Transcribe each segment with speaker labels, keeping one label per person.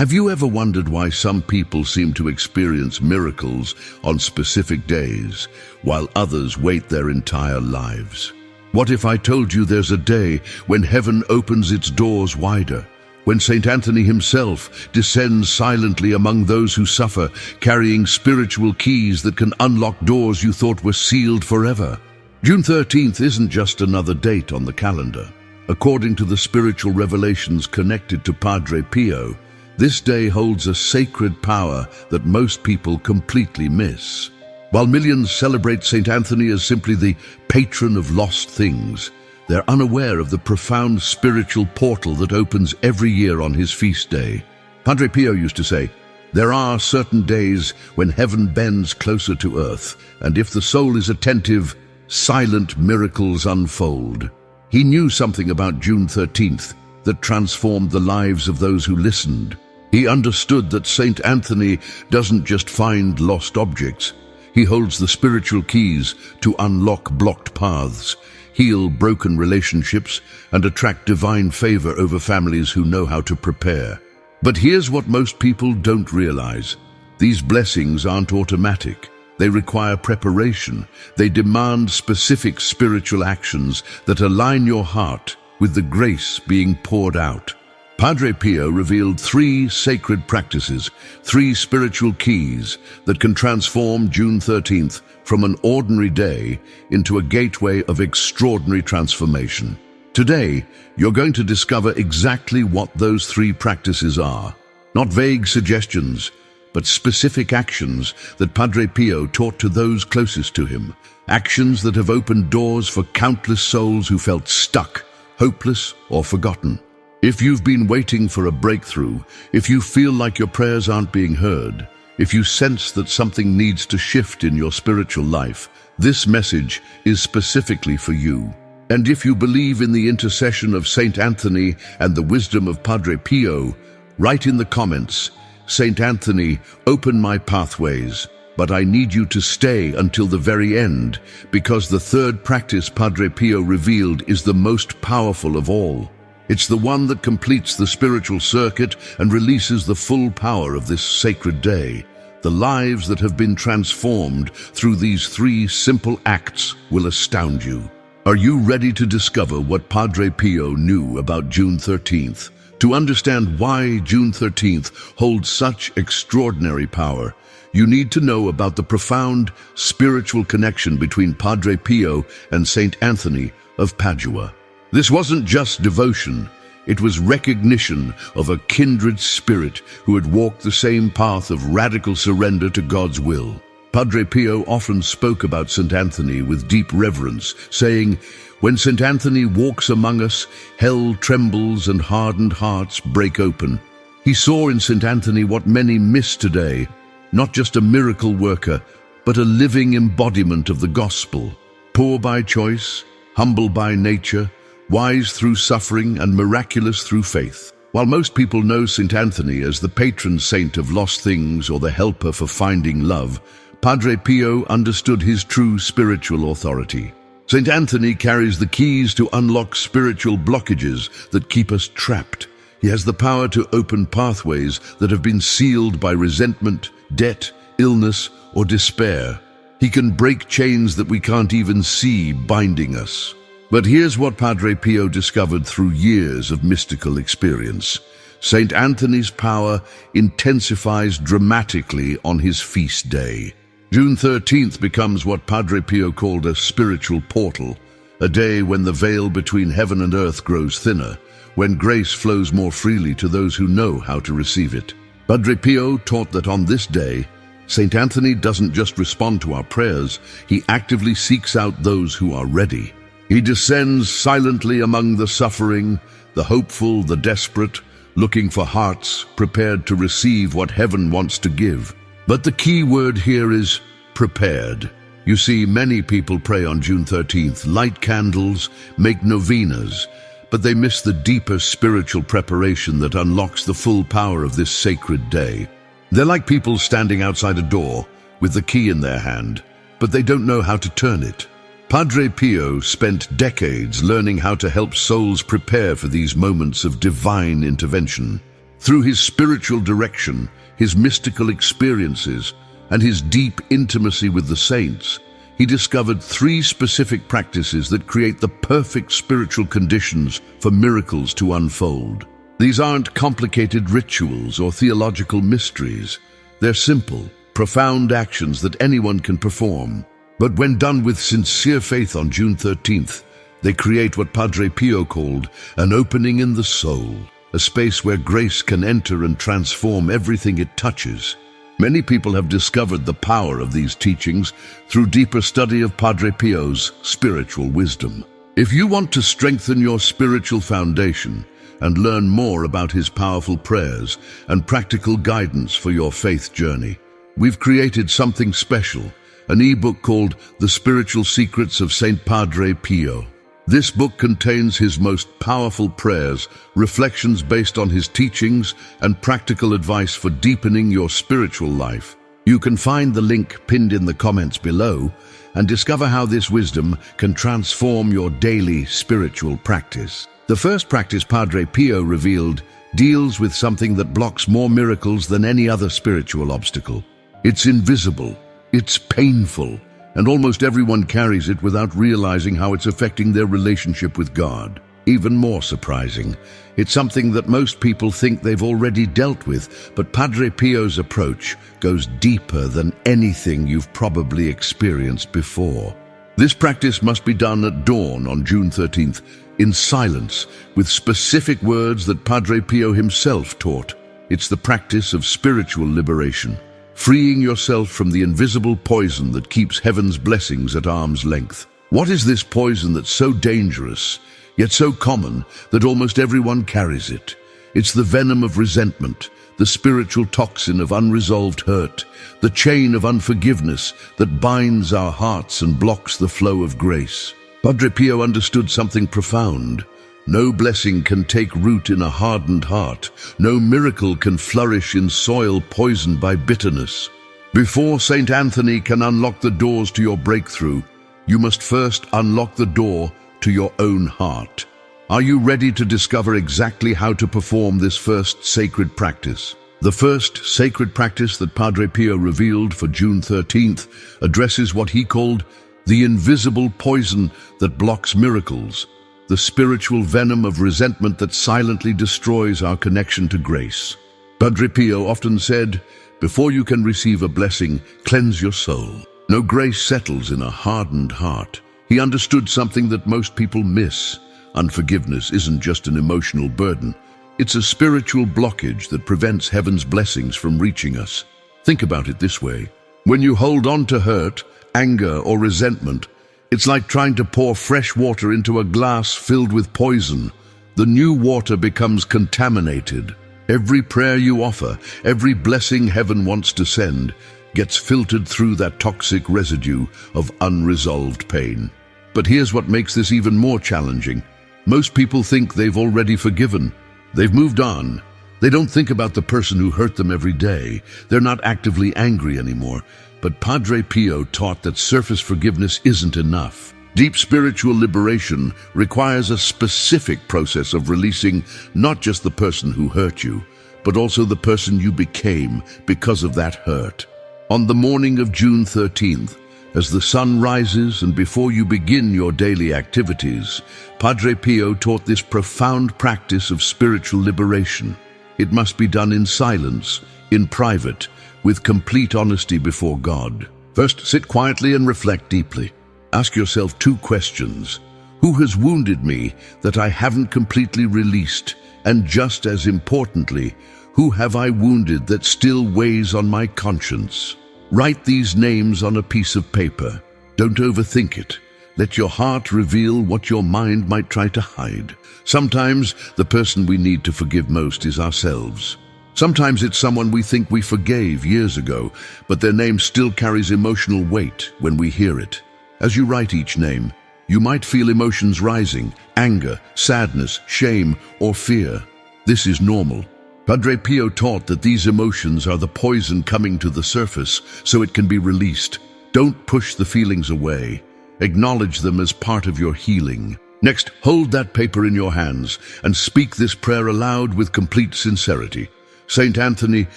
Speaker 1: Have you ever wondered why some people seem to experience miracles on specific days, while others wait their entire lives? What if I told you there's a day when heaven opens its doors wider, when St. Anthony himself descends silently among those who suffer, carrying spiritual keys that can unlock doors you thought were sealed forever? June 13th isn't just another date on the calendar. According to the spiritual revelations connected to Padre Pio, this day holds a sacred power that most people completely miss. While millions celebrate St. Anthony as simply the patron of lost things, they're unaware of the profound spiritual portal that opens every year on his feast day. Padre Pio used to say, "There are certain days when heaven bends closer to earth, and if the soul is attentive, silent miracles unfold." He knew something about June 13th that transformed the lives of those who listened. He understood that St. Anthony doesn't just find lost objects. He holds the spiritual keys to unlock blocked paths, heal broken relationships, and attract divine favor over families who know how to prepare. But here's what most people don't realize. These blessings aren't automatic. They require preparation. They demand specific spiritual actions that align your heart with the grace being poured out. Padre Pio revealed 3 sacred practices, 3 spiritual keys that can transform June 13th from an ordinary day into a gateway of extraordinary transformation. Today, you're going to discover exactly what those 3 practices are. Not vague suggestions, but specific actions that Padre Pio taught to those closest to him. Actions that have opened doors for countless souls who felt stuck, hopeless, or forgotten. If you've been waiting for a breakthrough, if you feel like your prayers aren't being heard, if you sense that something needs to shift in your spiritual life, this message is specifically for you. And if you believe in the intercession of St. Anthony and the wisdom of Padre Pio, write in the comments, "St. Anthony, open my pathways, but I need you to stay until the very end, because the 3rd practice Padre Pio revealed is the most powerful of all. It's the one that completes the spiritual circuit and releases the full power of this sacred day. The lives that have been transformed through these 3 simple acts will astound you." Are you ready to discover what Padre Pio knew about June 13th? To understand why June 13th holds such extraordinary power, you need to know about the profound spiritual connection between Padre Pio and St. Anthony of Padua. This wasn't just devotion, it was recognition of a kindred spirit who had walked the same path of radical surrender to God's will. Padre Pio often spoke about St. Anthony with deep reverence, saying, "When St. Anthony walks among us, hell trembles and hardened hearts break open." He saw in St. Anthony what many miss today, not just a miracle worker, but a living embodiment of the gospel. Poor by choice, humble by nature, wise through suffering, and miraculous through faith. While most people know St. Anthony as the patron saint of lost things or the helper for finding love, Padre Pio understood his true spiritual authority. St. Anthony carries the keys to unlock spiritual blockages that keep us trapped. He has the power to open pathways that have been sealed by resentment, debt, illness, or despair. He can break chains that we can't even see binding us. But here's what Padre Pio discovered through years of mystical experience. St. Anthony's power intensifies dramatically on his feast day. June 13th becomes what Padre Pio called a spiritual portal, a day when the veil between heaven and earth grows thinner, when grace flows more freely to those who know how to receive it. Padre Pio taught that on this day, St. Anthony doesn't just respond to our prayers, he actively seeks out those who are ready. He descends silently among the suffering, the hopeful, the desperate, looking for hearts prepared to receive what heaven wants to give. But the key word here is prepared. You see, many people pray on June 13th, light candles, make novenas, but they miss the deeper spiritual preparation that unlocks the full power of this sacred day. They're like people standing outside a door with the key in their hand, but they don't know how to turn it. Padre Pio spent decades learning how to help souls prepare for these moments of divine intervention. Through his spiritual direction, his mystical experiences, and his deep intimacy with the saints, he discovered 3 specific practices that create the perfect spiritual conditions for miracles to unfold. These aren't complicated rituals or theological mysteries. They're simple, profound actions that anyone can perform. But when done with sincere faith on June 13th, they create what Padre Pio called an opening in the soul, a space where grace can enter and transform everything it touches. Many people have discovered the power of these teachings through deeper study of Padre Pio's spiritual wisdom. If you want to strengthen your spiritual foundation and learn more about his powerful prayers and practical guidance for your faith journey, we've created something special, an e-book called The Spiritual Secrets of Saint Padre Pio. This book contains his most powerful prayers, reflections based on his teachings, and practical advice for deepening your spiritual life. You can find the link pinned in the comments below and discover how this wisdom can transform your daily spiritual practice. The first practice Padre Pio revealed deals with something that blocks more miracles than any other spiritual obstacle. It's invisible, it's painful, and almost everyone carries it without realizing how it's affecting their relationship with God. Even more surprising, it's something that most people think they've already dealt with, but Padre Pio's approach goes deeper than anything you've probably experienced before. This practice must be done at dawn on June 13th, in silence, with specific words that Padre Pio himself taught. It's the practice of spiritual liberation, freeing yourself from the invisible poison that keeps heaven's blessings at arm's length. What is this poison that's so dangerous, yet so common that almost everyone carries it? It's the venom of resentment, the spiritual toxin of unresolved hurt, the chain of unforgiveness that binds our hearts and blocks the flow of grace. Padre Pio understood something profound. No blessing can take root in a hardened heart. No miracle can flourish in soil poisoned by bitterness. Before Saint Anthony can unlock the doors to your breakthrough, you must first unlock the door to your own heart. Are you ready to discover exactly how to perform this first sacred practice? The first sacred practice that Padre Pio revealed for June 13th addresses what he called the invisible poison that blocks miracles, the spiritual venom of resentment that silently destroys our connection to grace. Padre Pio often said, before you can receive a blessing, cleanse your soul. No grace settles in a hardened heart. He understood something that most people miss. Unforgiveness isn't just an emotional burden. It's a spiritual blockage that prevents heaven's blessings from reaching us. Think about it this way. When you hold on to hurt, anger, or resentment, it's like trying to pour fresh water into a glass filled with poison. The new water becomes contaminated. Every prayer you offer, every blessing heaven wants to send, gets filtered through that toxic residue of unresolved pain. But here's what makes this even more challenging. Most people think they've already forgiven. They've moved on. They don't think about the person who hurt them every day. They're not actively angry anymore. But Padre Pio taught that surface forgiveness isn't enough. Deep spiritual liberation requires a specific process of releasing not just the person who hurt you, but also the person you became because of that hurt. On the morning of June 13th, as the sun rises and before you begin your daily activities, Padre Pio taught this profound practice of spiritual liberation. It must be done in silence, in private, with complete honesty before God. First, sit quietly and reflect deeply. Ask yourself 2 questions. Who has wounded me that I haven't completely released? And just as importantly, who have I wounded that still weighs on my conscience? Write these names on a piece of paper. Don't overthink it. Let your heart reveal what your mind might try to hide. Sometimes the person we need to forgive most is ourselves. Sometimes it's someone we think we forgave years ago, but their name still carries emotional weight when we hear it. As you write each name, you might feel emotions rising: anger, sadness, shame, or fear. This is normal. Padre Pio taught that these emotions are the poison coming to the surface so it can be released. Don't push the feelings away. Acknowledge them as part of your healing. Next, hold that paper in your hands and speak this prayer aloud with complete sincerity. Saint Anthony,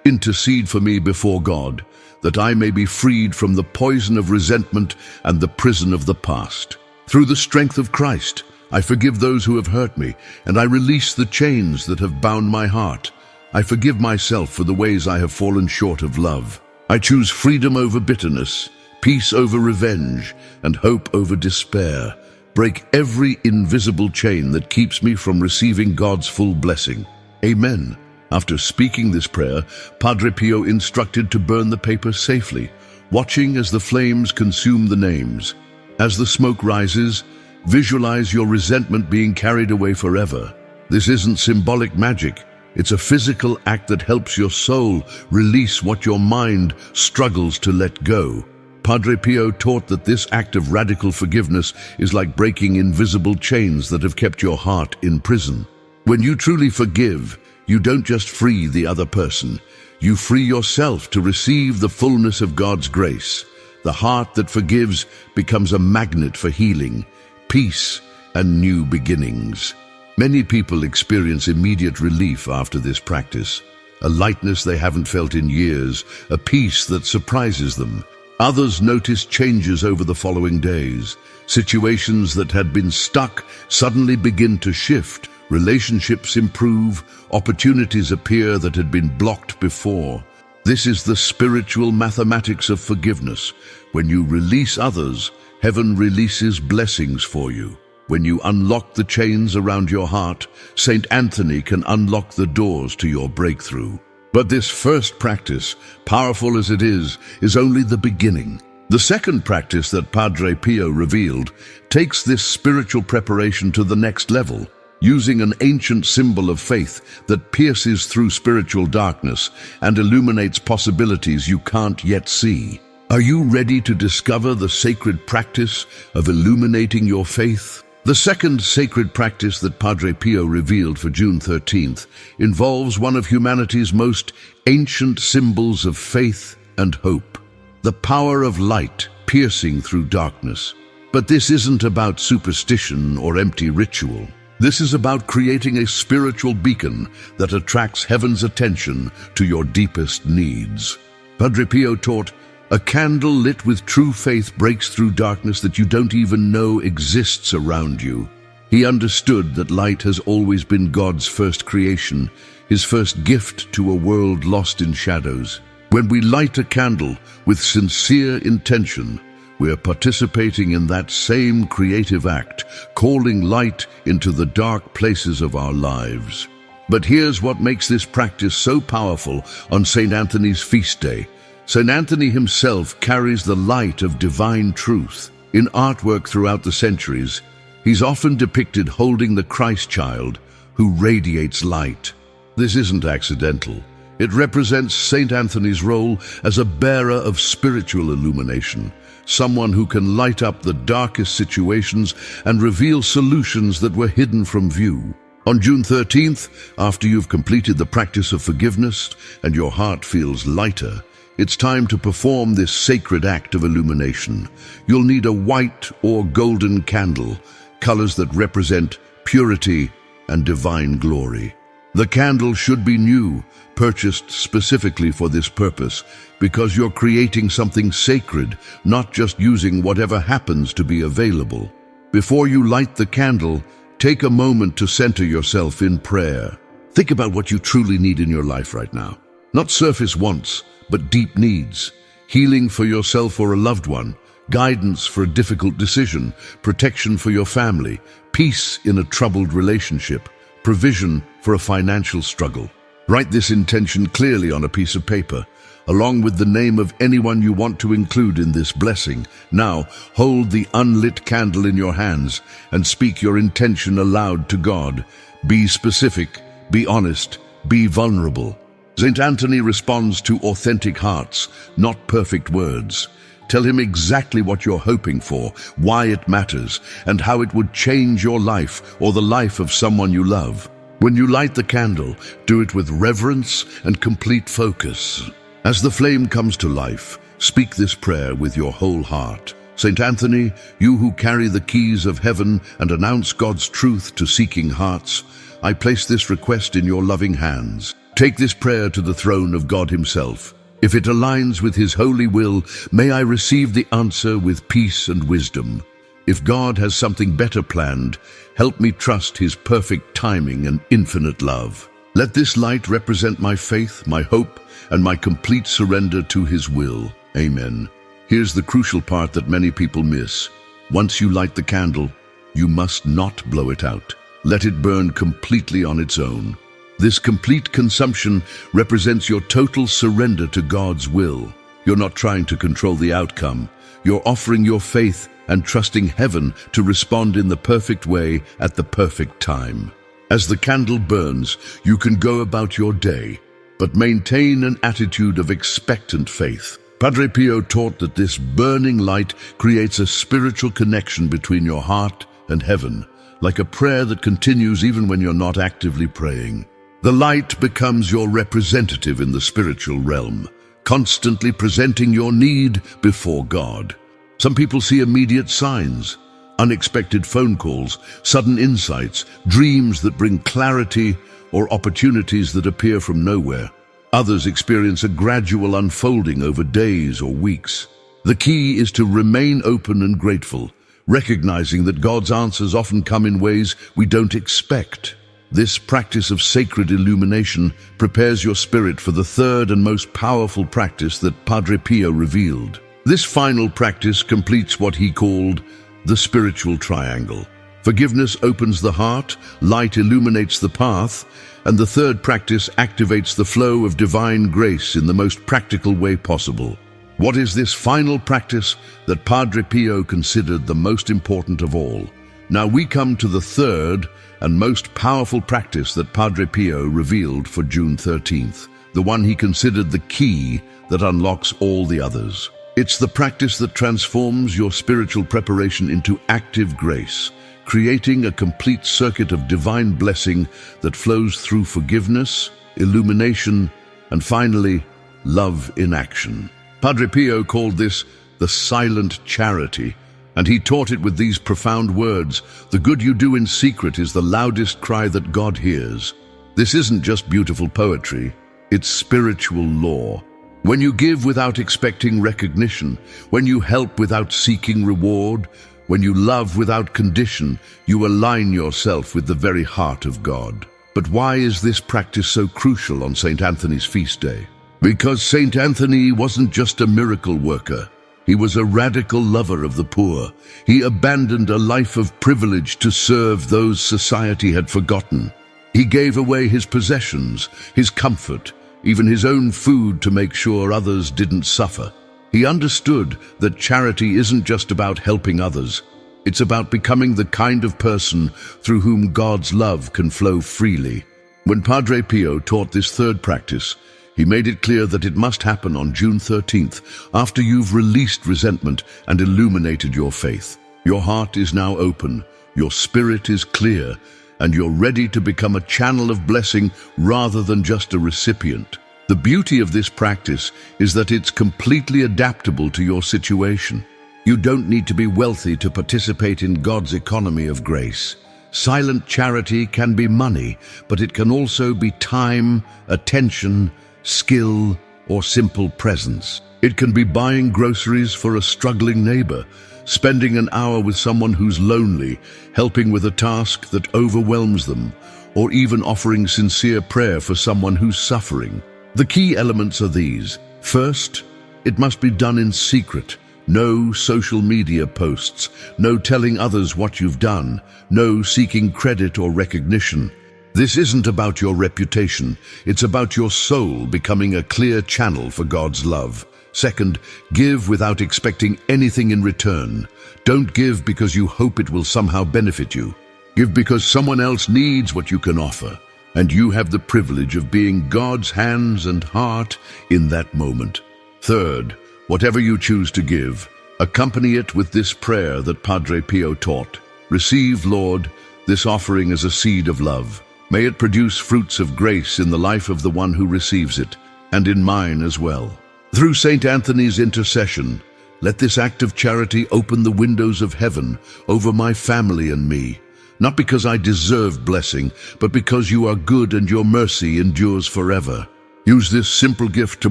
Speaker 1: intercede for me before God, that I may be freed from the poison of resentment and the prison of the past. Through the strength of Christ, I forgive those who have hurt me, and I release the chains that have bound my heart. I forgive myself for the ways I have fallen short of love. I choose freedom over bitterness, peace over revenge, and hope over despair. Break every invisible chain that keeps me from receiving God's full blessing. Amen. After speaking this prayer, Padre Pio instructed to burn the paper safely, watching as the flames consume the names. As the smoke rises, visualize your resentment being carried away forever. This isn't symbolic magic. It's a physical act that helps your soul release what your mind struggles to let go. Padre Pio taught that this act of radical forgiveness is like breaking invisible chains that have kept your heart in prison. When you truly forgive, you don't just free the other person. You free yourself to receive the fullness of God's grace. The heart that forgives becomes a magnet for healing, peace, and new beginnings. Many people experience immediate relief after this practice, a lightness they haven't felt in years, a peace that surprises them. Others notice changes over the following days. Situations that had been stuck suddenly begin to shift. Relationships improve, opportunities appear that had been blocked before. This is the spiritual mathematics of forgiveness. When you release others, heaven releases blessings for you. When you unlock the chains around your heart, Saint Anthony can unlock the doors to your breakthrough. But this first practice, powerful as it is only the beginning. The second practice that Padre Pio revealed takes this spiritual preparation to the next level, using an ancient symbol of faith that pierces through spiritual darkness and illuminates possibilities you can't yet see. Are you ready to discover the sacred practice of illuminating your faith? The second sacred practice that Padre Pio revealed for June 13th involves one of humanity's most ancient symbols of faith and hope, the power of light piercing through darkness. But this isn't about superstition or empty ritual. This is about creating a spiritual beacon that attracts heaven's attention to your deepest needs. Padre Pio taught, a candle lit with true faith breaks through darkness that you don't even know exists around you. He understood that light has always been God's first creation, his first gift to a world lost in shadows. When we light a candle with sincere intention, we are participating in that same creative act, calling light into the dark places of our lives. But here's what makes this practice so powerful on St. Anthony's feast day. St. Anthony himself carries the light of divine truth. In artwork throughout the centuries, he's often depicted holding the Christ child who radiates light. This isn't accidental. It represents St. Anthony's role as a bearer of spiritual illumination, someone who can light up the darkest situations and reveal solutions that were hidden from view. On June 13th, after you've completed the practice of forgiveness and your heart feels lighter, it's time to perform this sacred act of illumination. You'll need a white or golden candle, colors that represent purity and divine glory. The candle should be new, purchased specifically for this purpose, because you're creating something sacred, not just using whatever happens to be available. Before you light the candle, take a moment to center yourself in prayer. Think about what you truly need in your life right now. Not surface wants, but deep needs. Healing for yourself or a loved one, guidance for a difficult decision, protection for your family, peace in a troubled relationship, provision for a financial struggle. Write this intention clearly on a piece of paper, along with the name of anyone you want to include in this blessing. Now, hold the unlit candle in your hands and speak your intention aloud to God. Be specific, be honest, be vulnerable. St. Anthony responds to authentic hearts, not perfect words. Tell him exactly what you're hoping for, why it matters, and how it would change your life or the life of someone you love. When you light the candle, do it with reverence and complete focus. As the flame comes to life, speak this prayer with your whole heart. Saint Anthony, you who carry the keys of heaven and announce God's truth to seeking hearts, I place this request in your loving hands. Take this prayer to the throne of God himself. If it aligns with his holy will, may I receive the answer with peace and wisdom. If God has something better planned, help me trust his perfect timing and infinite love. Let this light represent my faith, my hope, and my complete surrender to his will. Amen. Here's the crucial part that many people miss. Once you light the candle, you must not blow it out. Let it burn completely on its own. This complete consumption represents your total surrender to God's will. You're not trying to control the outcome. You're offering your faith and trusting heaven to respond in the perfect way at the perfect time. As the candle burns, you can go about your day, but maintain an attitude of expectant faith. Padre Pio taught that this burning light creates a spiritual connection between your heart and heaven, like a prayer that continues even when you're not actively praying. The light becomes your representative in the spiritual realm, constantly presenting your need before God. Some people see immediate signs, unexpected phone calls, sudden insights, dreams that bring clarity, or opportunities that appear from nowhere. Others experience a gradual unfolding over days or weeks. The key is to remain open and grateful, recognizing that God's answers often come in ways we don't expect. This practice of sacred illumination prepares your spirit for the third and most powerful practice that Padre Pio revealed. This final practice completes what he called the spiritual triangle. Forgiveness opens the heart, light illuminates the path, and the third practice activates the flow of divine grace in the most practical way possible. What is this final practice that Padre Pio considered the most important of all? Now we come to the third and most powerful practice that Padre Pio revealed for June 13th, the one he considered the key that unlocks all the others. It's the practice that transforms your spiritual preparation into active grace, creating a complete circuit of divine blessing that flows through forgiveness, illumination, and finally, love in action. Padre Pio called this the silent charity, and he taught it with these profound words: "The good you do in secret is the loudest cry that God hears." This isn't just beautiful poetry, it's spiritual law. When you give without expecting recognition, when you help without seeking reward, when you love without condition, you align yourself with the very heart of God. But why is this practice so crucial on St. Anthony's feast day? Because St. Anthony wasn't just a miracle worker. He was a radical lover of the poor. He abandoned a life of privilege to serve those society had forgotten. He gave away his possessions, his comfort, even his own food to make sure others didn't suffer. He understood that charity isn't just about helping others. It's about becoming the kind of person through whom God's love can flow freely. When Padre Pio taught this third practice, he made it clear that it must happen on June 13th, after you've released resentment and illuminated your faith. Your heart is now open, your spirit is clear, and you're ready to become a channel of blessing rather than just a recipient. The beauty of this practice is that it's completely adaptable to your situation. You don't need to be wealthy to participate in God's economy of grace. Silent charity can be money, but it can also be time, attention, skill, or simple presence. It can be buying groceries for a struggling neighbor, spending an hour with someone who's lonely, helping with a task that overwhelms them, or even offering sincere prayer for someone who's suffering. The key elements are these. First, it must be done in secret. No social media posts, no telling others what you've done, no seeking credit or recognition. This isn't about your reputation, it's about your soul becoming a clear channel for God's love. Second, give without expecting anything in return. Don't give because you hope it will somehow benefit you. Give because someone else needs what you can offer, and you have the privilege of being God's hands and heart in that moment. Third, whatever you choose to give, accompany it with this prayer that Padre Pio taught. Receive, Lord, this offering as a seed of love. May it produce fruits of grace in the life of the one who receives it, and in mine as well. Through St. Anthony's intercession, Let this act of charity open the windows of heaven over my family and me, not because I deserve blessing, but because you are good and your mercy endures forever. Use this simple gift to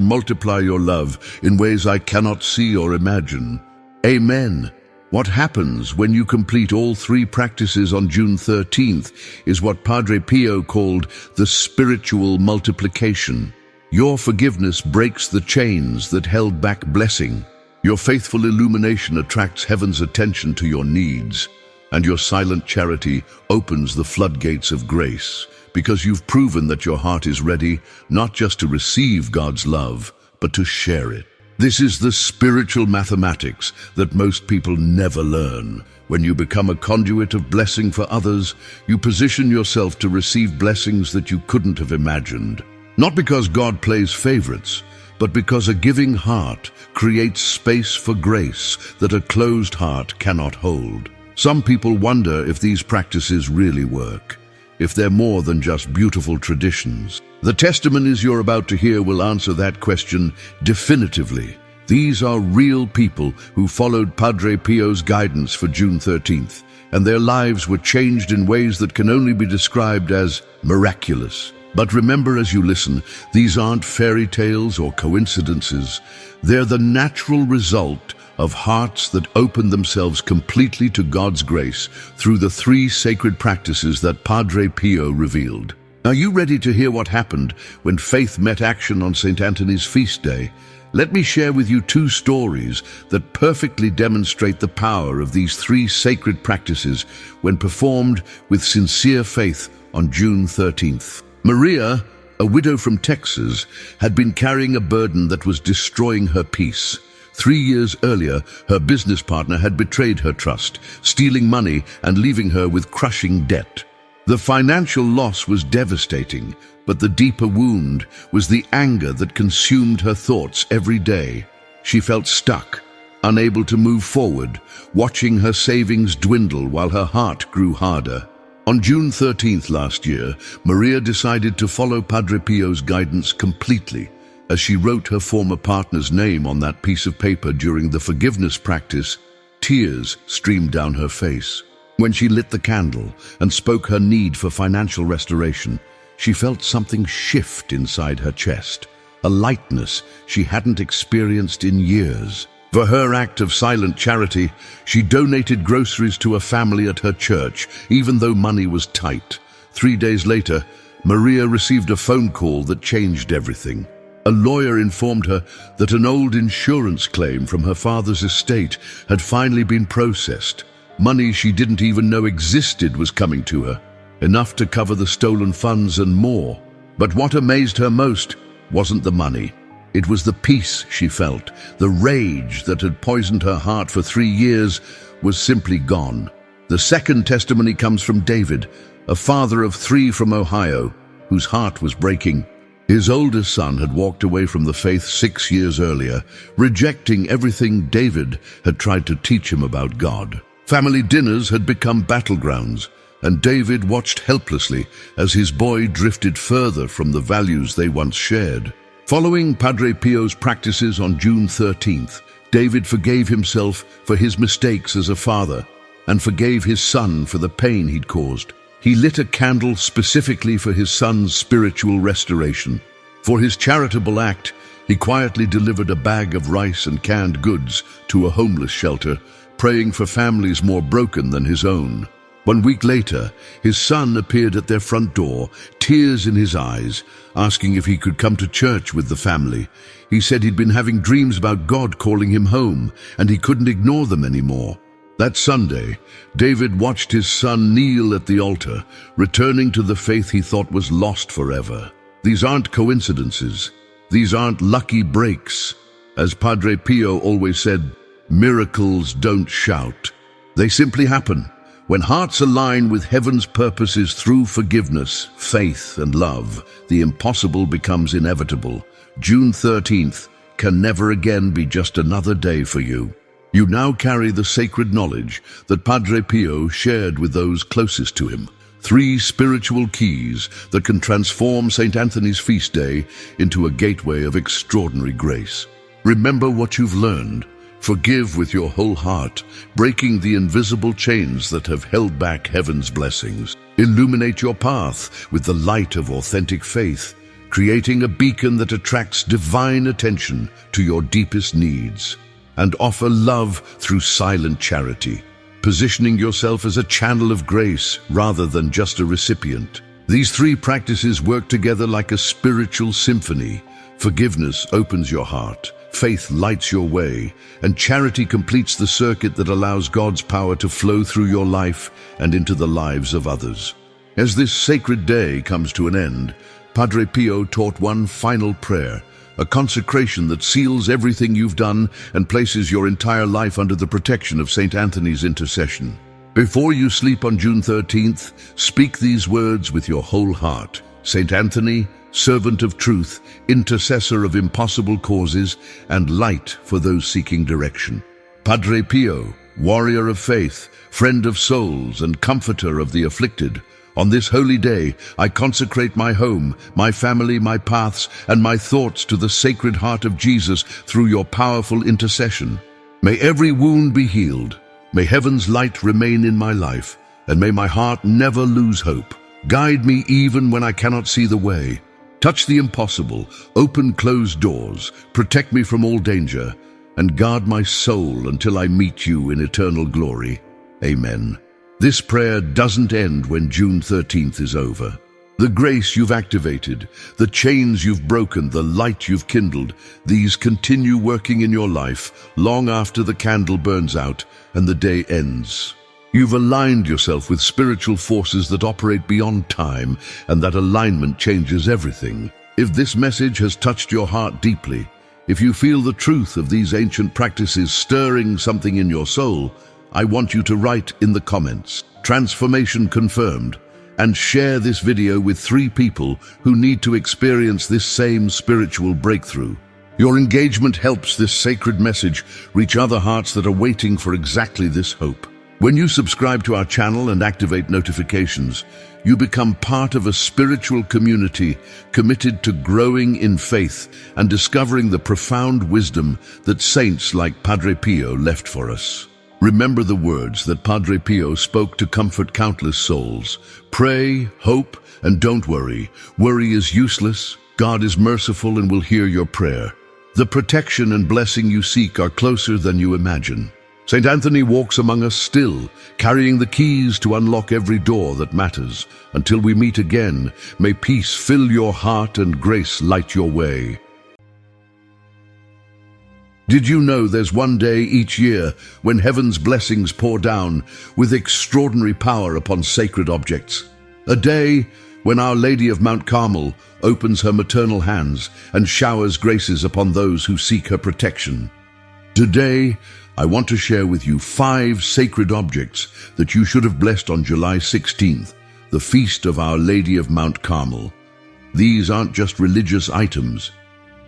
Speaker 1: multiply your love in ways I cannot see or imagine. Amen. What happens when you complete all three practices on June 13th is what Padre Pio called the spiritual multiplication. Your forgiveness breaks the chains that held back blessing. Your faithful illumination attracts heaven's attention to your needs, and your silent charity opens the floodgates of grace, because you've proven that your heart is ready not just to receive God's love, but to share it. This is the spiritual mathematics that most people never learn. When you become a conduit of blessing for others, you position yourself to receive blessings that you couldn't have imagined. Not because God plays favorites, but because a giving heart creates space for grace that a closed heart cannot hold. Some people wonder if these practices really work, if they're more than just beautiful traditions. The testimonies you're about to hear will answer that question definitively. These are real people who followed Padre Pio's guidance for June 13th, and their lives were changed in ways that can only be described as miraculous. But remember as you listen, these aren't fairy tales or coincidences. They're the natural result of hearts that open themselves completely to God's grace through the three sacred practices that Padre Pio revealed. Are you ready to hear what happened when faith met action on St. Anthony's feast day? Let me share with you two stories that perfectly demonstrate the power of these three sacred practices when performed with sincere faith on June 13th. Maria, a widow from Texas, had been carrying a burden that was destroying her peace. 3 years earlier, her business partner had betrayed her trust, stealing money and leaving her with crushing debt. The financial loss was devastating, but the deeper wound was the anger that consumed her thoughts every day. She felt stuck, unable to move forward, watching her savings dwindle while her heart grew harder. On June 13th last year, Maria decided to follow Padre Pio's guidance completely. As she wrote her former partner's name on that piece of paper during the forgiveness practice, tears streamed down her face. When she lit the candle and spoke her need for financial restoration, she felt something shift inside her chest, a lightness she hadn't experienced in years. For her act of silent charity, she donated groceries to a family at her church, even though money was tight. 3 days later, Maria received a phone call that changed everything. A lawyer informed her that an old insurance claim from her father's estate had finally been processed. Money she didn't even know existed was coming to her, enough to cover the stolen funds and more. But what amazed her most wasn't the money. It was the peace she felt. The rage that had poisoned her heart for 3 years was simply gone. The second testimony comes from David, a father of 3 from Ohio, whose heart was breaking. His oldest son had walked away from the faith 6 years earlier, rejecting everything David had tried to teach him about God. Family dinners had become battlegrounds, and David watched helplessly as his boy drifted further from the values they once shared. Following Padre Pio's practices on June 13th, David forgave himself for his mistakes as a father and forgave his son for the pain he'd caused. He lit a candle specifically for his son's spiritual restoration. For his charitable act, he quietly delivered a bag of rice and canned goods to a homeless shelter, praying for families more broken than his own. 1 week later, his son appeared at their front door, tears in his eyes, asking if he could come to church with the family. He said he'd been having dreams about God calling him home, and he couldn't ignore them anymore. That Sunday, David watched his son kneel at the altar, returning to the faith he thought was lost forever. These aren't coincidences. These aren't lucky breaks. As Padre Pio always said, miracles don't shout. They simply happen. When hearts align with heaven's purposes through forgiveness, faith, and love, the impossible becomes inevitable. June 13th can never again be just another day for you. You now carry the sacred knowledge that Padre Pio shared with those closest to him. 3 spiritual keys that can transform St. Anthony's feast day into a gateway of extraordinary grace. Remember what you've learned. Forgive with your whole heart, breaking the invisible chains that have held back heaven's blessings. Illuminate your path with the light of authentic faith, creating a beacon that attracts divine attention to your deepest needs. And offer love through silent charity, positioning yourself as a channel of grace rather than just a recipient. These three practices work together like a spiritual symphony. Forgiveness opens your heart, faith lights your way, and charity completes the circuit that allows God's power to flow through your life and into the lives of others. As this sacred day comes to an end, Padre Pio taught one final prayer, a consecration that seals everything you've done and places your entire life under the protection of St. Anthony's intercession. Before you sleep on June 13th, speak these words with your whole heart. St. Anthony, servant of truth, intercessor of impossible causes, and light for those seeking direction. Padre Pio, warrior of faith, friend of souls, and comforter of the afflicted, on this holy day, I consecrate my home, my family, my paths, and my thoughts to the Sacred Heart of Jesus through your powerful intercession. May every wound be healed. May heaven's light remain in my life, and may my heart never lose hope. Guide me even when I cannot see the way. Touch the impossible, open closed doors, protect me from all danger, and guard my soul until I meet you in eternal glory. Amen. This prayer doesn't end when June 13th is over. The grace you've activated, the chains you've broken, the light you've kindled, these continue working in your life long after the candle burns out and the day ends. You've aligned yourself with spiritual forces that operate beyond time, and that alignment changes everything. If this message has touched your heart deeply, if you feel the truth of these ancient practices stirring something in your soul, I want you to write in the comments, "Transformation confirmed," and share this video with 3 people who need to experience this same spiritual breakthrough. Your engagement helps this sacred message reach other hearts that are waiting for exactly this hope. When you subscribe to our channel and activate notifications, you become part of a spiritual community committed to growing in faith and discovering the profound wisdom that saints like Padre Pio left for us. Remember the words that Padre Pio spoke to comfort countless souls. Pray, hope, and don't worry. Worry is useless. God is merciful and will hear your prayer. The protection and blessing you seek are closer than you imagine. St. Anthony walks among us still, carrying the keys to unlock every door that matters. Until we meet again, may peace fill your heart and grace light your way. Did you know there's one day each year when heaven's blessings pour down with extraordinary power upon sacred objects? A day when Our Lady of Mount Carmel opens her maternal hands and showers graces upon those who seek her protection. Today, I want to share with you 5 sacred objects that you should have blessed on July 16th, the feast of Our Lady of Mount Carmel. These aren't just religious items.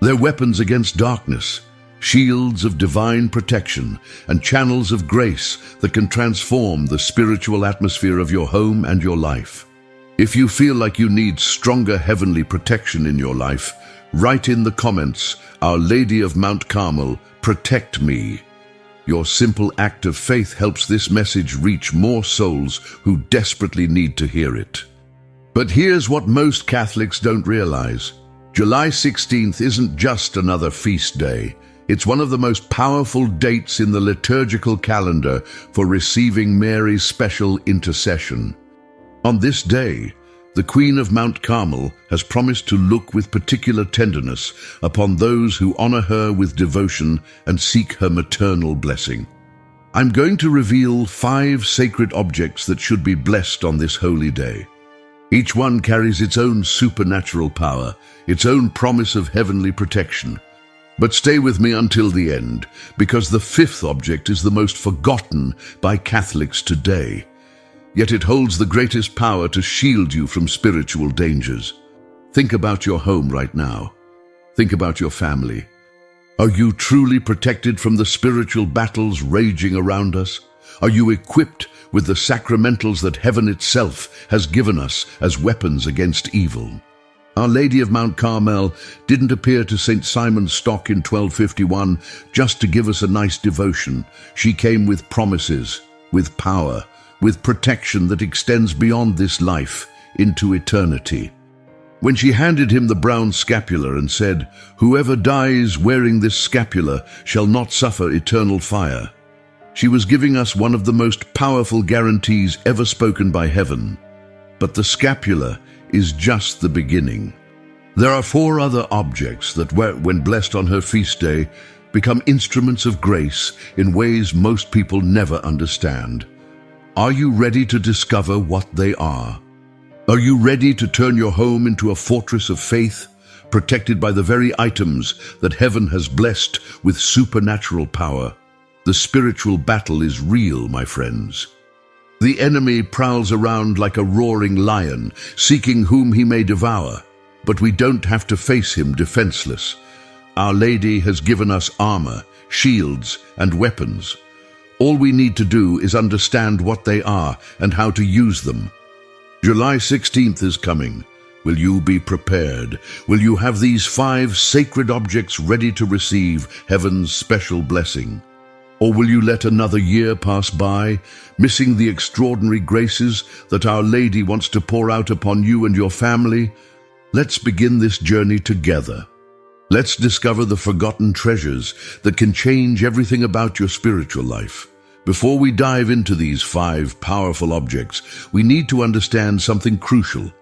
Speaker 1: They're weapons against darkness, shields of divine protection, and channels of grace that can transform the spiritual atmosphere of your home and your life. If you feel like you need stronger heavenly protection in your life, write in the comments, "Our Lady of Mount Carmel, protect me." Your simple act of faith helps this message reach more souls who desperately need to hear it. But here's what most Catholics don't realize. July 16th isn't just another feast day. It's one of the most powerful dates in the liturgical calendar for receiving Mary's special intercession. On this day, the Queen of Mount Carmel has promised to look with particular tenderness upon those who honor her with devotion and seek her maternal blessing. I'm going to reveal 5 sacred objects that should be blessed on this holy day. Each one carries its own supernatural power, its own promise of heavenly protection. But stay with me until the end, because the 5th object is the most forgotten by Catholics today. Yet it holds the greatest power to shield you from spiritual dangers. Think about your home right now. Think about your family. Are you truly protected from the spiritual battles raging around us? Are you equipped with the sacramentals that heaven itself has given us as weapons against evil? Our Lady of Mount Carmel didn't appear to St. Simon's Stock in 1251 just to give us a nice devotion. She came with promises, with power, with protection that extends beyond this life into eternity. When she handed him the brown scapular and said, "Whoever dies wearing this scapular shall not suffer eternal fire," she was giving us one of the most powerful guarantees ever spoken by heaven. But the scapular is just the beginning. There are 4 other objects that, when blessed on her feast day, become instruments of grace in ways most people never understand. Are you ready to discover what they are? Are you ready to turn your home into a fortress of faith, protected by the very items that heaven has blessed with supernatural power? The spiritual battle is real, my friends. The enemy prowls around like a roaring lion, seeking whom he may devour, but we don't have to face him defenseless. Our Lady has given us armor, shields, and weapons. All we need to do is understand what they are and how to use them. July 16th is coming. Will you be prepared? Will you have these 5 sacred objects ready to receive heaven's special blessing? Or will you let another year pass by, missing the extraordinary graces that Our Lady wants to pour out upon you and your family? Let's begin this journey together. Let's discover the forgotten treasures that can change everything about your spiritual life. Before we dive into these 5 powerful objects, we need to understand something crucial.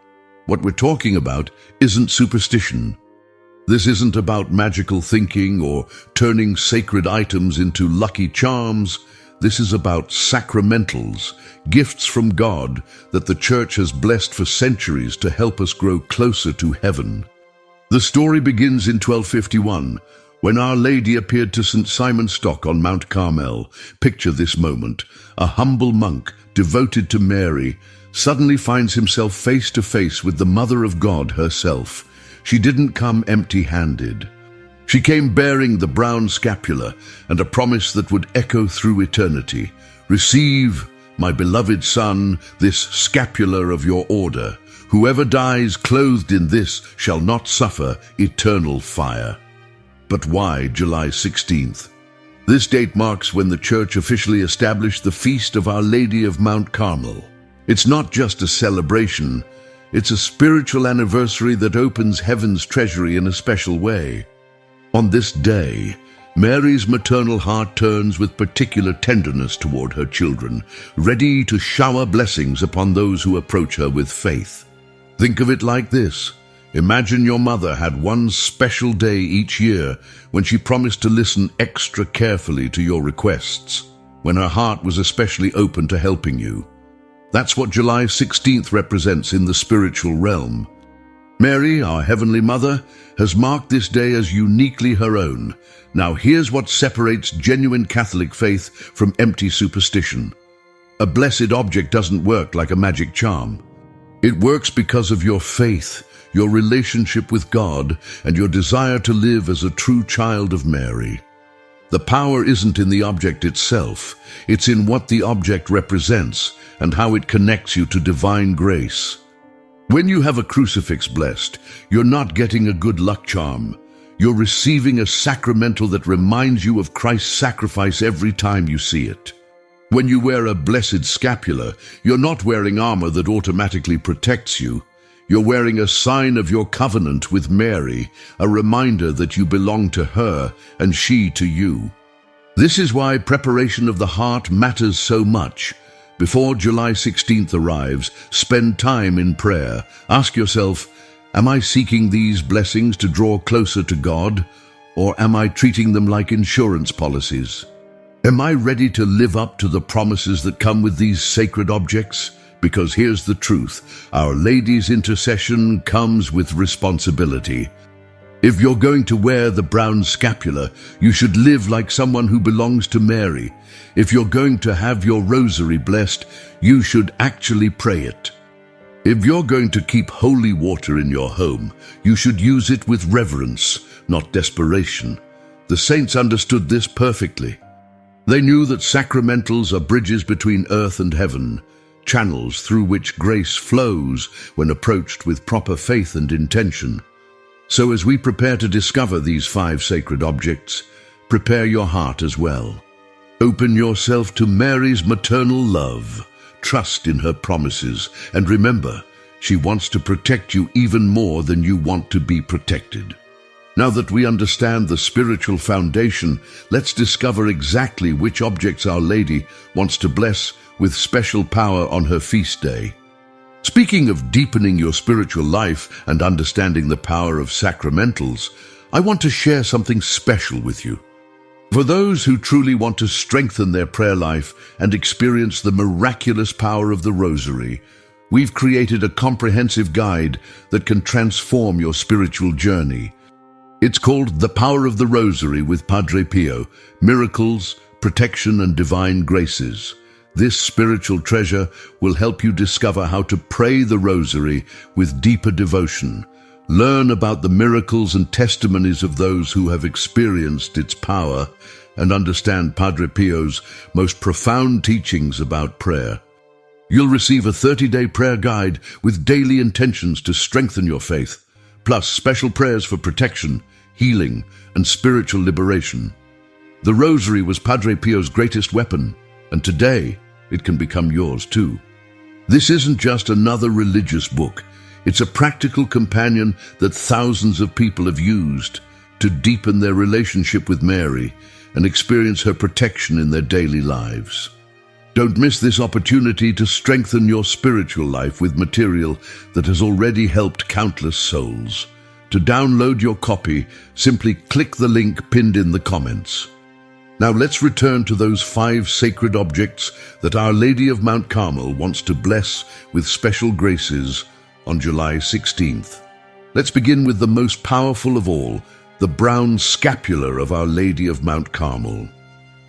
Speaker 1: What we're talking about isn't superstition. This isn't about magical thinking or turning sacred items into lucky charms. This is about sacramentals, gifts from God that the Church has blessed for centuries to help us grow closer to heaven. The story begins in 1251, when Our Lady appeared to St. Simon's Stock on Mount Carmel. Picture this moment. A humble monk, devoted to Mary, suddenly finds himself face to face with the Mother of God herself. She didn't come empty-handed. She came bearing the brown scapular and a promise that would echo through eternity. "Receive, my beloved son, this scapular of your order. Whoever dies clothed in this shall not suffer eternal fire." But why July 16th? This date marks when the Church officially established the Feast of Our Lady of Mount Carmel. It's not just a celebration. It's a spiritual anniversary that opens heaven's treasury in a special way. On this day, Mary's maternal heart turns with particular tenderness toward her children, ready to shower blessings upon those who approach her with faith. Think of it like this. Imagine your mother had one special day each year when she promised to listen extra carefully to your requests, when her heart was especially open to helping you. That's what July 16th represents in the spiritual realm. Mary, our Heavenly Mother, has marked this day as uniquely her own. Now here's what separates genuine Catholic faith from empty superstition. A blessed object doesn't work like a magic charm. It works because of your faith, your relationship with God, and your desire to live as a true child of Mary. The power isn't in the object itself, it's in what the object represents and how it connects you to divine grace. When you have a crucifix blessed, you're not getting a good luck charm. You're receiving a sacramental that reminds you of Christ's sacrifice every time you see it. When you wear a blessed scapular, you're not wearing armor that automatically protects you. You're wearing a sign of your covenant with Mary, a reminder that you belong to her and she to you. This is why preparation of the heart matters so much. Before July 16th arrives, spend time in prayer. Ask yourself, am I seeking these blessings to draw closer to God, or am I treating them like insurance policies? Am I ready to live up to the promises that come with these sacred objects? Because here's the truth, Our Lady's intercession comes with responsibility. If you're going to wear the brown scapular, you should live like someone who belongs to Mary. If you're going to have your rosary blessed, you should actually pray it. If you're going to keep holy water in your home, you should use it with reverence, not desperation. The saints understood this perfectly. They knew that sacramentals are bridges between earth and heaven. channels through which grace flows when approached with proper faith and intention. So as we prepare to discover these 5 sacred objects, prepare your heart as well. Open yourself to Mary's maternal love, trust in her promises, and remember, she wants to protect you even more than you want to be protected. Now that we understand the spiritual foundation, let's discover exactly which objects Our Lady wants to bless with special power on her feast day. Speaking of deepening your spiritual life and understanding the power of sacramentals, I want to share something special with you. For those who truly want to strengthen their prayer life and experience the miraculous power of the Rosary, we've created a comprehensive guide that can transform your spiritual journey. It's called The Power of the Rosary with Padre Pio, Miracles, Protection and Divine Graces. This spiritual treasure will help you discover how to pray the Rosary with deeper devotion. Learn about the miracles and testimonies of those who have experienced its power and understand Padre Pio's most profound teachings about prayer. You'll receive a 30-day prayer guide with daily intentions to strengthen your faith, plus special prayers for protection, healing, and spiritual liberation. The Rosary was Padre Pio's greatest weapon, and today it can become yours too. This isn't just another religious book. It's a practical companion that thousands of people have used to deepen their relationship with Mary and experience her protection in their daily lives. Don't miss this opportunity to strengthen your spiritual life with material that has already helped countless souls. To download your copy, simply click the link pinned in the comments. Now let's return to those 5 sacred objects that Our Lady of Mount Carmel wants to bless with special graces on July 16th. Let's begin with the most powerful of all, the brown scapular of Our Lady of Mount Carmel.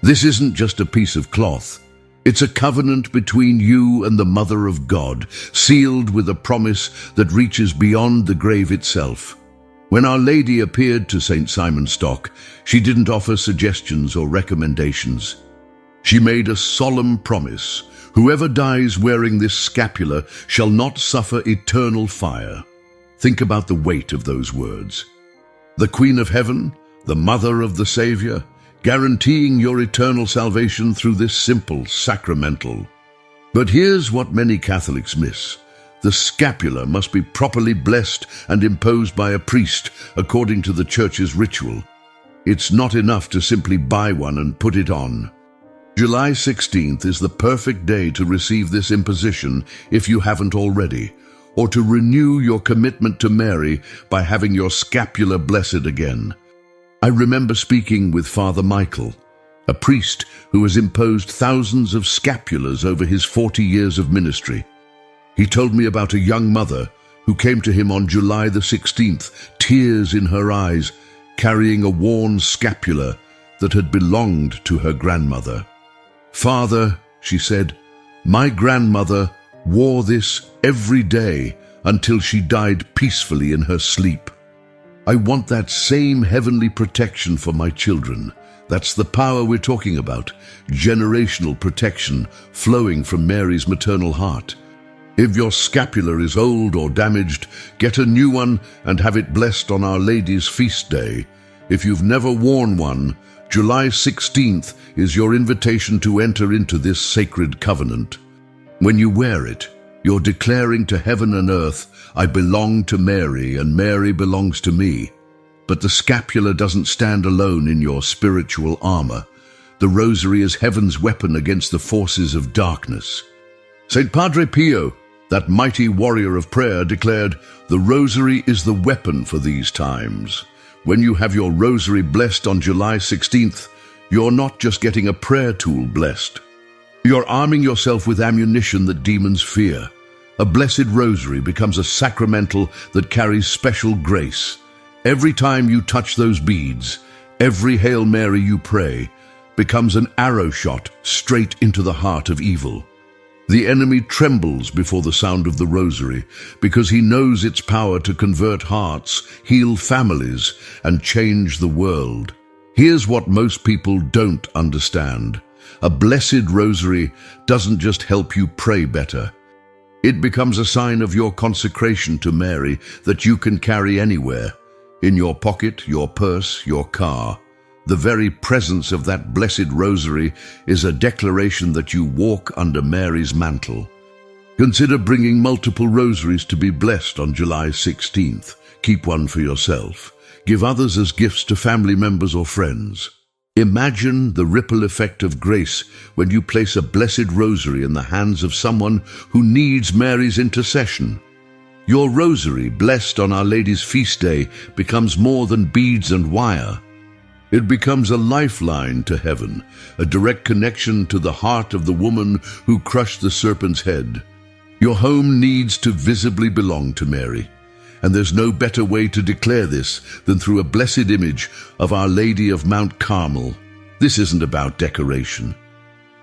Speaker 1: This isn't just a piece of cloth. It's a covenant between you and the Mother of God, sealed with a promise that reaches beyond the grave itself. When Our Lady appeared to St. Simon Stock, she didn't offer suggestions or recommendations. She made a solemn promise: whoever dies wearing this scapular shall not suffer eternal fire. Think about the weight of those words. The Queen of Heaven, the Mother of the Savior, guaranteeing your eternal salvation through this simple sacramental. But here's what many Catholics miss. The scapular must be properly blessed and imposed by a priest according to the Church's ritual. It's not enough to simply buy one and put it on. July 16th is the perfect day to receive this imposition if you haven't already, or to renew your commitment to Mary by having your scapular blessed again. I remember speaking with Father Michael, a priest who has imposed thousands of scapulars over his 40 years of ministry. He told me about a young mother who came to him on July the 16th, tears in her eyes, carrying a worn scapular that had belonged to her grandmother. "Father," she said, "my grandmother wore this every day until she died peacefully in her sleep. I want that same heavenly protection for my children." That's the power we're talking about, generational protection flowing from Mary's maternal heart. If your scapular is old or damaged, get a new one and have it blessed on Our Lady's feast day. If you've never worn one, July 16th is your invitation to enter into this sacred covenant. When you wear it, you're declaring to heaven and earth, "I belong to Mary and Mary belongs to me." But the scapular doesn't stand alone in your spiritual armor. The Rosary is heaven's weapon against the forces of darkness. St. Padre Pio, that mighty warrior of prayer, declared, "The Rosary is the weapon for these times." When you have your Rosary blessed on July 16th, you're not just getting a prayer tool blessed. You're arming yourself with ammunition that demons fear. A blessed Rosary becomes a sacramental that carries special grace. Every time you touch those beads, every Hail Mary you pray becomes an arrow shot straight into the heart of evil. The enemy trembles before the sound of the Rosary because he knows its power to convert hearts, heal families, and change the world. Here's what most people don't understand. A blessed rosary doesn't just help you pray better. It becomes a sign of your consecration to Mary that you can carry anywhere, in your pocket, your purse, your car. The very presence of that blessed rosary is a declaration that you walk under Mary's mantle. Consider bringing multiple rosaries to be blessed on July 16th. Keep one for yourself. Give others as gifts to family members or friends. Imagine the ripple effect of grace when you place a blessed rosary in the hands of someone who needs Mary's intercession. Your rosary, blessed on Our Lady's feast day, becomes more than beads and wire. It becomes a lifeline to heaven, a direct connection to the heart of the woman who crushed the serpent's head. Your home needs to visibly belong to Mary, and there's no better way to declare this than through a blessed image of Our Lady of Mount Carmel. This isn't about decoration.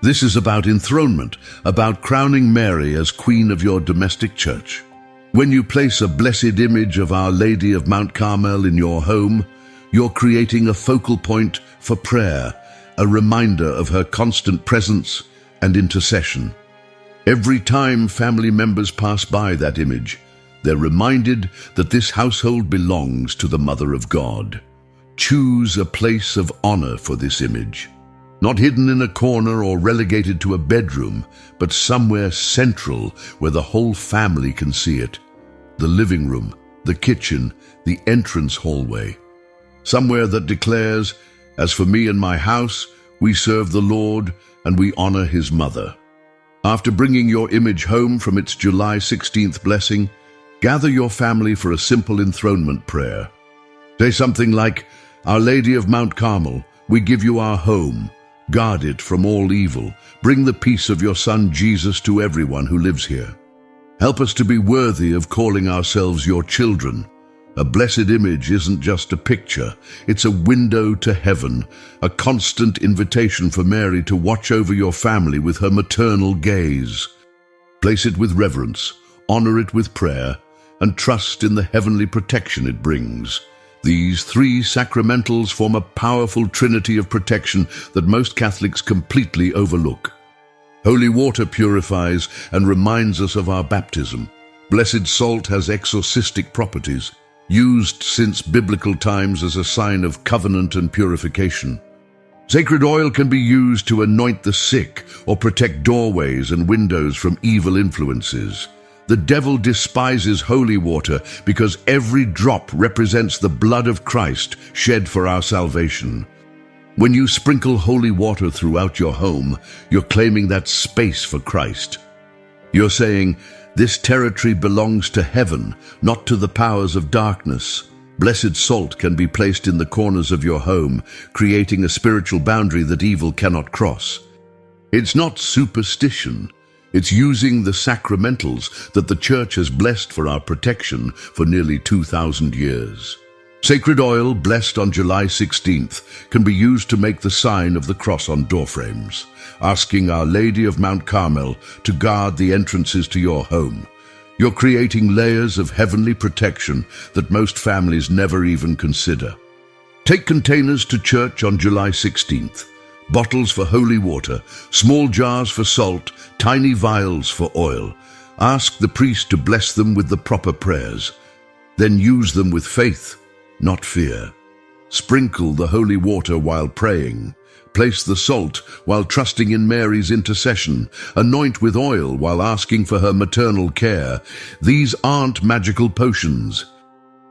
Speaker 1: This is about enthronement, about crowning Mary as Queen of your domestic church. When you place a blessed image of Our Lady of Mount Carmel in your home, you're creating a focal point for prayer, a reminder of her constant presence and intercession. Every time family members pass by that image, they're reminded that this household belongs to the Mother of God. Choose a place of honor for this image, not hidden in a corner or relegated to a bedroom, but somewhere central where the whole family can see it. The living room, the kitchen, the entrance hallway. Somewhere that declares, "As for me and my house, we serve the Lord and we honor His Mother." After bringing your image home from its July 16th blessing, gather your family for a simple enthronement prayer. Say something like, "Our Lady of Mount Carmel, we give you our home. Guard it from all evil. Bring the peace of your Son Jesus to everyone who lives here. Help us to be worthy of calling ourselves your children." A blessed image isn't just a picture, it's a window to heaven, a constant invitation for Mary to watch over your family with her maternal gaze. Place it with reverence, honor it with prayer, and trust in the heavenly protection it brings. These three sacramentals form a powerful trinity of protection that most Catholics completely overlook. Holy water purifies and reminds us of our baptism. Blessed salt has exorcistic properties, used since biblical times as a sign of covenant and purification. Sacred oil can be used to anoint the sick or protect doorways and windows from evil influences. The devil despises holy water because every drop represents the blood of Christ shed for our salvation. When you sprinkle holy water throughout your home, you're claiming that space for Christ. You're saying, "This territory belongs to heaven, not to the powers of darkness." Blessed salt can be placed in the corners of your home, creating a spiritual boundary that evil cannot cross. It's not superstition. It's using the sacramentals that the Church has blessed for our protection for nearly 2,000 years. Sacred oil, blessed on July 16th, can be used to make the sign of the cross on doorframes, asking Our Lady of Mount Carmel to guard the entrances to your home. You're creating layers of heavenly protection that most families never even consider. Take containers to church on July 16th. Bottles for holy water, small jars for salt, tiny vials for oil. Ask the priest to bless them with the proper prayers. Then use them with faith, not fear. Sprinkle the holy water while praying. Place the salt while trusting in Mary's intercession. Anoint with oil while asking for her maternal care. These aren't magical potions.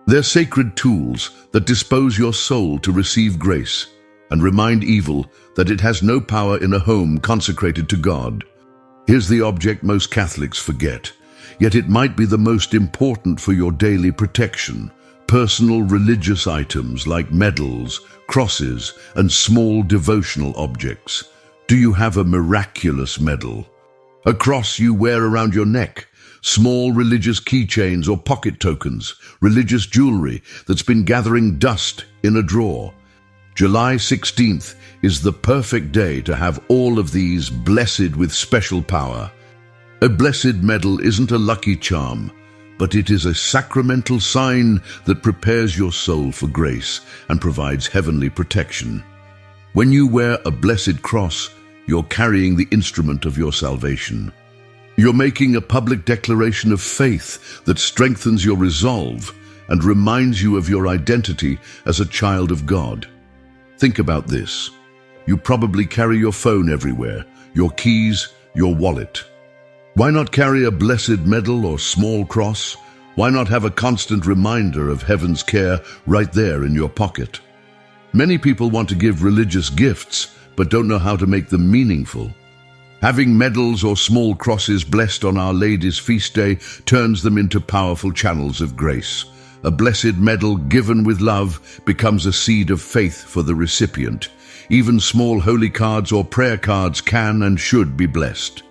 Speaker 1: They're sacred tools that dispose your soul to receive grace and remind evil that it has no power in a home consecrated to God. Here's the object most Catholics forget, yet it might be the most important for your daily protection. Personal religious items like medals, crosses, and small devotional objects. Do you have a miraculous medal? A cross you wear around your neck? Small religious keychains or pocket tokens? Religious jewelry that's been gathering dust in a drawer? July 16th is the perfect day to have all of these blessed with special power. A blessed medal isn't a lucky charm, but it is a sacramental sign that prepares your soul for grace and provides heavenly protection. When you wear a blessed cross, you're carrying the instrument of your salvation. You're making a public declaration of faith that strengthens your resolve and reminds you of your identity as a child of God. Think about this. You probably carry your phone everywhere, your keys, your wallet. Why not carry a blessed medal or small cross? Why not have a constant reminder of heaven's care right there in your pocket? Many people want to give religious gifts, but don't know how to make them meaningful. Having medals or small crosses blessed on Our Lady's feast day turns them into powerful channels of grace. A blessed medal given with love becomes a seed of faith for the recipient. Even small holy cards or prayer cards can and should be blessed.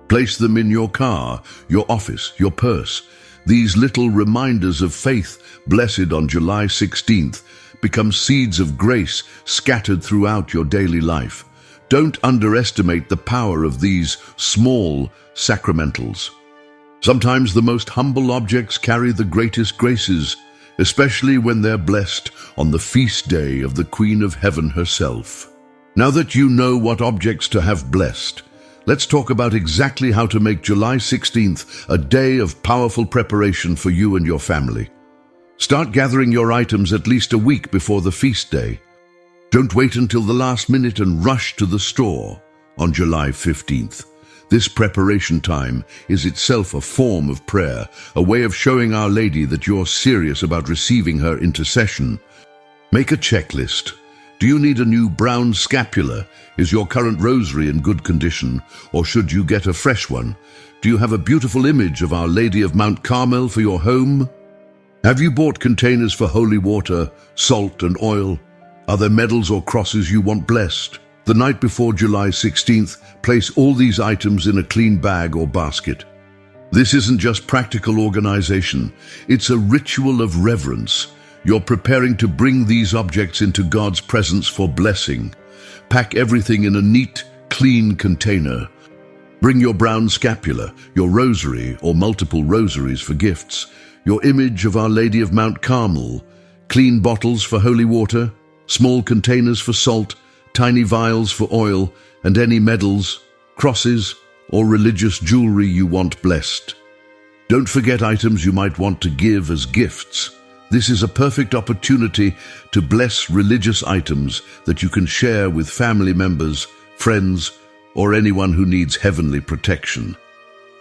Speaker 1: Place them in your car, your office, your purse. These little reminders of faith, blessed on July 16th, become seeds of grace scattered throughout your daily life. Don't underestimate the power of these small sacramentals. Sometimes the most humble objects carry the greatest graces, especially when they're blessed on the feast day of the Queen of Heaven herself. Now that you know what objects to have blessed, let's talk about exactly how to make July 16th a day of powerful preparation for you and your family. Start gathering your items at least a week before the feast day. Don't wait until the last minute and rush to the store on July 15th. This preparation time is itself a form of prayer, a way of showing Our Lady that you're serious about receiving her intercession. Make a checklist. Do you need a new brown scapular? Is your current rosary in good condition, or should you get a fresh one? Do you have a beautiful image of Our Lady of Mount Carmel for your home? Have you bought containers for holy water, salt and oil? Are there medals or crosses you want blessed? The night before July 16th, place all these items in a clean bag or basket. This isn't just practical organization, it's a ritual of reverence. You're preparing to bring these objects into God's presence for blessing. Pack everything in a neat, clean container. Bring your brown scapular, your rosary or multiple rosaries for gifts, your image of Our Lady of Mount Carmel, clean bottles for holy water, small containers for salt, tiny vials for oil, and any medals, crosses, or religious jewelry you want blessed. Don't forget items you might want to give as gifts. This is a perfect opportunity to bless religious items that you can share with family members, friends, or anyone who needs heavenly protection.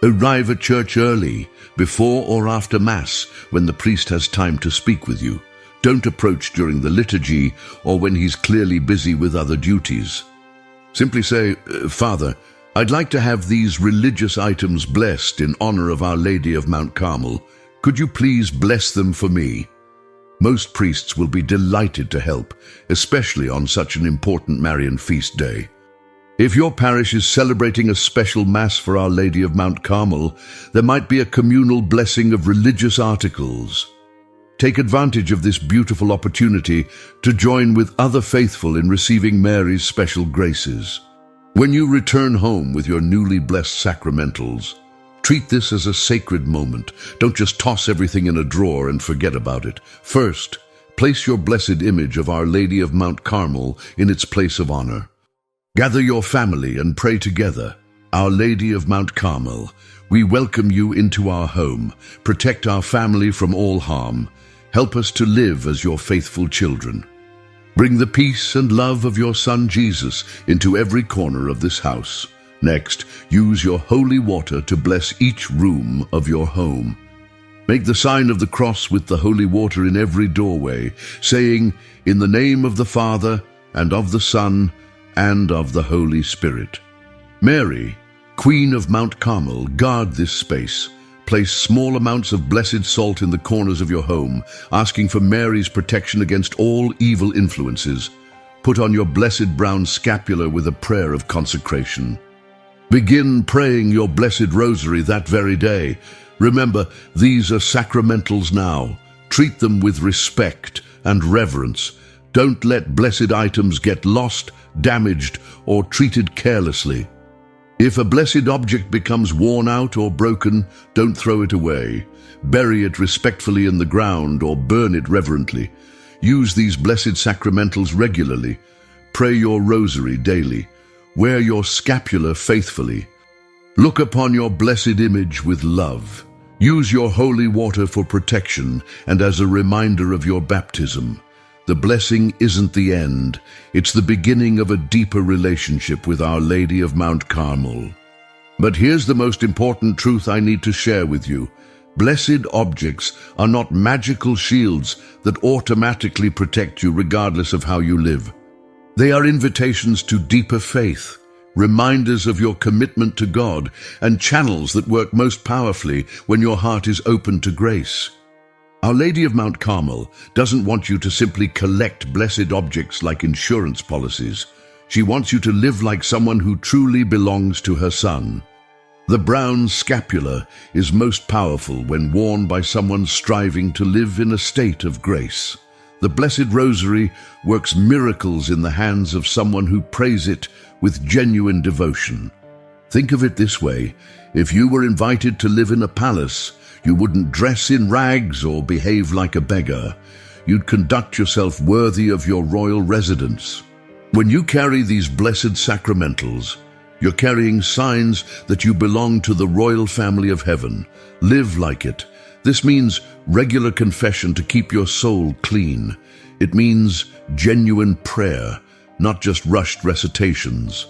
Speaker 1: Arrive at church early, before or after Mass, when the priest has time to speak with you. Don't approach during the liturgy or when he's clearly busy with other duties. Simply say, "Father, I'd like to have these religious items blessed in honor of Our Lady of Mount Carmel. Could you please bless them for me?" Most priests will be delighted to help, especially on such an important Marian feast day. If your parish is celebrating a special Mass for Our Lady of Mount Carmel, there might be a communal blessing of religious articles. Take advantage of this beautiful opportunity to join with other faithful in receiving Mary's special graces. When you return home with your newly blessed sacramentals, treat this as a sacred moment. Don't just toss everything in a drawer and forget about it. First, place your blessed image of Our Lady of Mount Carmel in its place of honor. Gather your family and pray together. Our Lady of Mount Carmel, we welcome you into our home. Protect our family from all harm. Help us to live as your faithful children. Bring the peace and love of your Son Jesus into every corner of this house. Next, use your holy water to bless each room of your home. Make the sign of the cross with the holy water in every doorway, saying, "In the name of the Father, and of the Son, and of the Holy Spirit." Mary, Queen of Mount Carmel, guard this space. Place small amounts of blessed salt in the corners of your home, asking for Mary's protection against all evil influences. Put on your blessed brown scapular with a prayer of consecration. Begin praying your blessed rosary that very day. Remember, these are sacramentals now. Treat them with respect and reverence. Don't let blessed items get lost, damaged, or treated carelessly. If a blessed object becomes worn out or broken, don't throw it away. Bury it respectfully in the ground or burn it reverently. Use these blessed sacramentals regularly. Pray your rosary daily. Wear your scapular faithfully. Look upon your blessed image with love. Use your holy water for protection and as a reminder of your baptism. The blessing isn't the end. It's the beginning of a deeper relationship with Our Lady of Mount Carmel. But here's the most important truth I need to share with you. Blessed objects are not magical shields that automatically protect you regardless of how you live. They are invitations to deeper faith, reminders of your commitment to God, and channels that work most powerfully when your heart is open to grace. Our Lady of Mount Carmel doesn't want you to simply collect blessed objects like insurance policies. She wants you to live like someone who truly belongs to her Son. The brown scapular is most powerful when worn by someone striving to live in a state of grace. The Blessed Rosary works miracles in the hands of someone who prays it with genuine devotion. Think of it this way: if you were invited to live in a palace, you wouldn't dress in rags or behave like a beggar. You'd conduct yourself worthy of your royal residence. When you carry these blessed sacramentals, you're carrying signs that you belong to the royal family of heaven. Live like it. This means regular confession to keep your soul clean. It means genuine prayer, not just rushed recitations.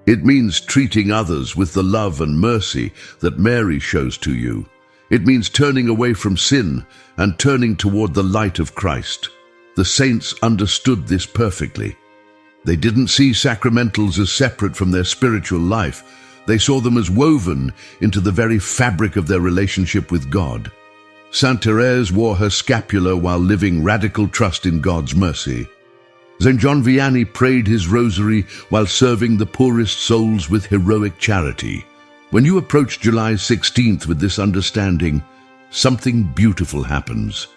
Speaker 1: It means treating others with the love and mercy that Mary shows to you. It means turning away from sin and turning toward the light of Christ. The saints understood this perfectly. They didn't see sacramentals as separate from their spiritual life. They saw them as woven into the very fabric of their relationship with God. Saint Therese wore her scapular while living radical trust in God's mercy. St. John Vianney prayed his rosary while serving the poorest souls with heroic charity. When you approach July 16th with this understanding, something beautiful happens.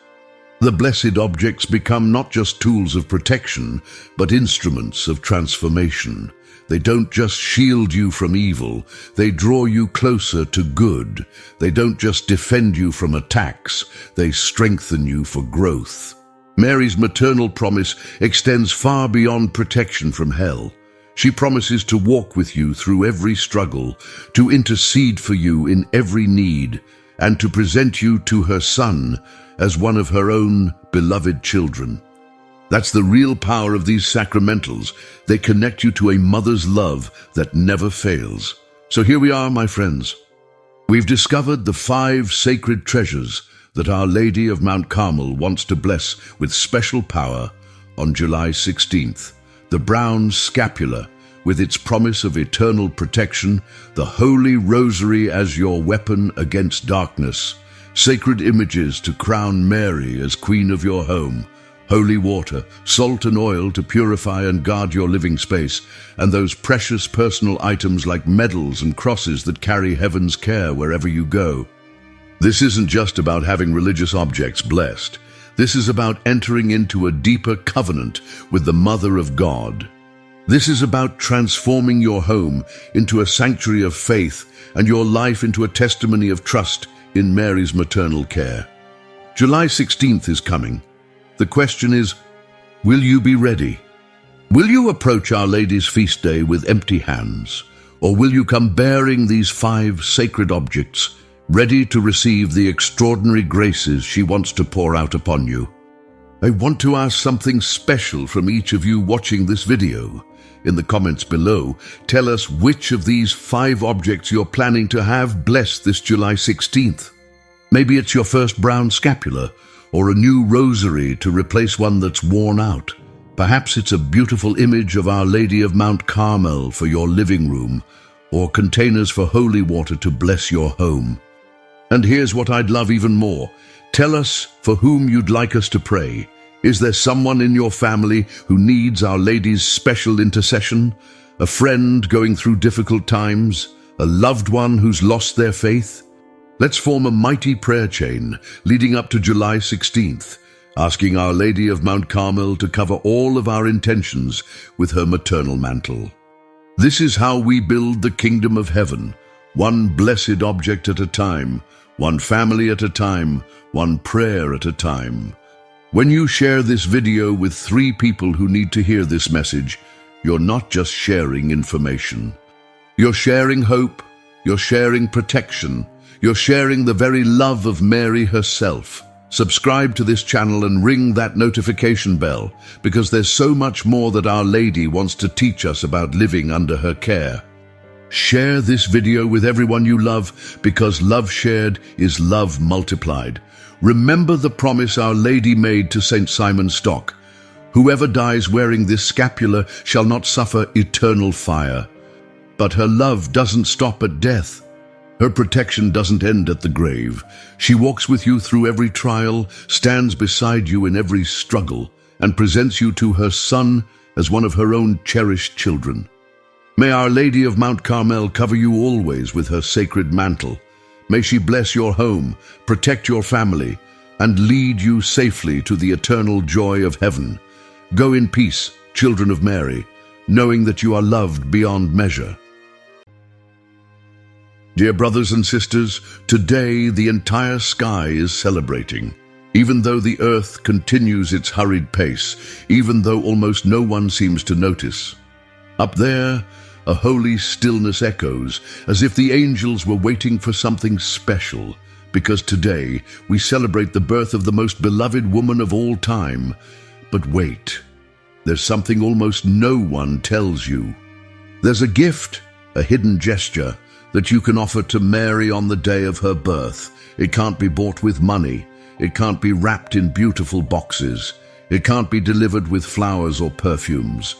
Speaker 1: The blessed objects become not just tools of protection, but instruments of transformation. They don't just shield you from evil, they draw you closer to good. They don't just defend you from attacks, they strengthen you for growth. Mary's maternal promise extends far beyond protection from hell. She promises to walk with you through every struggle, to intercede for you in every need, and to present you to her Son as one of her own beloved children. That's the real power of these sacramentals. They connect you to a mother's love that never fails. So here we are, my friends. We've discovered the 5 sacred treasures that Our Lady of Mount Carmel wants to bless with special power on July 16th. The brown scapular, with its promise of eternal protection, the Holy Rosary as your weapon against darkness, sacred images to crown Mary as Queen of your home, holy water, salt and oil to purify and guard your living space, and those precious personal items like medals and crosses that carry heaven's care wherever you go. This isn't just about having religious objects blessed. This is about entering into a deeper covenant with the Mother of God. This is about transforming your home into a sanctuary of faith and your life into a testimony of trust in Mary's maternal care. July 16th is coming. The question is, will you be ready? Will you approach Our Lady's feast day with empty hands, or will you come bearing these 5 sacred objects, ready to receive the extraordinary graces she wants to pour out upon you? I want to ask something special from each of you watching this video. In the comments below, tell us which of these 5 objects you're planning to have blessed this July 16th. Maybe it's your first brown scapular, or a new rosary to replace one that's worn out. Perhaps it's a beautiful image of Our Lady of Mount Carmel for your living room, or containers for holy water to bless your home. And here's what I'd love even more. Tell us for whom you'd like us to pray. Is there someone in your family who needs Our Lady's special intercession? A friend going through difficult times? A loved one who's lost their faith? Let's form a mighty prayer chain leading up to July 16th, asking Our Lady of Mount Carmel to cover all of our intentions with her maternal mantle. This is how we build the kingdom of heaven, one blessed object at a time, one family at a time, one prayer at a time. When you share this video with 3 people who need to hear this message, you're not just sharing information. You're sharing hope, you're sharing protection, you're sharing the very love of Mary herself. Subscribe to this channel and ring that notification bell, because there's so much more that Our Lady wants to teach us about living under her care. Share this video with everyone you love, because love shared is love multiplied. Remember the promise Our Lady made to St. Simon Stock. Whoever dies wearing this scapular shall not suffer eternal fire. But her love doesn't stop at death. Her protection doesn't end at the grave. She walks with you through every trial, stands beside you in every struggle, and presents you to her Son as one of her own cherished children. May Our Lady of Mount Carmel cover you always with her sacred mantle. May she bless your home, protect your family, and lead you safely to the eternal joy of heaven. Go in peace, children of Mary, knowing that you are loved beyond measure. Dear brothers and sisters, today the entire sky is celebrating. Even though the earth continues its hurried pace, even though almost no one seems to notice. Up there, a holy stillness echoes, as if the angels were waiting for something special, because today we celebrate the birth of the most beloved woman of all time. But wait, there's something almost no one tells you. There's a gift, a hidden gesture, that you can offer to Mary on the day of her birth. It can't be bought with money. It can't be wrapped in beautiful boxes. It can't be delivered with flowers or perfumes.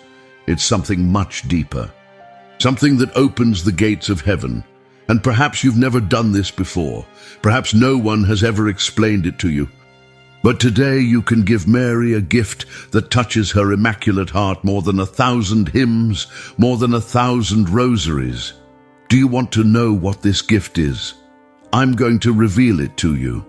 Speaker 1: It's something much deeper. Something that opens the gates of heaven. And perhaps you've never done this before. Perhaps no one has ever explained it to you. But today you can give Mary a gift that touches her immaculate heart more than 1,000 hymns, more than 1,000 rosaries. Do you want to know what this gift is? I'm going to reveal it to you.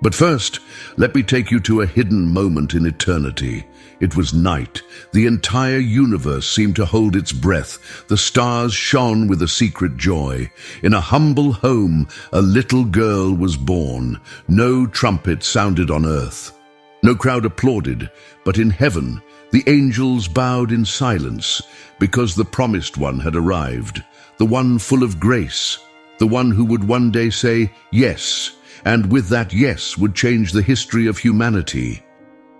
Speaker 1: But first, let me take you to a hidden moment in eternity. It was night. The entire universe seemed to hold its breath. The stars shone with a secret joy. In a humble home, a little girl was born. No trumpet sounded on earth. No crowd applauded, but in heaven, the angels bowed in silence, because the promised one had arrived. The one full of grace, the one who would one day say yes, and with that yes would change the history of humanity.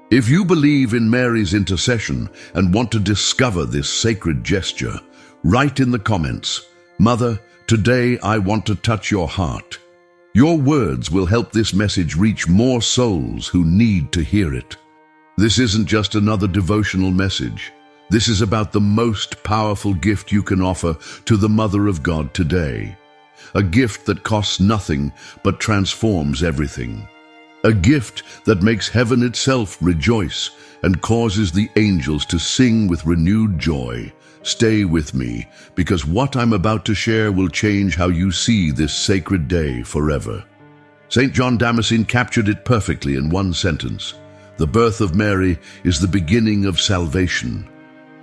Speaker 1: If you believe in Mary's intercession and want to discover this sacred gesture, write in the comments, "Mother, today I want to touch your heart." Your words will help this message reach more souls who need to hear it. This isn't just another devotional message. This is about the most powerful gift you can offer to the Mother of God today. A gift that costs nothing but transforms everything. A gift that makes heaven itself rejoice and causes the angels to sing with renewed joy. Stay with me, because what I'm about to share will change how you see this sacred day forever. St. John Damascene captured it perfectly in one sentence. The birth of Mary is the beginning of salvation.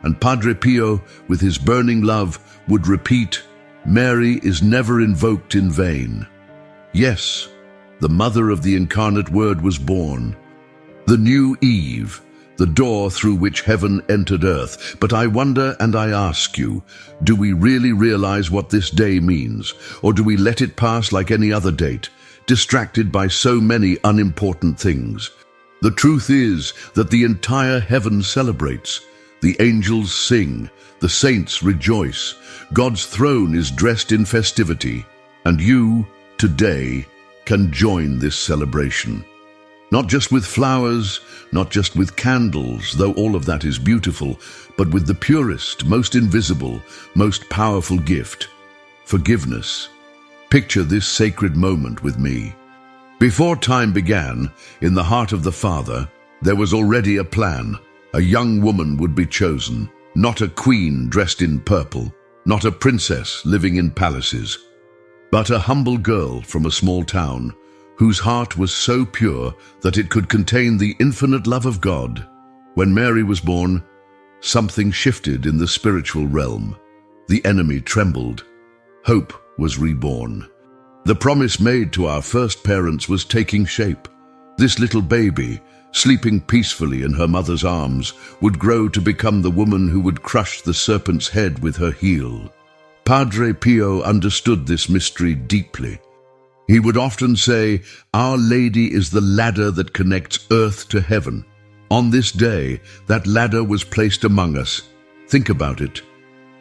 Speaker 1: And Padre Pio, with his burning love, would repeat, "Mary is never invoked in vain." Yes, the mother of the incarnate Word was born. The new Eve, the door through which heaven entered earth. But I wonder and I ask you, do we really realize what this day means? Or do we let it pass like any other date, distracted by so many unimportant things? The truth is that the entire heaven celebrates. The angels sing, the saints rejoice, God's throne is dressed in festivity, and you, today, can join this celebration. Not just with flowers, not just with candles, though all of that is beautiful, but with the purest, most invisible, most powerful gift, forgiveness. Picture this sacred moment with me. Before time began, in the heart of the Father, there was already a plan. A young woman would be chosen, not a queen dressed in purple, not a princess living in palaces, but a humble girl from a small town whose heart was so pure that it could contain the infinite love of God. When Mary was born, something shifted in the spiritual realm. The enemy trembled. Hope was reborn. The promise made to our first parents was taking shape. This little baby, sleeping peacefully in her mother's arms, would grow to become the woman who would crush the serpent's head with her heel. Padre Pio understood this mystery deeply. He would often say, "Our Lady is the ladder that connects earth to heaven." On this day, that ladder was placed among us. Think about it.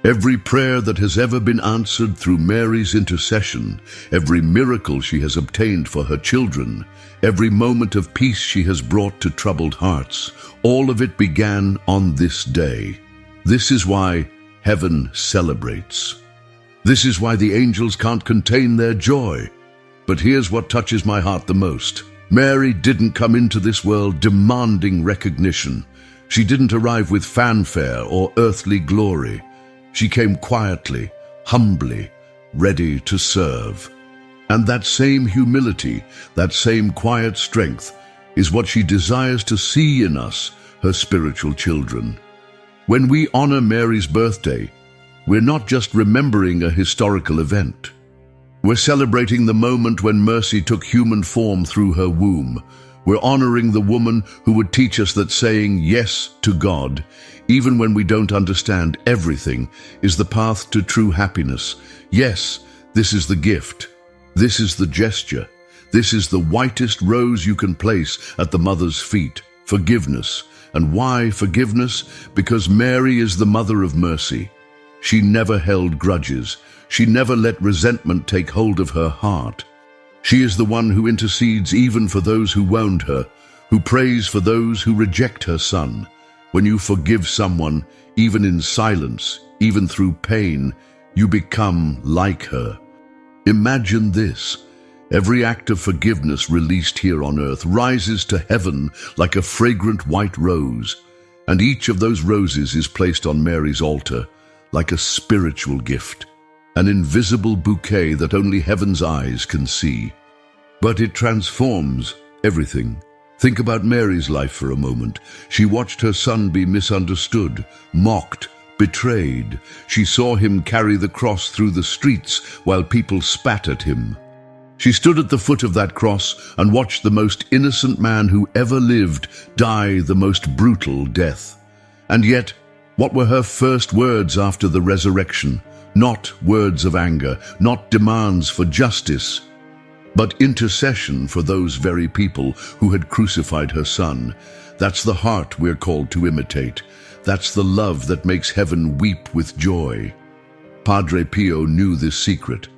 Speaker 1: Every prayer that has ever been answered through Mary's intercession, every miracle she has obtained for her children, every moment of peace she has brought to troubled hearts, all of it began on this day. This is why heaven celebrates. This is why the angels can't contain their joy. But here's what touches my heart the most. Mary didn't come into this world demanding recognition. She didn't arrive with fanfare or earthly glory. She came quietly, humbly, ready to serve. And that same humility, that same quiet strength, is what she desires to see in us, her spiritual children. When we honor Mary's birthday, we're not just remembering a historical event. We're celebrating the moment when mercy took human form through her womb. We're honoring the woman who would teach us that saying yes to God, even when we don't understand everything, is the path to true happiness. Yes, this is the gift. This is the gesture. This is the whitest rose you can place at the mother's feet. Forgiveness. And why forgiveness? Because Mary is the mother of mercy. She never held grudges. She never let resentment take hold of her heart. She is the one who intercedes even for those who wound her, who prays for those who reject her son. When you forgive someone, even in silence, even through pain, you become like her. Imagine this. Every act of forgiveness released here on earth rises to heaven like a fragrant white rose, and each of those roses is placed on Mary's altar like a spiritual gift, an invisible bouquet that only heaven's eyes can see. But it transforms everything. Think about Mary's life for a moment. She watched her son be misunderstood, mocked, betrayed. She saw him carry the cross through the streets while people spat at him. She stood at the foot of that cross and watched the most innocent man who ever lived die the most brutal death. And yet, what were her first words after the resurrection? Not words of anger, not demands for justice, but intercession for those very people who had crucified her son. That's the heart we're called to imitate. That's the love that makes heaven weep with joy. Padre Pio knew this secret.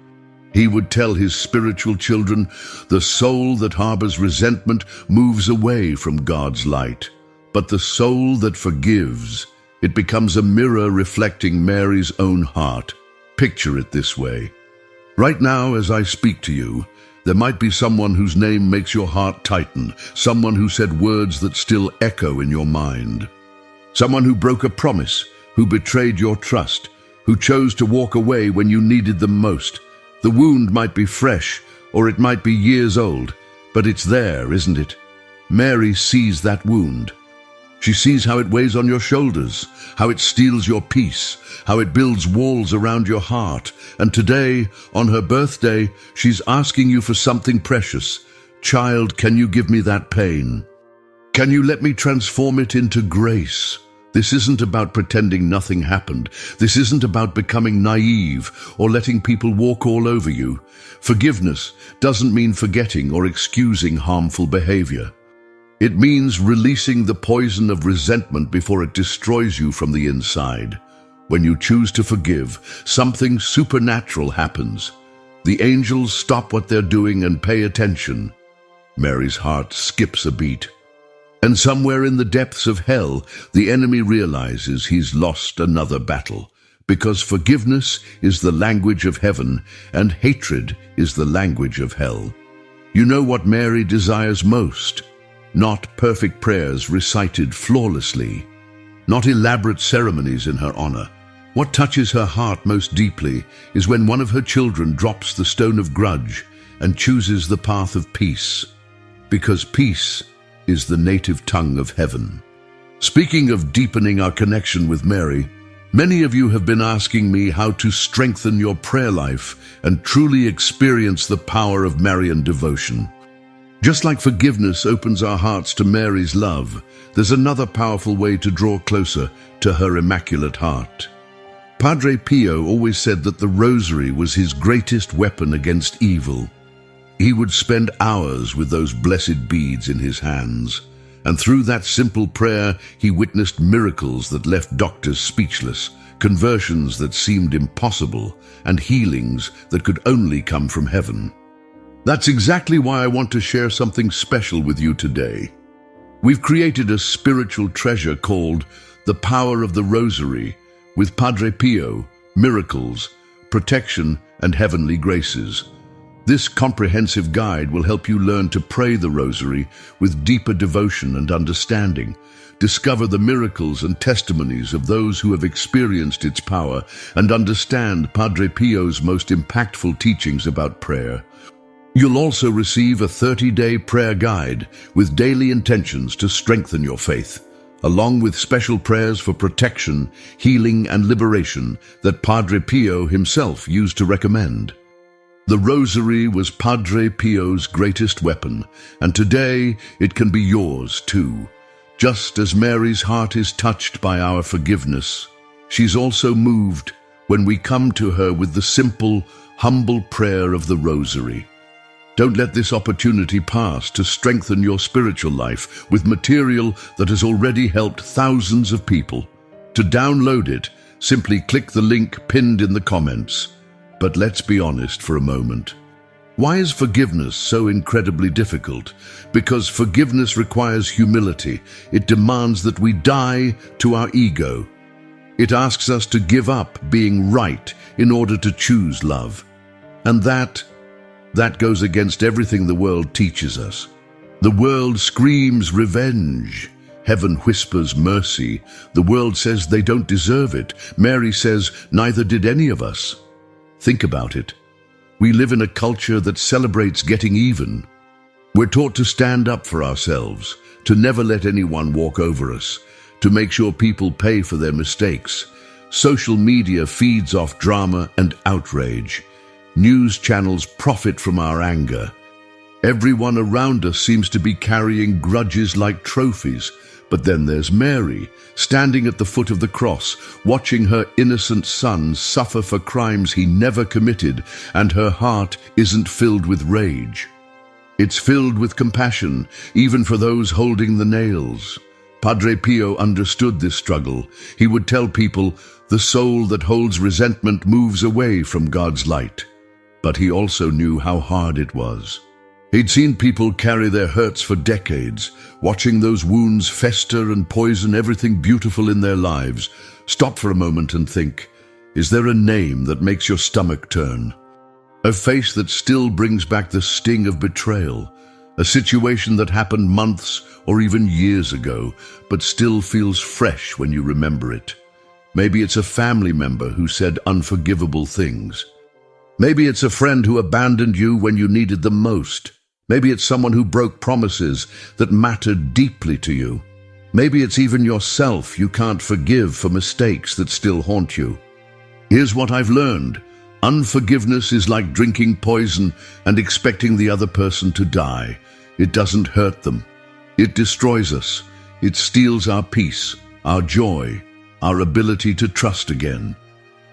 Speaker 1: He would tell his spiritual children, the soul that harbors resentment moves away from God's light. But the soul that forgives, it becomes a mirror reflecting Mary's own heart. Picture it this way. Right now, as I speak to you, there might be someone whose name makes your heart tighten, someone who said words that still echo in your mind. Someone who broke a promise, who betrayed your trust, who chose to walk away when you needed them most. The wound might be fresh, or it might be years old, but it's there, isn't it? Mary sees that wound. She sees how it weighs on your shoulders, how it steals your peace, how it builds walls around your heart. And today, on her birthday, she's asking you for something precious. Child, can you give me that pain? Can you let me transform it into grace? This isn't about pretending nothing happened. This isn't about becoming naive or letting people walk all over you. Forgiveness doesn't mean forgetting or excusing harmful behavior. It means releasing the poison of resentment before it destroys you from the inside. When you choose to forgive, something supernatural happens. The angels stop what they're doing and pay attention. Mary's heart skips a beat. And somewhere in the depths of hell, the enemy realizes he's lost another battle, because forgiveness is the language of heaven and hatred is the language of hell. You know what Mary desires most? Not perfect prayers recited flawlessly, not elaborate ceremonies in her honor. What touches her heart most deeply is when one of her children drops the stone of grudge and chooses the path of peace, because peace is the native tongue of heaven. Speaking of deepening our connection with Mary, many of you have been asking me how to strengthen your prayer life and truly experience the power of Marian devotion. Just like forgiveness opens our hearts to Mary's love, there's another powerful way to draw closer to her immaculate heart. Padre Pio always said that the Rosary was his greatest weapon against evil. He would spend hours with those blessed beads in his hands, and through that simple prayer he witnessed miracles that left doctors speechless, conversions that seemed impossible, and healings that could only come from heaven. That's exactly why I want to share something special with you today. We've created a spiritual treasure called The Power of the Rosary, with Padre Pio, miracles, protection, and heavenly graces. This comprehensive guide will help you learn to pray the Rosary with deeper devotion and understanding, discover the miracles and testimonies of those who have experienced its power, and understand Padre Pio's most impactful teachings about prayer. You'll also receive a 30-day prayer guide with daily intentions to strengthen your faith, along with special prayers for protection, healing, and liberation that Padre Pio himself used to recommend. The Rosary was Padre Pio's greatest weapon, and today it can be yours too. Just as Mary's heart is touched by our forgiveness, she's also moved when we come to her with the simple, humble prayer of the Rosary. Don't let this opportunity pass to strengthen your spiritual life with material that has already helped thousands of people. To download it, simply click the link pinned in the comments. But let's be honest for a moment. Why is forgiveness so incredibly difficult? Because forgiveness requires humility. It demands that we die to our ego. It asks us to give up being right in order to choose love. And that goes against everything the world teaches us. The world screams revenge. Heaven whispers mercy. The world says they don't deserve it. Mary says neither did any of us. Think about it. We live in a culture that celebrates getting even. We're taught to stand up for ourselves, to never let anyone walk over us, to make sure people pay for their mistakes. Social media feeds off drama and outrage. News channels profit from our anger. Everyone around us seems to be carrying grudges like trophies. But then there's Mary, standing at the foot of the cross, watching her innocent son suffer for crimes he never committed, and her heart isn't filled with rage. It's filled with compassion, even for those holding the nails. Padre Pio understood this struggle. He would tell people, the soul that holds resentment moves away from God's light. But he also knew how hard it was. He'd seen people carry their hurts for decades, watching those wounds fester and poison everything beautiful in their lives. Stop for a moment and think, is there a name that makes your stomach turn? A face that still brings back the sting of betrayal, a situation that happened months or even years ago, but still feels fresh when you remember it. Maybe it's a family member who said unforgivable things. Maybe it's a friend who abandoned you when you needed them most. Maybe it's someone who broke promises that mattered deeply to you. Maybe it's even yourself you can't forgive for mistakes that still haunt you. Here's what I've learned. Unforgiveness is like drinking poison and expecting the other person to die. It doesn't hurt them. It destroys us. It steals our peace, our joy, our ability to trust again.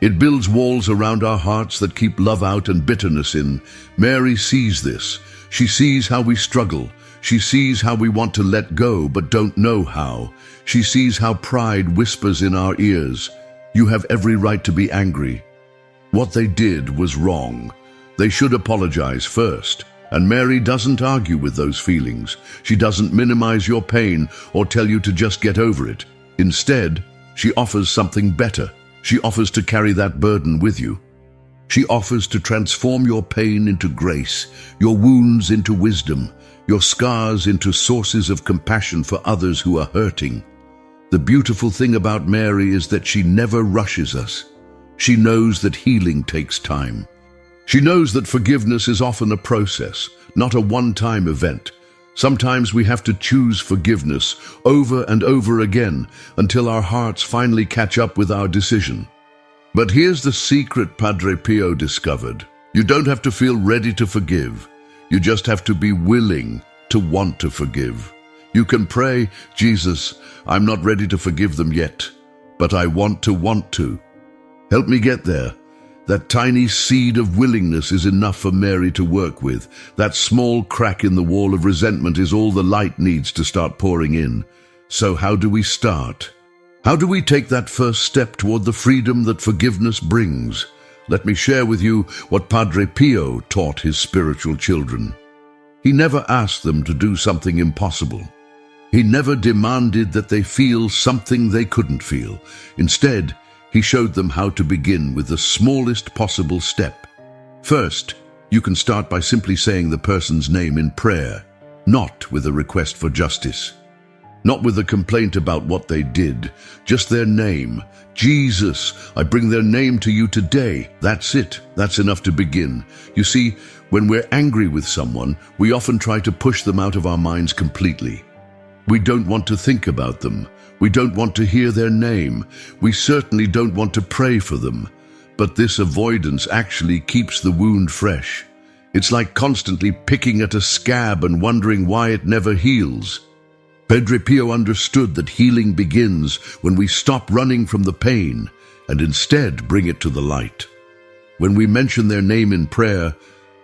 Speaker 1: It builds walls around our hearts that keep love out and bitterness in. Mary sees this. She sees how we struggle. She sees how we want to let go but don't know how. She sees how pride whispers in our ears, "You have every right to be angry." What they did was wrong. They should apologize first. And Mary doesn't argue with those feelings. She doesn't minimize your pain or tell you to just get over it. Instead, she offers something better. She offers to carry that burden with you. She offers to transform your pain into grace, your wounds into wisdom, your scars into sources of compassion for others who are hurting. The beautiful thing about Mary is that she never rushes us. She knows that healing takes time. She knows that forgiveness is often a process, not a one-time event. Sometimes we have to choose forgiveness over and over again until our hearts finally catch up with our decision. But here's the secret Padre Pio discovered. You don't have to feel ready to forgive. You just have to be willing. to want to forgive. You can pray, Jesus, I'm not ready to forgive them yet, but I want to. Help me get there. That tiny seed of willingness is enough for Mary to work with. That small crack in the wall of resentment is all the light needs to start pouring in. So how do we start? How do we take that first step toward the freedom that forgiveness brings? Let me share with you what Padre Pio taught his spiritual children. He never asked them to do something impossible. He never demanded that they feel something they couldn't feel. Instead, he showed them how to begin with the smallest possible step. First, you can start by simply saying the person's name in prayer, not with a request for justice, not with a complaint about what they did, just their name. Jesus, I bring their name to you today. That's it. That's enough to begin. You see, when we're angry with someone, we often try to push them out of our minds completely. We don't want to think about them. We don't want to hear their name. We certainly don't want to pray for them. But this avoidance actually keeps the wound fresh. It's like constantly picking at a scab and wondering why it never heals. Padre Pio understood that healing begins when we stop running from the pain and instead bring it to the light. When we mention their name in prayer,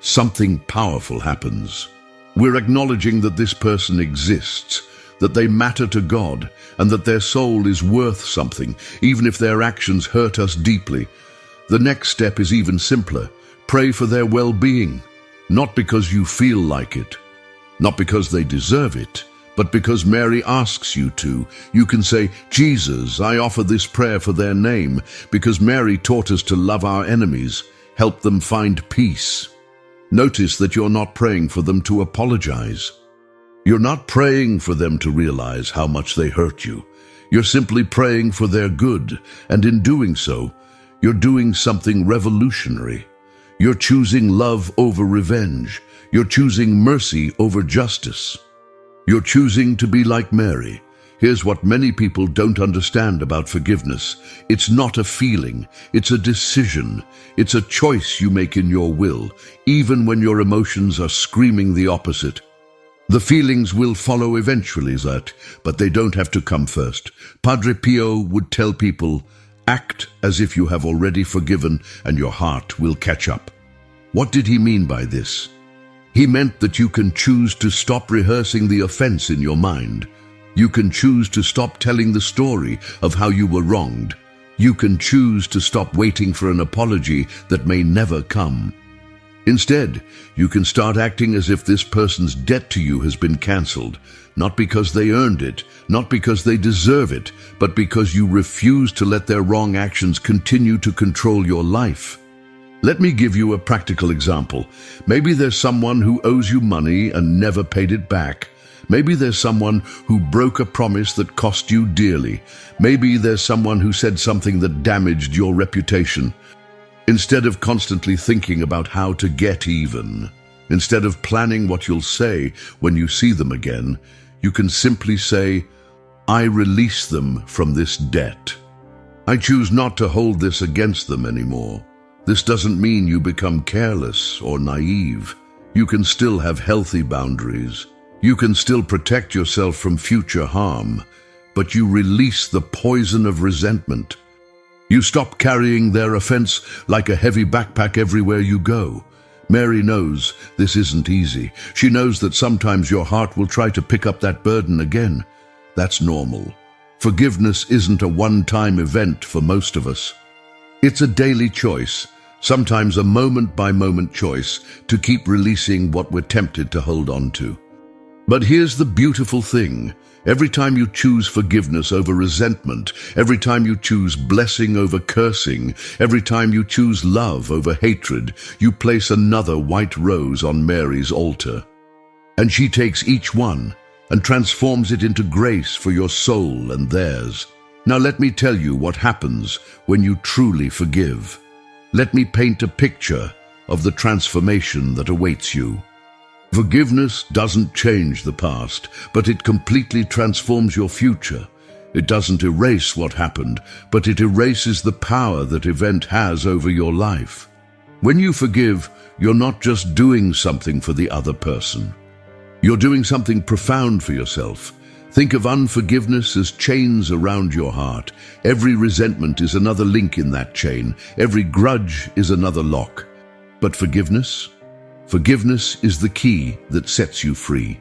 Speaker 1: something powerful happens. We're acknowledging that this person exists, that they matter to God, and that their soul is worth something, even if their actions hurt us deeply. The next step is even simpler. Pray for their well-being, not because you feel like it, not because they deserve it, but because Mary asks you to. You can say, Jesus, I offer this prayer for their name, because Mary taught us to love our enemies, help them find peace. Notice that you're not praying for them to apologize. You're not praying for them to realize how much they hurt you. You're simply praying for their good, and in doing so, you're doing something revolutionary. You're choosing love over revenge. You're choosing mercy over justice. You're choosing to be like Mary. Here's what many people don't understand about forgiveness. It's not a feeling. It's a decision. It's a choice you make in your will, even when your emotions are screaming the opposite. The feelings will follow eventually, but they don't have to come first. Padre Pio would tell people, act as if you have already forgiven and your heart will catch up. What did he mean by this? He meant that you can choose to stop rehearsing the offense in your mind. You can choose to stop telling the story of how you were wronged. You can choose to stop waiting for an apology that may never come. Instead, you can start acting as if this person's debt to you has been cancelled, not because they earned it, not because they deserve it, but because you refuse to let their wrong actions continue to control your life. Let me give you a practical example. Maybe there's someone who owes you money and never paid it back. Maybe there's someone who broke a promise that cost you dearly. Maybe there's someone who said something that damaged your reputation. Instead of constantly thinking about how to get even, instead of planning what you'll say when you see them again, you can simply say, I release them from this debt. I choose not to hold this against them anymore. This doesn't mean you become careless or naive. You can still have healthy boundaries. You can still protect yourself from future harm, but you release the poison of resentment. You stop carrying their offense like a heavy backpack everywhere you go. Mary knows this isn't easy. She knows that sometimes your heart will try to pick up that burden again. That's normal. Forgiveness isn't a one-time event for most of us. It's a daily choice, sometimes a moment-by-moment choice to keep releasing what we're tempted to hold on to. But here's the beautiful thing. Every time you choose forgiveness over resentment, every time you choose blessing over cursing, every time you choose love over hatred, you place another white rose on Mary's altar. And she takes each one and transforms it into grace for your soul and theirs. Now let me tell you what happens when you truly forgive. Let me paint a picture of the transformation that awaits you. Forgiveness doesn't change the past, but it completely transforms your future. It doesn't erase what happened, but it erases the power that event has over your life. When you forgive, you're not just doing something for the other person. You're doing something profound for yourself. Think of unforgiveness as chains around your heart. Every resentment is another link in that chain. Every grudge is another lock. But forgiveness? Forgiveness is the key that sets you free.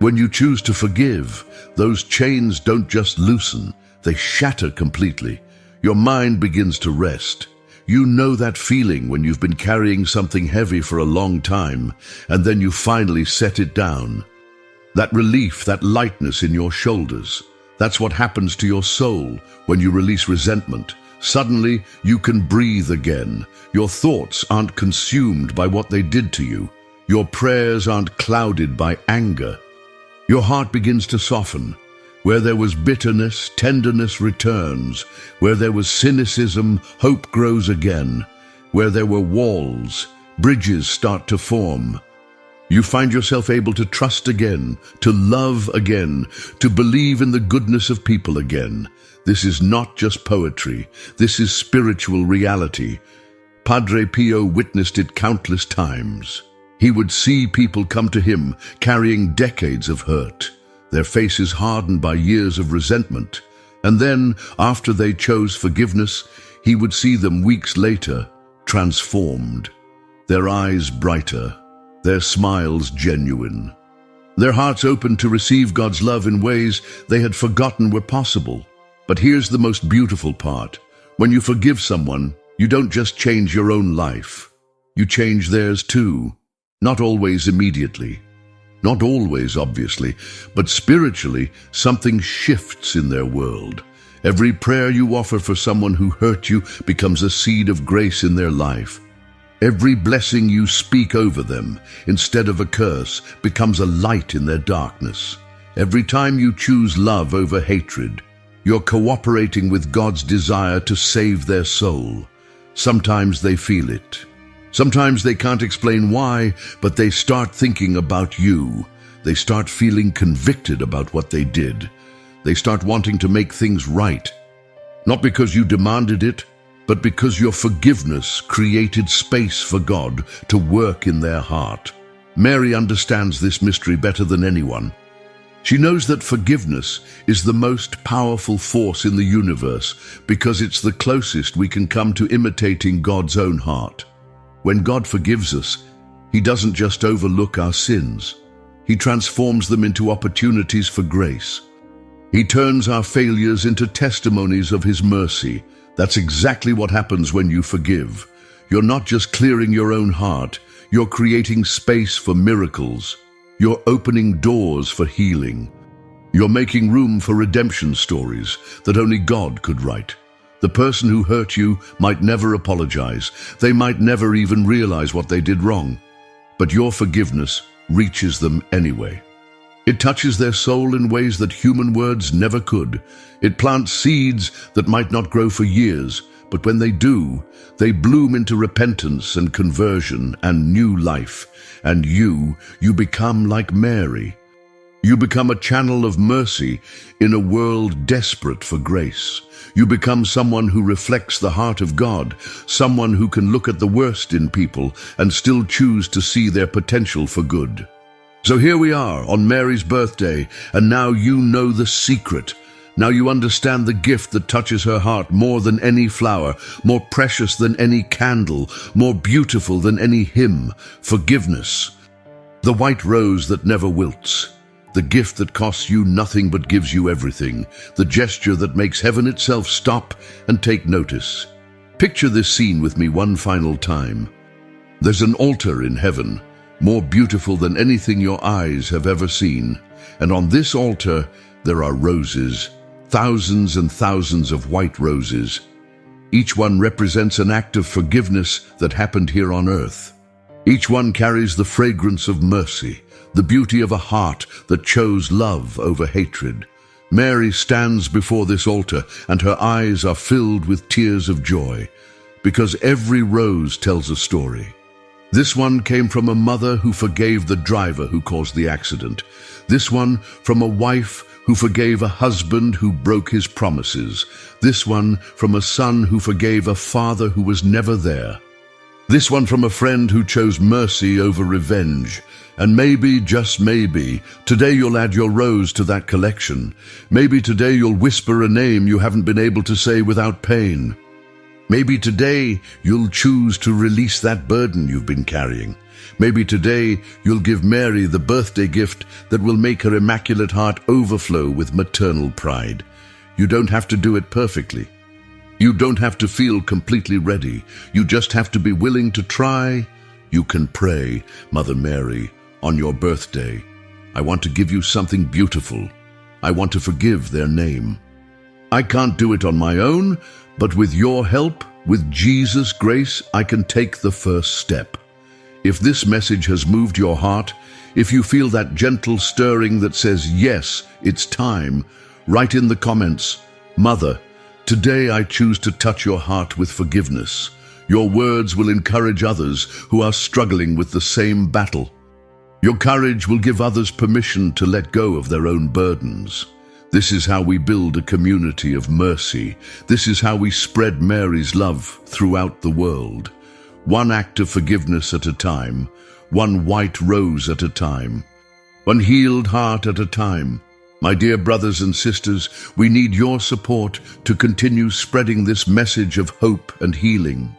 Speaker 1: When you choose to forgive, those chains don't just loosen, they shatter completely. Your mind begins to rest. You know that feeling when you've been carrying something heavy for a long time, and then you finally set it down. That relief, that lightness in your shoulders, that's what happens to your soul when you release resentment. Suddenly, you can breathe again. Your thoughts aren't consumed by what they did to you. Your prayers aren't clouded by anger. Your heart begins to soften. Where there was bitterness, tenderness returns. Where there was cynicism, hope grows again. Where there were walls, bridges start to form. You find yourself able to trust again, to love again, to believe in the goodness of people again. This is not just poetry. This is spiritual reality. Padre Pio witnessed it countless times. He would see people come to him carrying decades of hurt, their faces hardened by years of resentment. And then, after they chose forgiveness, he would see them weeks later, transformed, their eyes brighter, their smiles genuine, their hearts open to receive God's love in ways they had forgotten were possible. But here's the most beautiful part. When you forgive someone, you don't just change your own life. You change theirs too. Not always immediately. Not always, obviously, but spiritually, something shifts in their world. Every prayer you offer for someone who hurt you becomes a seed of grace in their life. Every blessing you speak over them, instead of a curse, becomes a light in their darkness. Every time you choose love over hatred, you're cooperating with God's desire to save their soul. Sometimes they feel it. Sometimes they can't explain why, but they start thinking about you. They start feeling convicted about what they did. They start wanting to make things right. Not because you demanded it, but because your forgiveness created space for God to work in their heart. Mary understands this mystery better than anyone. She knows that forgiveness is the most powerful force in the universe because it's the closest we can come to imitating God's own heart. When God forgives us, He doesn't just overlook our sins. He transforms them into opportunities for grace. He turns our failures into testimonies of His mercy. That's exactly what happens when you forgive. You're not just clearing your own heart, you're creating space for miracles. You're opening doors for healing. You're making room for redemption stories that only God could write. The person who hurt you might never apologize. They might never even realize what they did wrong. But your forgiveness reaches them anyway. It touches their soul in ways that human words never could. It plants seeds that might not grow for years, but when they do, they bloom into repentance and conversion and new life. And you become like Mary. You become a channel of mercy in a world desperate for grace. You become someone who reflects the heart of God, someone who can look at the worst in people and still choose to see their potential for good. So here we are on Mary's birthday, and now you know the secret. Now you understand the gift that touches her heart more than any flower, more precious than any candle, more beautiful than any hymn: forgiveness. The white rose that never wilts. The gift that costs you nothing but gives you everything. The gesture that makes heaven itself stop and take notice. Picture this scene with me one final time. There's an altar in heaven, more beautiful than anything your eyes have ever seen. And on this altar, there are roses, thousands and thousands of white roses. Each one represents an act of forgiveness that happened here on earth. Each one carries the fragrance of mercy, the beauty of a heart that chose love over hatred. Mary stands before this altar, and her eyes are filled with tears of joy, because every rose tells a story. This one came from a mother who forgave the driver who caused the accident. This one from a wife who forgave a husband who broke his promises. This one from a son who forgave a father who was never there. This one from a friend who chose mercy over revenge. And maybe, just maybe, today you'll add your rose to that collection. Maybe today you'll whisper a name you haven't been able to say without pain. Maybe today you'll choose to release that burden you've been carrying. Maybe today you'll give Mary the birthday gift that will make her immaculate heart overflow with maternal pride. You don't have to do it perfectly. You don't have to feel completely ready. You just have to be willing to try. You can pray, Mother Mary, on your birthday. I want to give you something beautiful. I want to forgive their name. I can't do it on my own, but with your help, with Jesus' grace, I can take the first step. If this message has moved your heart, if you feel that gentle stirring that says, yes, it's time, write in the comments, Mother, today I choose to touch your heart with forgiveness. Your words will encourage others who are struggling with the same battle. Your courage will give others permission to let go of their own burdens. This is how we build a community of mercy. This is how we spread Mary's love throughout the world. One act of forgiveness at a time, one white rose at a time, one healed heart at a time. My dear brothers and sisters, we need your support to continue spreading this message of hope and healing.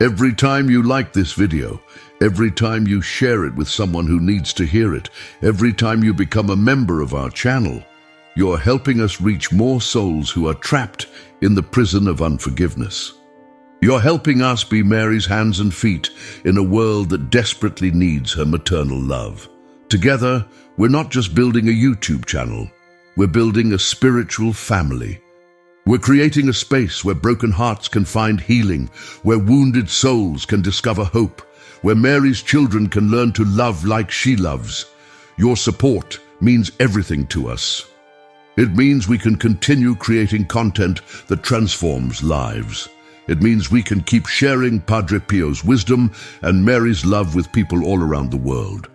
Speaker 1: Every time you like this video, every time you share it with someone who needs to hear it, every time you become a member of our channel, you're helping us reach more souls who are trapped in the prison of unforgiveness. You're helping us be Mary's hands and feet in a world that desperately needs her maternal love. Together, we're not just building a YouTube channel, we're building a spiritual family. We're creating a space where broken hearts can find healing, where wounded souls can discover hope, where Mary's children can learn to love like she loves. Your support means everything to us. It means we can continue creating content that transforms lives. It means we can keep sharing Padre Pio's wisdom and Mary's love with people all around the world.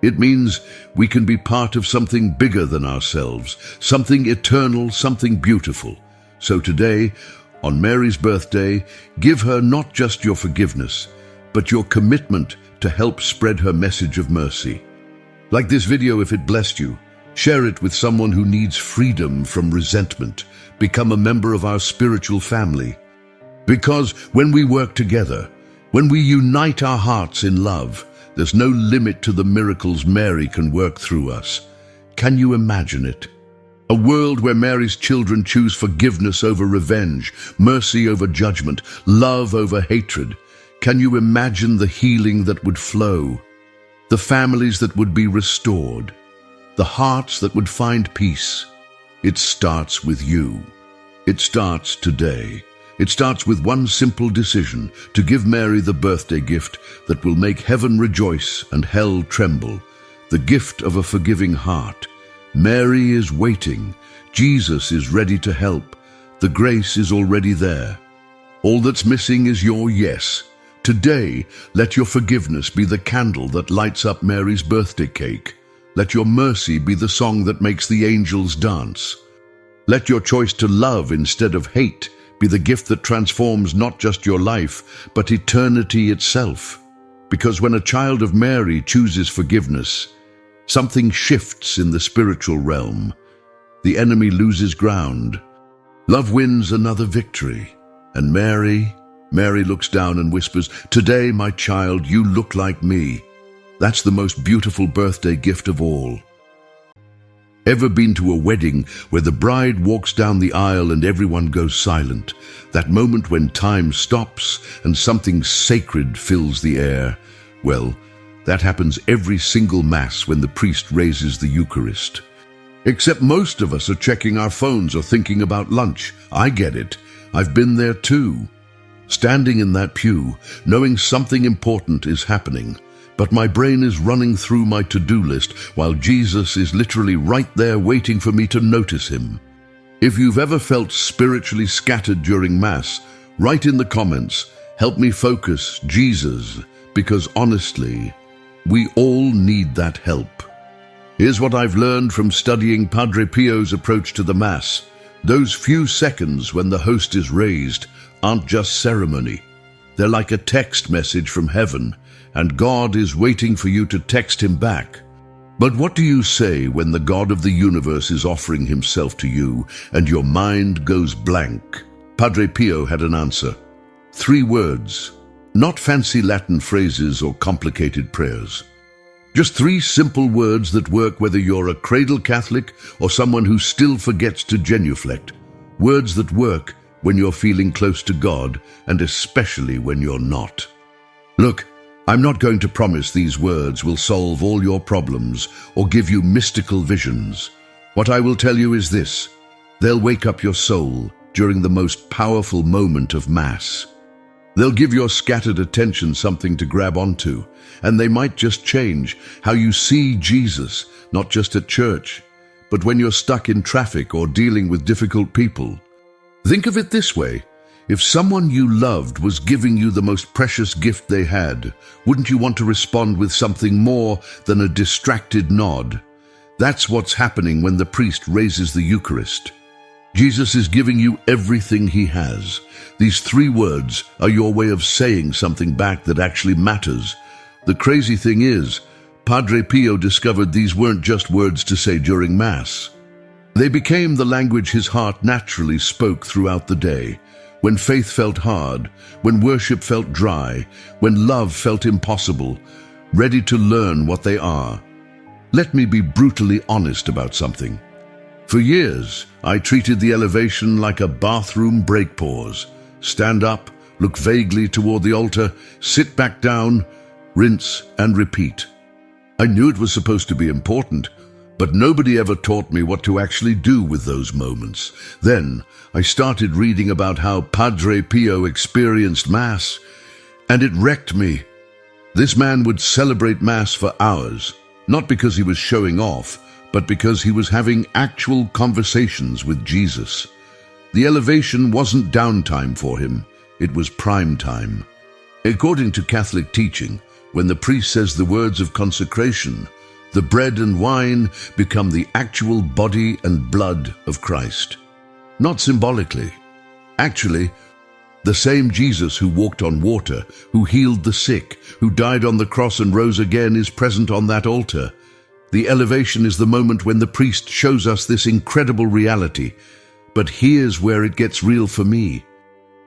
Speaker 1: It means we can be part of something bigger than ourselves, something eternal, something beautiful. So today, on Mary's birthday, give her not just your forgiveness, but your commitment to help spread her message of mercy. Like this video, if it blessed you, share it with someone who needs freedom from resentment. Become a member of our spiritual family. Because when we work together, when we unite our hearts in love, there's no limit to the miracles Mary can work through us. Can you imagine it? A world where Mary's children choose forgiveness over revenge, mercy over judgment, love over hatred. Can you imagine the healing that would flow? The families that would be restored? The hearts that would find peace? It starts with you. It starts today. It starts with one simple decision, to give Mary the birthday gift that will make heaven rejoice and hell tremble, the gift of a forgiving heart. Mary is waiting. Jesus is ready to help. The grace is already there. All that's missing is your yes. Today, let your forgiveness be the candle that lights up Mary's birthday cake. Let your mercy be the song that makes the angels dance. Let your choice to love instead of hate be the gift that transforms not just your life, but eternity itself. Because when a child of Mary chooses forgiveness, something shifts in the spiritual realm. The enemy loses ground. Love wins another victory. And Mary looks down and whispers, "Today, my child, you look like me." That's the most beautiful birthday gift of all. Ever been to a wedding where the bride walks down the aisle and everyone goes silent? That moment when time stops and something sacred fills the air? Well, that happens every single Mass when the priest raises the Eucharist. Except most of us are checking our phones or thinking about lunch. I get it. I've been there too. Standing in that pew, knowing something important is happening, but my brain is running through my to-do list while Jesus is literally right there waiting for me to notice him. If you've ever felt spiritually scattered during Mass, write in the comments, "Help me focus, Jesus," because honestly, we all need that help. Here's what I've learned from studying Padre Pio's approach to the Mass. Those few seconds when the host is raised aren't just ceremony. They're like a text message from heaven, and God is waiting for you to text him back. But what do you say when the God of the universe is offering himself to you and your mind goes blank? Padre Pio had an answer. 3 words, not fancy Latin phrases or complicated prayers. Just 3 simple words that work whether you're a cradle Catholic or someone who still forgets to genuflect. Words that work when you're feeling close to God, and especially when you're not. Look, I'm not going to promise these words will solve all your problems or give you mystical visions. What I will tell you is this: they'll wake up your soul during the most powerful moment of Mass. They'll give your scattered attention something to grab onto, and they might just change how you see Jesus, not just at church, but when you're stuck in traffic or dealing with difficult people. Think of it this way: if someone you loved was giving you the most precious gift they had, wouldn't you want to respond with something more than a distracted nod? That's what's happening when the priest raises the Eucharist. Jesus is giving you everything he has. These 3 words are your way of saying something back that actually matters. The crazy thing is, Padre Pio discovered these weren't just words to say during Mass. They became the language his heart naturally spoke throughout the day. When faith felt hard, when worship felt dry, when love felt impossible, ready to learn what they are. Let me be brutally honest about something. For years, I treated the elevation like a bathroom break pause. Stand up, look vaguely toward the altar, sit back down, rinse and repeat. I knew it was supposed to be important, but nobody ever taught me what to actually do with those moments. Then I started reading about how Padre Pio experienced Mass, and it wrecked me. This man would celebrate Mass for hours, not because he was showing off, but because he was having actual conversations with Jesus. The elevation wasn't downtime for him, it was prime time. According to Catholic teaching, when the priest says the words of consecration, the bread and wine become the actual body and blood of Christ. Not symbolically. Actually, the same Jesus who walked on water, who healed the sick, who died on the cross and rose again is present on that altar. The elevation is the moment when the priest shows us this incredible reality. But here's where it gets real for me.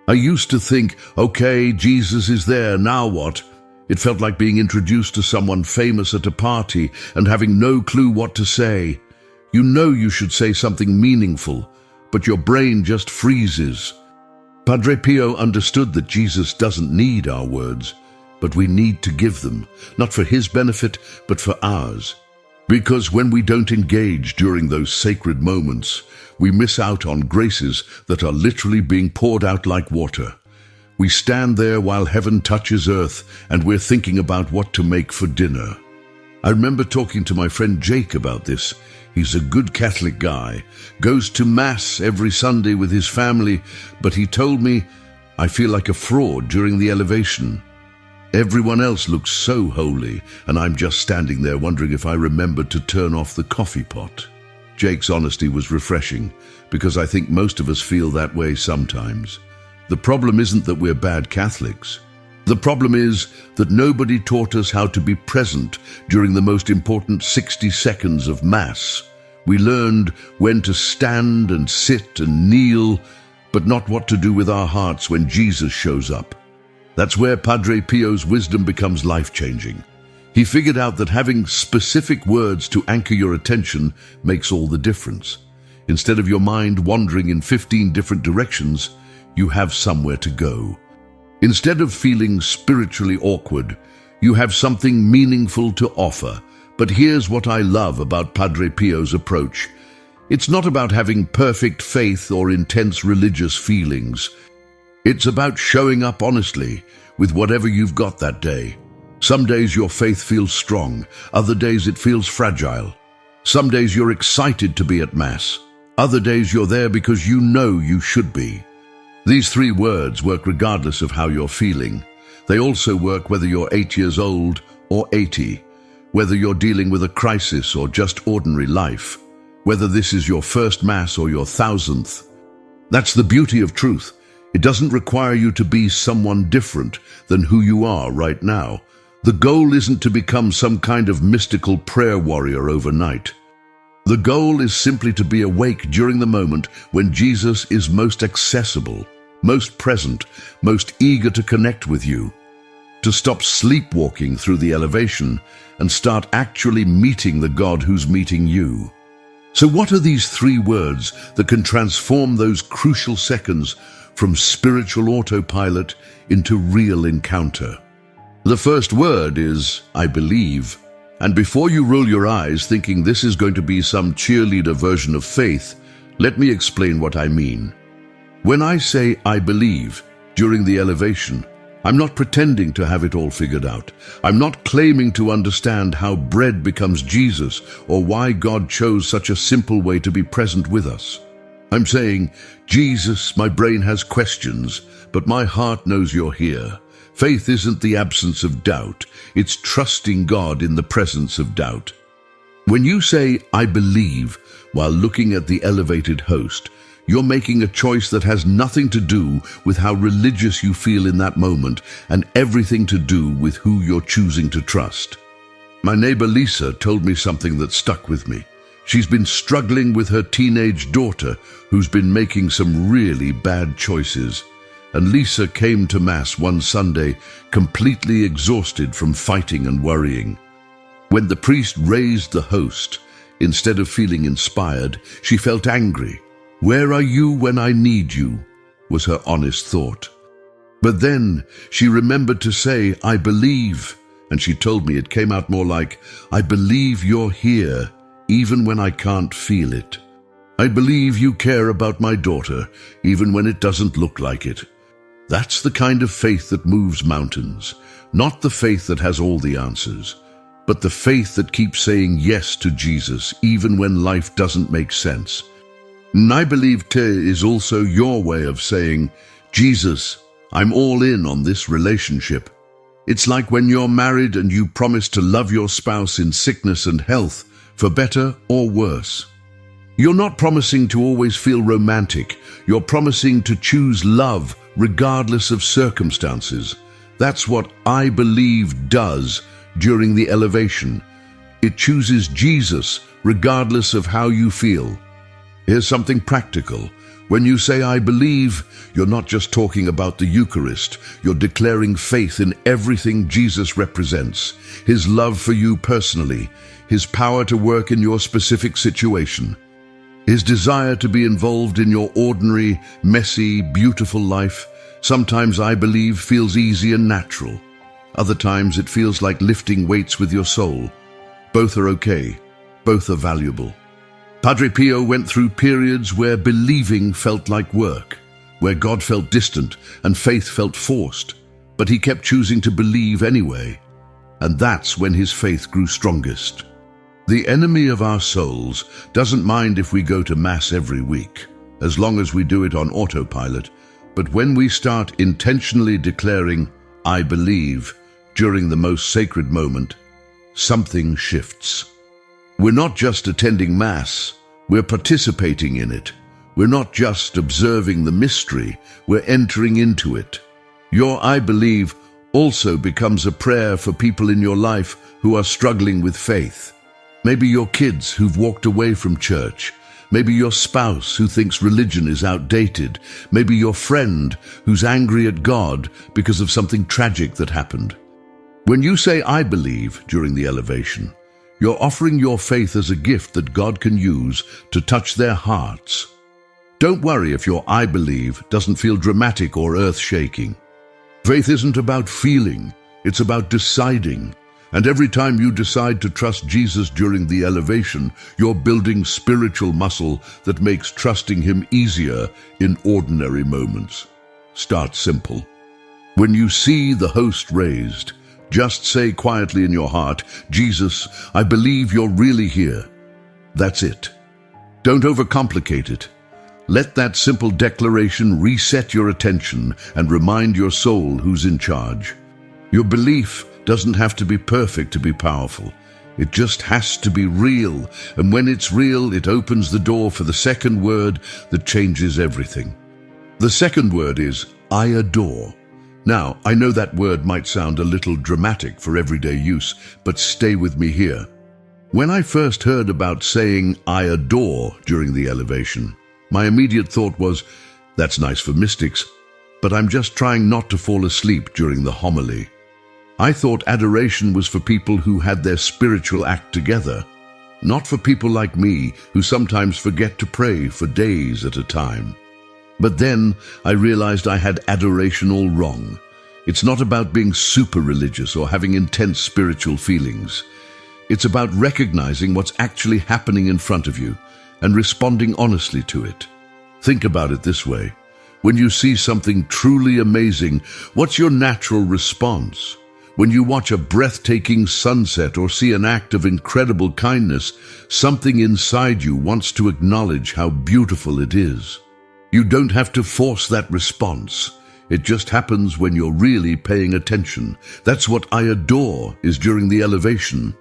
Speaker 1: I used to think, okay, Jesus is there, now what? It felt like being introduced to someone famous at a party and having no clue what to say. You know you should say something meaningful, but your brain just freezes. Padre Pio understood that Jesus doesn't need our words, but we need to give them, not for his benefit, but for ours. Because when we don't engage during those sacred moments, we miss out on graces that are literally being poured out like water. We stand there while heaven touches earth and we're thinking about what to make for dinner. I remember talking to my friend Jake about this. He's a good Catholic guy, goes to Mass every Sunday with his family, but he told me, I feel like a fraud during the elevation. Everyone else looks so holy, and I'm just standing there wondering if I remembered to turn off the coffee pot. Jake's honesty was refreshing, because I think most of us feel that way sometimes. The problem isn't that we're bad Catholics. The problem is that nobody taught us how to be present during the most important 60 seconds of Mass. We learned when to stand and sit and kneel, but not what to do with our hearts when Jesus shows up. That's where Padre Pio's wisdom becomes life-changing. He figured out that having specific words to anchor your attention makes all the difference. Instead of your mind wandering in 15 different directions, you have somewhere to go. Instead of feeling spiritually awkward, you have something meaningful to offer. But here's what I love about Padre Pio's approach. It's not about having perfect faith or intense religious feelings. It's about showing up honestly with whatever you've got that day. Some days your faith feels strong, other days it feels fragile. Some days you're excited to be at Mass, other days you're there because you know you should be. These 3 words work regardless of how you're feeling. They also work whether you're 8 years old or 80, whether you're dealing with a crisis or just ordinary life, whether this is your first Mass or your 1000th. That's the beauty of truth. It doesn't require you to be someone different than who you are right now. The goal isn't to become some kind of mystical prayer warrior overnight. The goal is simply to be awake during the moment when Jesus is most accessible, most present, most eager to connect with you. To stop sleepwalking through the elevation and start actually meeting the God who's meeting you. So what are these 3 words that can transform those crucial seconds from spiritual autopilot into real encounter? The first word is, I believe. And before you roll your eyes thinking this is going to be some cheerleader version of faith, let me explain what I mean. When I say I believe during the elevation, I'm not pretending to have it all figured out. I'm not claiming to understand how bread becomes Jesus or why God chose such a simple way to be present with us. I'm saying, Jesus, my brain has questions, but my heart knows you're here. Faith isn't the absence of doubt. It's trusting God in the presence of doubt. When you say, I believe, while looking at the elevated host, you're making a choice that has nothing to do with how religious you feel in that moment and everything to do with who you're choosing to trust. My neighbor Lisa told me something that stuck with me. She's been struggling with her teenage daughter who's been making some really bad choices. And Lisa came to Mass one Sunday completely exhausted from fighting and worrying. When the priest raised the host, instead of feeling inspired, she felt angry. Where are you when I need you? Was her honest thought. But then she remembered to say, I believe. And she told me it came out more like, I believe you're here, even when I can't feel it. I believe you care about my daughter, even when it doesn't look like it. That's the kind of faith that moves mountains, not the faith that has all the answers, but the faith that keeps saying yes to Jesus even when life doesn't make sense. And I believe is also your way of saying, Jesus, I'm all in on this relationship. It's like when you're married and you promise to love your spouse in sickness and health, for better or worse. You're not promising to always feel romantic. You're promising to choose love regardless of circumstances. That's what I believe does during the elevation. It chooses Jesus regardless of how you feel. Here's something practical. When you say I believe, you're not just talking about the Eucharist. You're declaring faith in everything Jesus represents. His love for you personally, His power to work in your specific situation, His desire to be involved in your ordinary, messy, beautiful life. Sometimes I believe feels easy and natural. Other times it feels like lifting weights with your soul. Both are okay. Both are valuable. Padre Pio went through periods where believing felt like work, where God felt distant and faith felt forced, but he kept choosing to believe anyway. And that's when his faith grew strongest. The enemy of our souls doesn't mind if we go to Mass every week, as long as we do it on autopilot. But when we start intentionally declaring, I believe, during the most sacred moment, something shifts. We're not just attending Mass, we're participating in it. We're not just observing the mystery, we're entering into it. Your I believe also becomes a prayer for people in your life who are struggling with faith. Maybe your kids who've walked away from church. Maybe your spouse who thinks religion is outdated. Maybe your friend who's angry at God because of something tragic that happened. When you say I believe during the elevation, you're offering your faith as a gift that God can use to touch their hearts. Don't worry if your I believe doesn't feel dramatic or earth-shaking. Faith isn't about feeling, it's about deciding. And every time you decide to trust Jesus during the elevation, you're building spiritual muscle that makes trusting him easier in ordinary moments. Start simple. When you see the host raised, just say quietly in your heart, Jesus, I believe you're really here. That's it. Don't overcomplicate it. Let that simple declaration reset your attention and remind your soul who's in charge. Your belief doesn't have to be perfect to be powerful. It just has to be real, and when it's real, it opens the door for the second word that changes everything. The second word is, I adore. Now, I know that word might sound a little dramatic for everyday use, but stay with me here. When I first heard about saying "I adore" during the elevation, my immediate thought was, that's nice for mystics, but I'm just trying not to fall asleep during the homily. I thought adoration was for people who had their spiritual act together, not for people like me who sometimes forget to pray for days at a time. But then I realized I had adoration all wrong. It's not about being super religious or having intense spiritual feelings. It's about recognizing what's actually happening in front of you and responding honestly to it. Think about it this way. When you see something truly amazing, what's your natural response? When you watch a breathtaking sunset or see an act of incredible kindness, something inside you wants to acknowledge how beautiful it is. You don't have to force that response. It just happens when you're really paying attention. That's what I adore is during the elevation.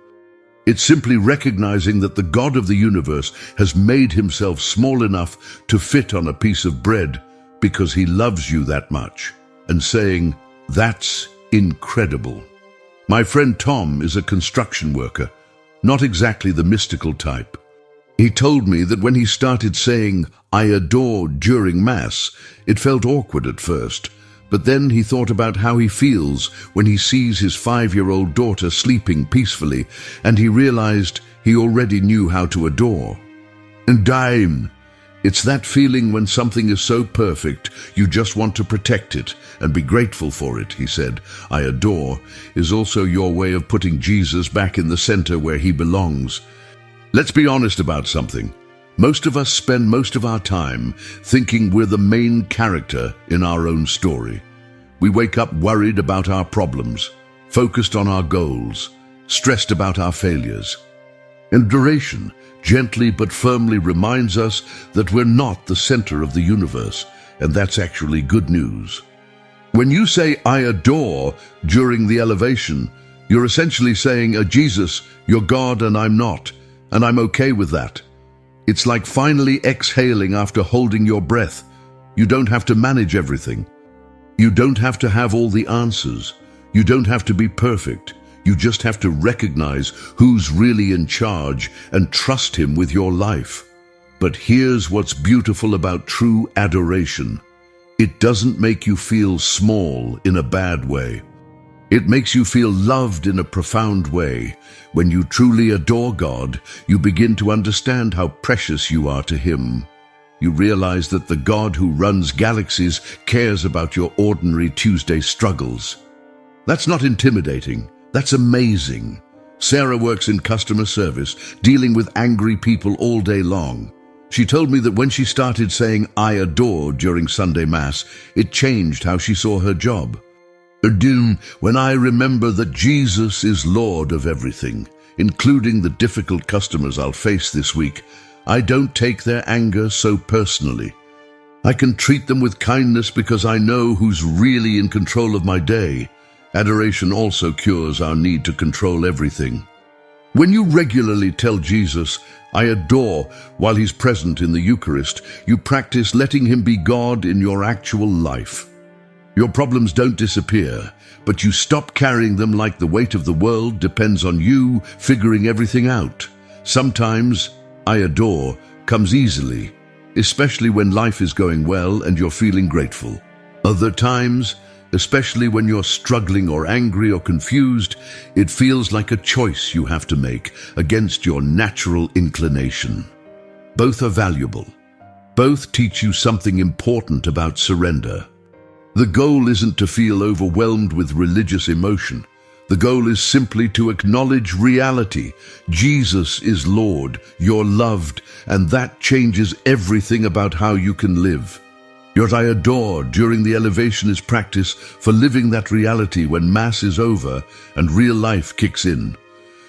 Speaker 1: It's simply recognizing that the God of the universe has made himself small enough to fit on a piece of bread because he loves you that much, and saying, that's incredible. My friend Tom is a construction worker, not exactly the mystical type. He told me that when he started saying, "I adore" during Mass, it felt awkward at first, but then he thought about how he feels when he sees his 5-year-old daughter sleeping peacefully, and he realized he already knew how to adore. And it's that feeling when something is so perfect, you just want to protect it and be grateful for it, he said. I adore is also your way of putting Jesus back in the center where he belongs. Let's be honest about something. Most of us spend most of our time thinking we're the main character in our own story. We wake up worried about our problems, focused on our goals, stressed about our failures. Adoration gently but firmly reminds us that we're not the center of the universe, and that's actually good news. When you say "I adore" during the elevation, you're essentially saying, Jesus, you're God and I'm not, and I'm okay with that. It's like finally exhaling after holding your breath. You don't have to manage everything. You don't have to have all the answers. You don't have to be perfect. You just have to recognize who's really in charge and trust him with your life. But here's what's beautiful about true adoration. It doesn't make you feel small in a bad way. It makes you feel loved in a profound way. When you truly adore God, you begin to understand how precious you are to him. You realize that the God who runs galaxies cares about your ordinary Tuesday struggles. That's not intimidating. That's amazing. Sarah works in customer service, dealing with angry people all day long. She told me that when she started saying "I adore" during Sunday Mass, it changed how she saw her job. When I remember that Jesus is Lord of everything, including the difficult customers I'll face this week, I don't take their anger so personally. I can treat them with kindness because I know who's really in control of my day. Adoration also cures our need to control everything. When you regularly tell Jesus, "I adore," while he's present in the Eucharist, you practice letting him be God in your actual life. Your problems don't disappear, but you stop carrying them like the weight of the world depends on you figuring everything out. Sometimes, "I adore" comes easily, especially when life is going well and you're feeling grateful. Other times, especially when you're struggling or angry or confused, it feels like a choice you have to make against your natural inclination. Both are valuable. Both teach you something important about surrender. The goal isn't to feel overwhelmed with religious emotion. The goal is simply to acknowledge reality. Jesus is Lord, you're loved, and that changes everything about how you can live. Your "I adore" during the elevation is practice for living that reality when Mass is over and real life kicks in.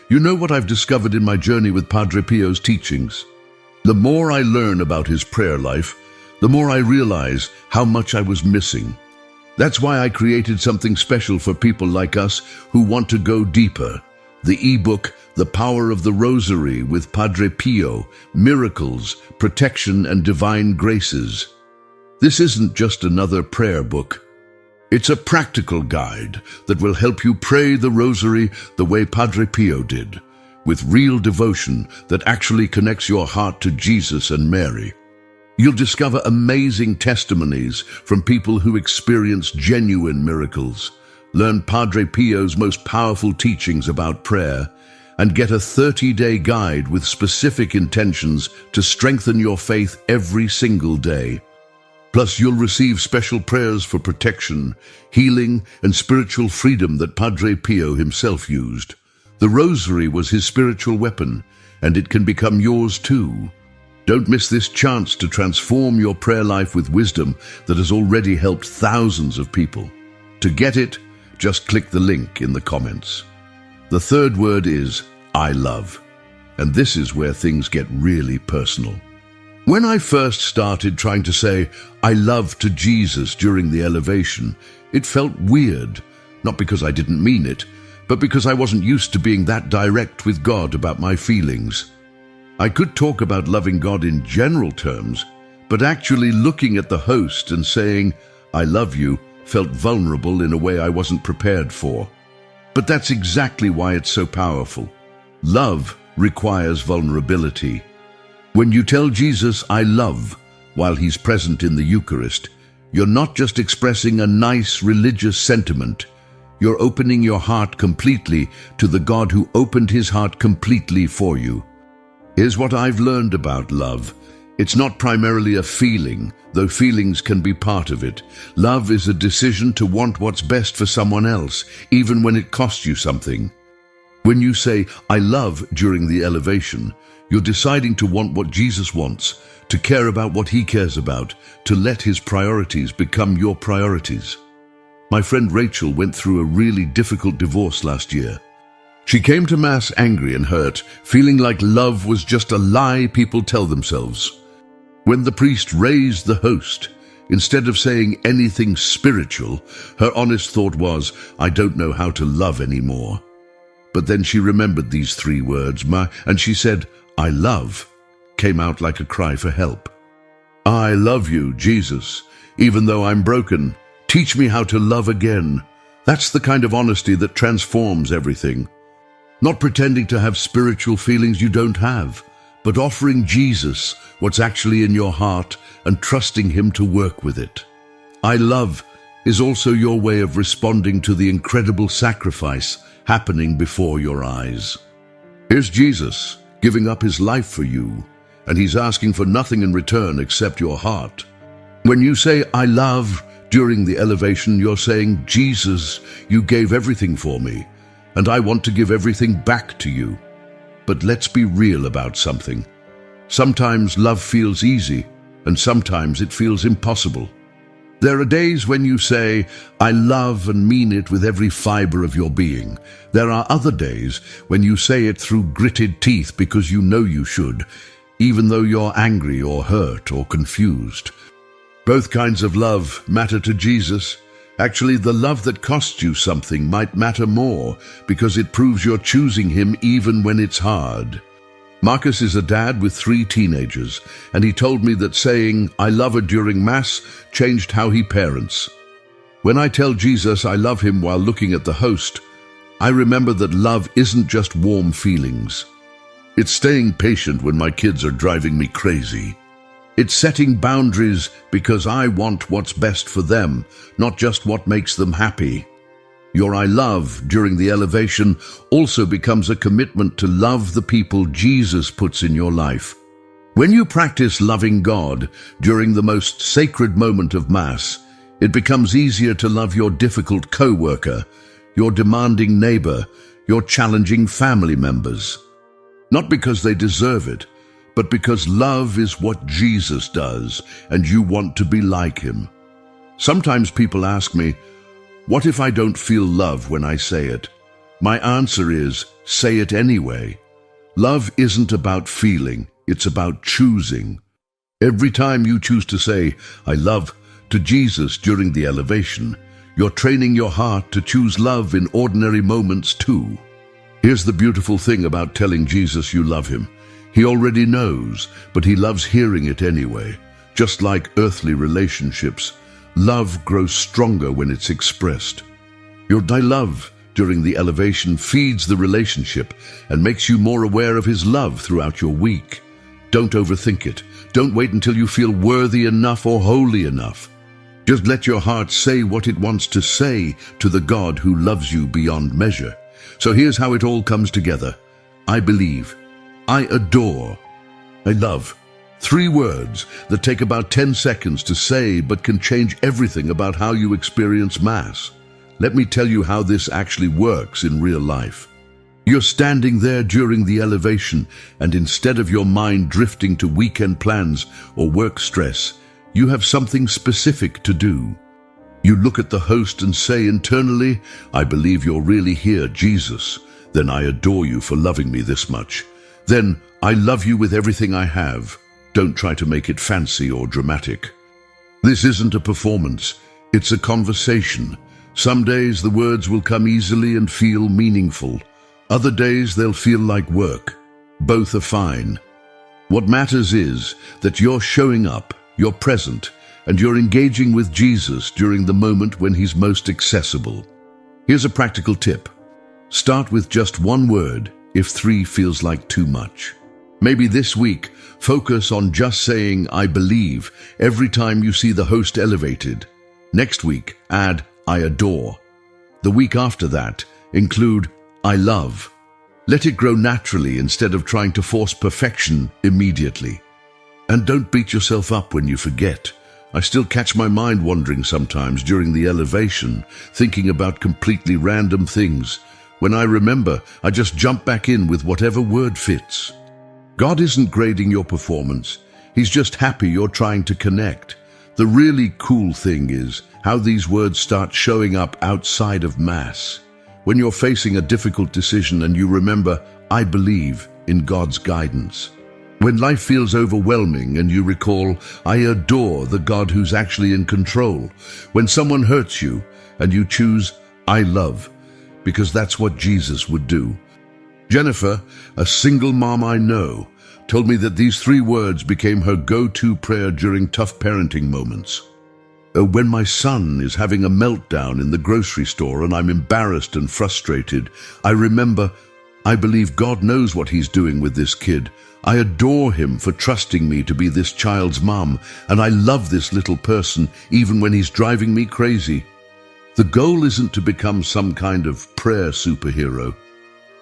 Speaker 1: You know what I've discovered in my journey with Padre Pio's teachings? The more I learn about his prayer life, the more I realize how much I was missing. That's why I created something special for people like us who want to go deeper. The ebook, The Power of the Rosary with Padre Pio, Miracles, Protection and Divine Graces. This isn't just another prayer book. It's a practical guide that will help you pray the Rosary the way Padre Pio did, with real devotion that actually connects your heart to Jesus and Mary. You'll discover amazing testimonies from people who experience genuine miracles, learn Padre Pio's most powerful teachings about prayer, and get a 30-day guide with specific intentions to strengthen your faith every single day. Plus, you'll receive special prayers for protection, healing, and spiritual freedom that Padre Pio himself used. The Rosary was his spiritual weapon, and it can become yours too. Don't miss this chance to transform your prayer life with wisdom that has already helped thousands of people. To get it, just click the link in the comments. The third word is I love, and this is where things get really personal. When I first started trying to say I love to Jesus during the elevation, it felt weird, not because I didn't mean it, but because I wasn't used to being that direct with God about my feelings. I could talk about loving God in general terms, but actually looking at the host and saying, I love you, felt vulnerable in a way I wasn't prepared for. But that's exactly why it's so powerful. Love requires vulnerability. When you tell Jesus, I love, while he's present in the Eucharist, you're not just expressing a nice religious sentiment. You're opening your heart completely to the God who opened his heart completely for you. Here's what I've learned about love. It's not primarily a feeling, though feelings can be part of it. Love is a decision to want what's best for someone else, even when it costs you something. When you say, I love during the elevation, you're deciding to want what Jesus wants, to care about what he cares about, to let his priorities become your priorities. My friend Rachel went through a really difficult divorce last year. She came to Mass angry and hurt, feeling like love was just a lie people tell themselves. When the priest raised the host, instead of saying anything spiritual, her honest thought was, I don't know how to love anymore. But then she remembered these three words, and she said, I love, came out like a cry for help. I love you, Jesus, even though I'm broken. Teach me how to love again. That's the kind of honesty that transforms everything. Not pretending to have spiritual feelings you don't have, but offering Jesus what's actually in your heart and trusting him to work with it. I love is also your way of responding to the incredible sacrifice happening before your eyes. Here's Jesus giving up his life for you, and he's asking for nothing in return except your heart. When you say, I love, during the elevation, you're saying, Jesus, you gave everything for me, and I want to give everything back to you. But let's be real about something. Sometimes love feels easy, and sometimes it feels impossible. There are days when you say, I love and mean it with every fiber of your being. There are other days when you say it through gritted teeth because you know you should, even though you're angry or hurt or confused. Both kinds of love matter to Jesus. Actually, the love that costs you something might matter more because it proves you're choosing him even when it's hard. Marcus is a dad with 3 teenagers, and he told me that saying, I love her during Mass changed how he parents. When I tell Jesus I love him while looking at the host, I remember that love isn't just warm feelings. It's staying patient when my kids are driving me crazy. It's setting boundaries because I want what's best for them, not just what makes them happy. Your I love during the elevation also becomes a commitment to love the people Jesus puts in your life. When you practice loving God during the most sacred moment of Mass, it becomes easier to love your difficult co-worker, your demanding neighbor, your challenging family members. Not because they deserve it, but because love is what Jesus does, and you want to be like him. Sometimes people ask me, what if I don't feel love when I say it? My answer is, say it anyway. Love isn't about feeling, it's about choosing. Every time you choose to say, I love, to Jesus during the elevation, you're training your heart to choose love in ordinary moments too. Here's the beautiful thing about telling Jesus you love him. He already knows, but he loves hearing it anyway. Just like earthly relationships, love grows stronger when it's expressed. Your I love during the elevation feeds the relationship and makes you more aware of his love throughout your week. Don't overthink it. Don't wait until you feel worthy enough or holy enough. Just let your heart say what it wants to say to the God who loves you beyond measure. So here's how it all comes together. I believe, I adore, I love. 3 words that take about 10 seconds to say but can change everything about how you experience Mass. Let me tell you how this actually works in real life. You're standing there during the elevation, and instead of your mind drifting to weekend plans or work stress, you have something specific to do. You look at the host and say internally, I believe you're really here, Jesus. Then I adore you for loving me this much. Then I love you with everything I have. Don't try to make it fancy or dramatic. This isn't a performance, it's a conversation. Some days the words will come easily and feel meaningful. Other days they'll feel like work. Both are fine. What matters is that you're showing up, you're present, and you're engaging with Jesus during the moment when he's most accessible. Here's a practical tip. Start with just 1 word if 3 feels like too much. Maybe this week, focus on just saying, I believe, every time you see the host elevated. Next week, add, I adore. The week after that, include, I love. Let it grow naturally instead of trying to force perfection immediately. And don't beat yourself up when you forget. I still catch my mind wandering sometimes during the elevation, thinking about completely random things. When I remember, I just jump back in with whatever word fits. God isn't grading your performance. He's just happy you're trying to connect. The really cool thing is how these words start showing up outside of Mass. When you're facing a difficult decision and you remember, I believe in God's guidance. When life feels overwhelming and you recall, I adore the God who's actually in control. When someone hurts you and you choose, I love, because that's what Jesus would do. Jennifer, a single mom I know, told me that these 3 words became her go-to prayer during tough parenting moments. When my son is having a meltdown in the grocery store and I'm embarrassed and frustrated, I remember, I believe God knows what he's doing with this kid. I adore him for trusting me to be this child's mom, and I love this little person even when he's driving me crazy. The goal isn't to become some kind of prayer superhero.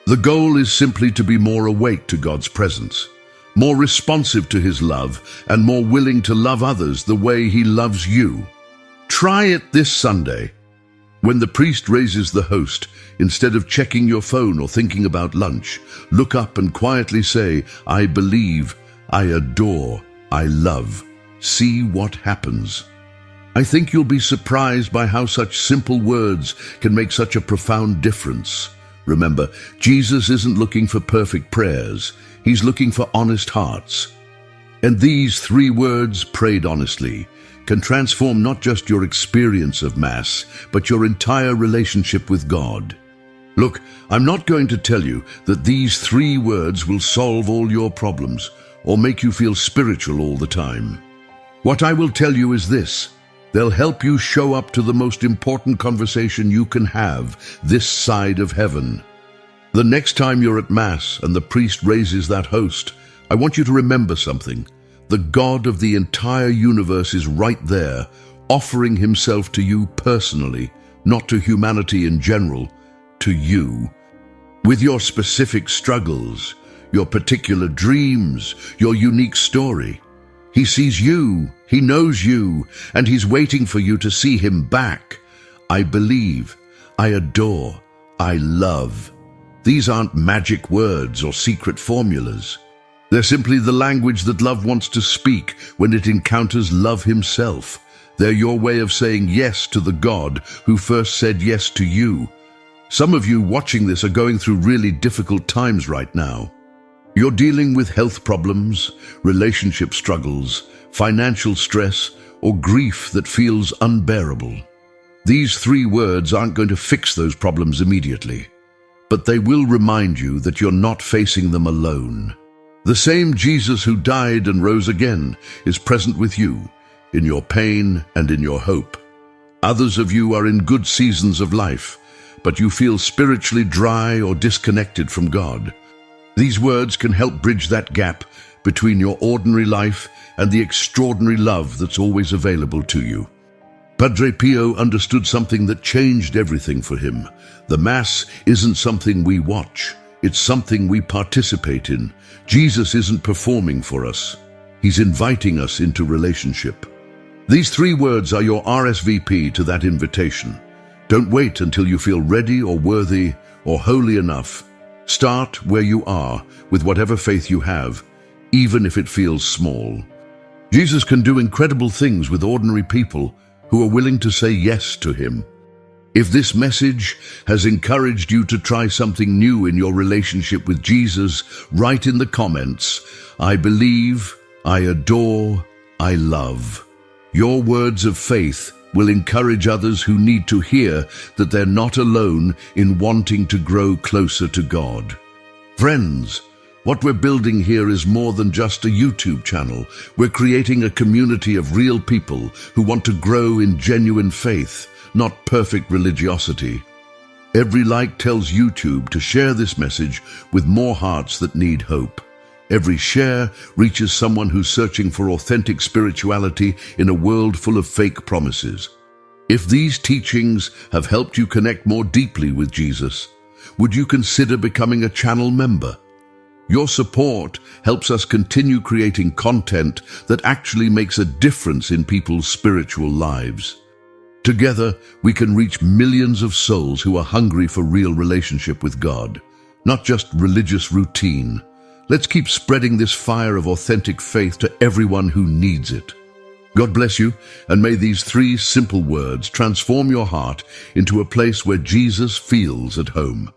Speaker 1: The goal is simply to be more awake to God's presence, more responsive to his love, and more willing to love others the way he loves you. Try it this Sunday. When the priest raises the host, instead of checking your phone or thinking about lunch, look up and quietly say, I believe, I adore, I love. See what happens. I think you'll be surprised by how such simple words can make such a profound difference. Remember, Jesus isn't looking for perfect prayers. He's looking for honest hearts. And these 3 words, prayed honestly, can transform not just your experience of Mass, but your entire relationship with God. Look, I'm not going to tell you that these 3 words will solve all your problems or make you feel spiritual all the time. What I will tell you is this: they'll help you show up to the most important conversation you can have this side of heaven. The next time you're at Mass and the priest raises that host, I want you to remember something. The God of the entire universe is right there, offering himself to you personally, not to humanity in general, to you. With your specific struggles, your particular dreams, your unique story. He sees you, he knows you, and he's waiting for you to see him back. I believe, I adore, I love. These aren't magic words or secret formulas. They're simply the language that love wants to speak when it encounters love himself. They're your way of saying yes to the God who first said yes to you. Some of you watching this are going through really difficult times right now. You're dealing with health problems, relationship struggles, financial stress, or grief that feels unbearable. These 3 words aren't going to fix those problems immediately, but they will remind you that you're not facing them alone. The same Jesus who died and rose again is present with you. in your pain, and in your hope. Others of you are in good seasons of life, but you feel spiritually dry or disconnected from God. These words can help bridge that gap between your ordinary life and the extraordinary love that's always available to you. Padre Pio understood something that changed everything for him. The Mass isn't something we watch, it's something we participate in. Jesus isn't performing for us, he's inviting us into relationship. These 3 words are your RSVP to that invitation. Don't wait until you feel ready or worthy or holy enough. Start where you are with whatever faith you have, even if it feels small. Jesus can do incredible things with ordinary people who are willing to say yes to him. If this message has encouraged you to try something new in your relationship with Jesus, write in the comments, "I believe, I adore, I love." Your words of faith will encourage others who need to hear that they're not alone in wanting to grow closer to God. Friends, what we're building here is more than just a YouTube channel. We're creating a community of real people who want to grow in genuine faith, not perfect religiosity. Every like tells YouTube to share this message with more hearts that need hope. Every share reaches someone who's searching for authentic spirituality in a world full of fake promises. If these teachings have helped you connect more deeply with Jesus, would you consider becoming a channel member? Your support helps us continue creating content that actually makes a difference in people's spiritual lives. Together, we can reach millions of souls who are hungry for real relationship with God, not just religious routine. Let's keep spreading this fire of authentic faith to everyone who needs it. God bless you, and may these 3 simple words transform your heart into a place where Jesus feels at home.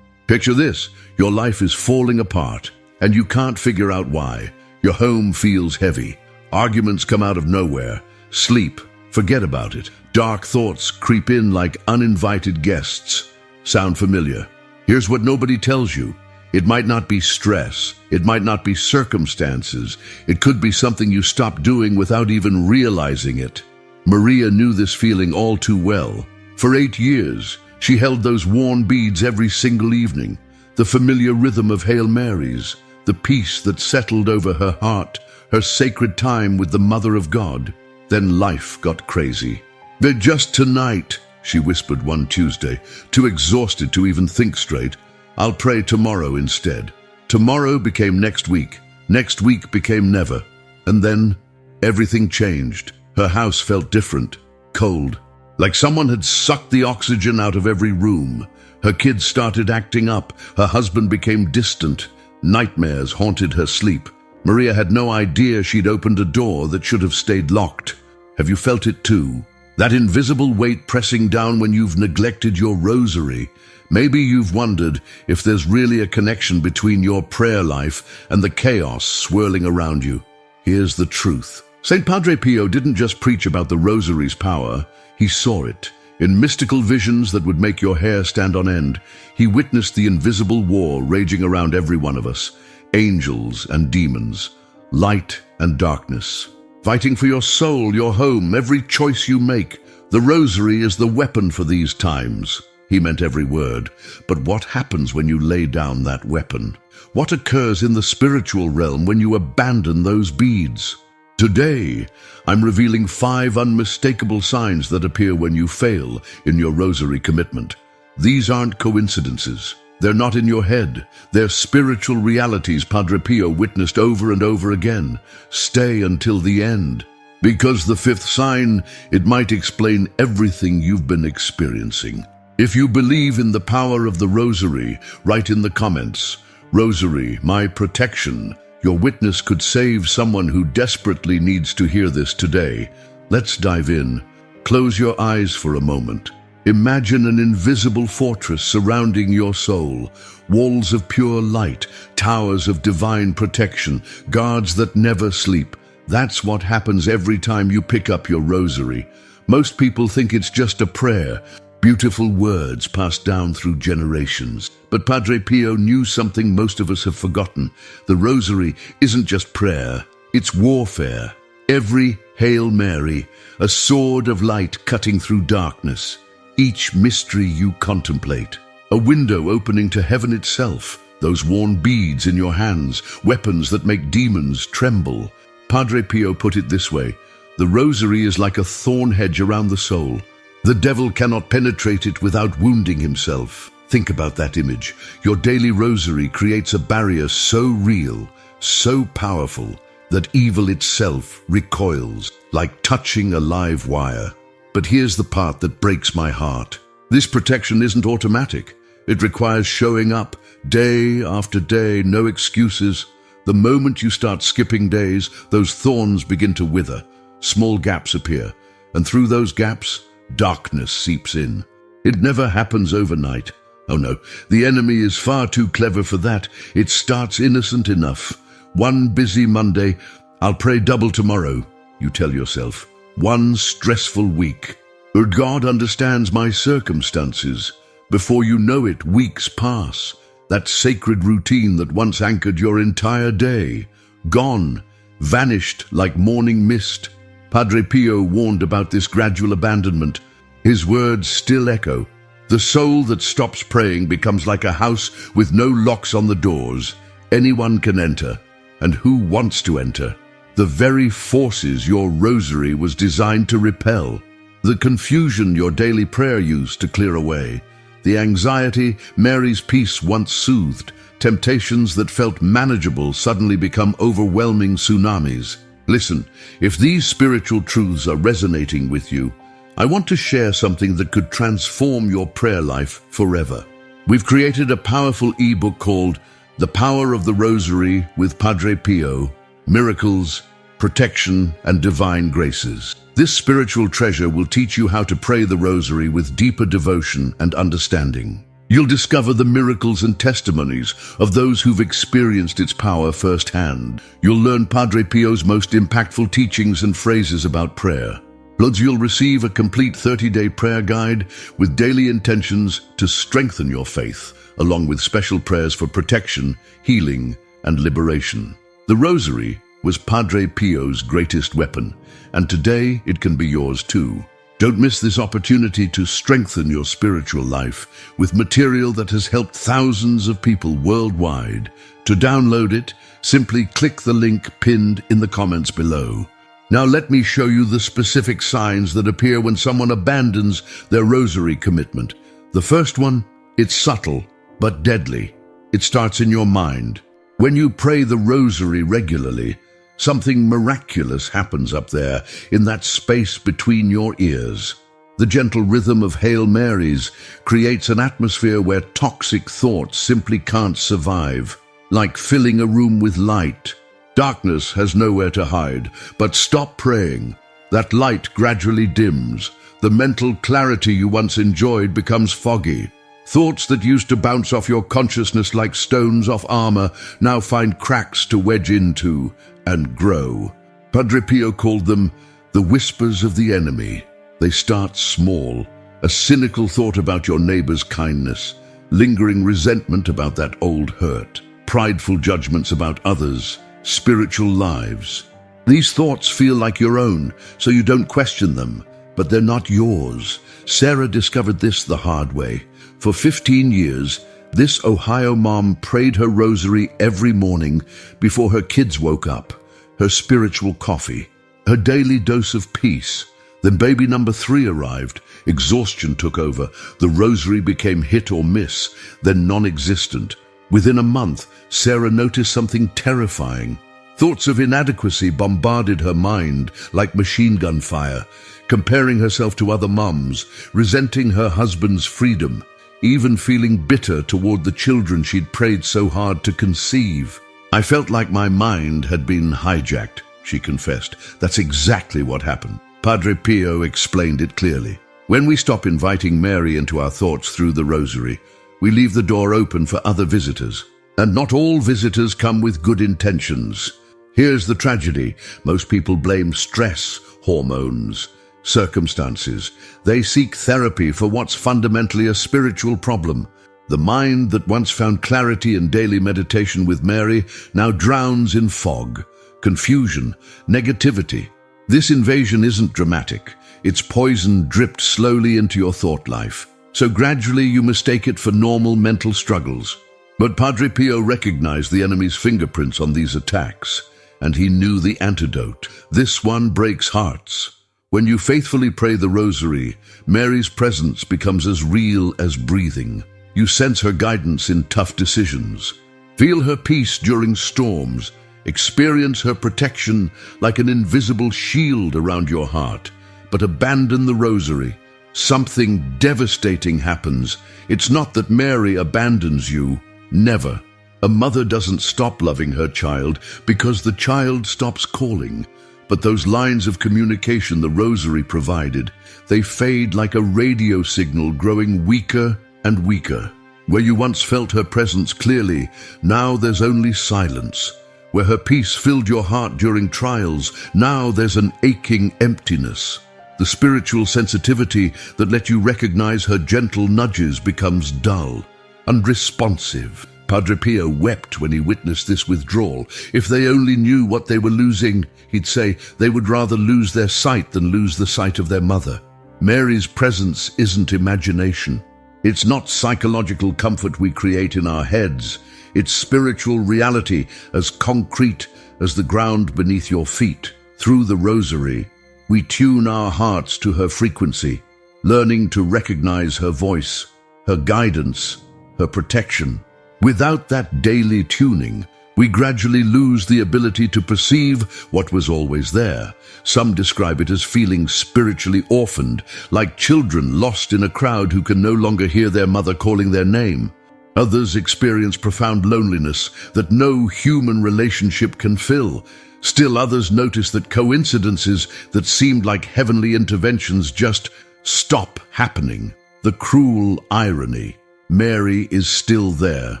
Speaker 1: Picture this: your life is falling apart, and you can't figure out why. Your home feels heavy. Arguments come out of nowhere. Sleep, forget about it. Dark thoughts creep in like uninvited guests. Sound familiar? Here's what nobody tells you. It might not be stress. It might not be circumstances. It could be something you stopped doing without even realizing it. Maria knew this feeling all too well. For 8 years, she held those worn beads every single evening, the familiar rhythm of Hail Marys, the peace that settled over her heart, her sacred time with the Mother of God. Then life got crazy. "But just tonight," she whispered one Tuesday, too exhausted to even think straight. "I'll pray tomorrow instead." Tomorrow became next week. Next week became never. And then everything changed. Her house felt different, cold, like someone had sucked the oxygen out of every room. Her kids started acting up. Her husband became distant. Nightmares haunted her sleep. Maria had no idea she'd opened a door that should have stayed locked. Have you felt it too? That invisible weight pressing down when you've neglected your rosary. Maybe you've wondered if there's really a connection between your prayer life and the chaos swirling around you. Here's the truth. St. Padre Pio didn't just preach about the rosary's power, he saw it. In mystical visions that would make your hair stand on end, he witnessed the invisible war raging around every one of us. Angels and demons, light and darkness. Fighting for your soul, your home, every choice you make. The rosary is the weapon for these times. He meant every word. But what happens when you lay down that weapon? What occurs in the spiritual realm when you abandon those beads? Today, I'm revealing 5 unmistakable signs that appear when you fail in your rosary commitment. These aren't coincidences. They're not in your head. They're spiritual realities Padre Pio witnessed over and over again. Stay until the end. Because the 5th sign, it might explain everything you've been experiencing. If you believe in the power of the rosary, write in the comments, "Rosary, my protection." Your witness could save someone who desperately needs to hear this today. Let's dive in. Close your eyes for a moment. Imagine an invisible fortress surrounding your soul, walls of pure light, towers of divine protection, guards that never sleep. That's what happens every time you pick up your rosary. Most people think it's just a prayer, beautiful words passed down through generations. But Padre Pio knew something most of us have forgotten. The rosary isn't just prayer, It's warfare. Every Hail Mary, a sword of light cutting through darkness. Each mystery you contemplate, a window opening to heaven itself. Those worn beads in your hands, weapons that make demons tremble. Padre Pio put it this way: the rosary is like a thorn hedge around the soul. The devil cannot penetrate it without wounding himself. Think about that image. Your daily rosary creates a barrier so real, so powerful, that evil itself recoils, like touching a live wire. But here's the part that breaks my heart. This protection isn't automatic. It requires showing up, day after day, no excuses. The moment you start skipping days, those thorns begin to wither. Small gaps appear, and through those gaps, darkness seeps in. It never happens overnight. Oh no, the enemy is far too clever for that. It starts innocent enough. One busy Monday, I'll pray double tomorrow, you tell yourself. One stressful week. But God understands my circumstances. Before you know it, weeks pass. That sacred routine that once anchored your entire day, gone, vanished like morning mist. Padre Pio warned about this gradual abandonment. His words still echo. The soul that stops praying becomes like a house with no locks on the doors. Anyone can enter. And who wants to enter? The very forces your rosary was designed to repel. The confusion your daily prayer used to clear away. The anxiety Mary's peace once soothed. Temptations that felt manageable suddenly become overwhelming tsunamis. Listen, if these spiritual truths are resonating with you, I want to share something that could transform your prayer life forever. We've created a powerful ebook called The Power of the Rosary with Padre Pio, Miracles, Protection, and Divine Graces. This spiritual treasure will teach you how to pray the Rosary with deeper devotion and understanding. You'll discover the miracles and testimonies of those who've experienced its power firsthand. You'll learn Padre Pio's most impactful teachings and phrases about prayer. Plus, you'll receive a complete 30-day prayer guide with daily intentions to strengthen your faith, along with special prayers for protection, healing, and liberation. The Rosary was Padre Pio's greatest weapon, and today it can be yours too. Don't miss this opportunity to strengthen your spiritual life with material that has helped thousands of people worldwide. To download it, simply click the link pinned in the comments below. Now let me show you the specific signs that appear when someone abandons their rosary commitment. The first one, it's subtle but deadly. It starts in your mind. When you pray the rosary regularly, something miraculous happens up there in that space between your ears. The gentle rhythm of Hail Marys creates an atmosphere where toxic thoughts simply can't survive, like filling a room with light. Darkness has nowhere to hide, but stop praying. That light gradually dims. The mental clarity you once enjoyed becomes foggy. Thoughts that used to bounce off your consciousness like stones off armor now find cracks to wedge into and grow. Padre Pio called them the whispers of the enemy. They start small, a cynical thought about your neighbor's kindness, lingering resentment about that old hurt, prideful judgments about others, spiritual lives. These thoughts feel like your own, so you don't question them, but they're not yours. Sarah discovered this the hard way. For 15 years, this Ohio mom prayed her rosary every morning before her kids woke up, her spiritual coffee, her daily dose of peace. Then baby number 3 arrived. Exhaustion took over. The rosary became hit or miss, then non-existent. Within a month, Sarah noticed something terrifying. Thoughts of inadequacy bombarded her mind like machine gun fire, comparing herself to other moms, resenting her husband's freedom, even feeling bitter toward the children she'd prayed so hard to conceive. I felt like my mind had been hijacked, she confessed. That's exactly what happened. Padre Pio explained it clearly. When we stop inviting Mary into our thoughts through the rosary, we leave the door open for other visitors. And not all visitors come with good intentions. Here's the tragedy. Most people blame stress, hormones, circumstances. They seek therapy for what's fundamentally a spiritual problem. The mind that once found clarity in daily meditation with Mary now drowns in fog, confusion, negativity. This invasion isn't dramatic. Its poison dripped slowly into your thought life. So gradually you mistake it for normal mental struggles. But Padre Pio recognized the enemy's fingerprints on these attacks, and he knew the antidote. This one breaks hearts. When you faithfully pray the Rosary, Mary's presence becomes as real as breathing. You sense her guidance in tough decisions. Feel her peace during storms. Experience her protection like an invisible shield around your heart. But abandon the Rosary. Something devastating happens. It's not that Mary abandons you. Never. A mother doesn't stop loving her child because the child stops calling. But those lines of communication the Rosary provided, they fade like a radio signal, growing weaker and weaker. Where you once felt her presence clearly, now there's only silence. Where her peace filled your heart during trials, now there's an aching emptiness. The spiritual sensitivity that let you recognize her gentle nudges becomes dull, unresponsive. Padre Pio wept when he witnessed this withdrawal. If they only knew what they were losing, he'd say, they would rather lose their sight than lose the sight of their mother. Mary's presence isn't imagination. It's not psychological comfort we create in our heads. It's spiritual reality, as concrete as the ground beneath your feet. Through the Rosary, we tune our hearts to her frequency, learning to recognize her voice, her guidance, her protection. Without that daily tuning, we gradually lose the ability to perceive what was always there. Some describe it as feeling spiritually orphaned, like children lost in a crowd who can no longer hear their mother calling their name. Others experience profound loneliness that no human relationship can fill. Still others notice that coincidences that seemed like heavenly interventions just stop happening. The cruel irony. Mary is still there,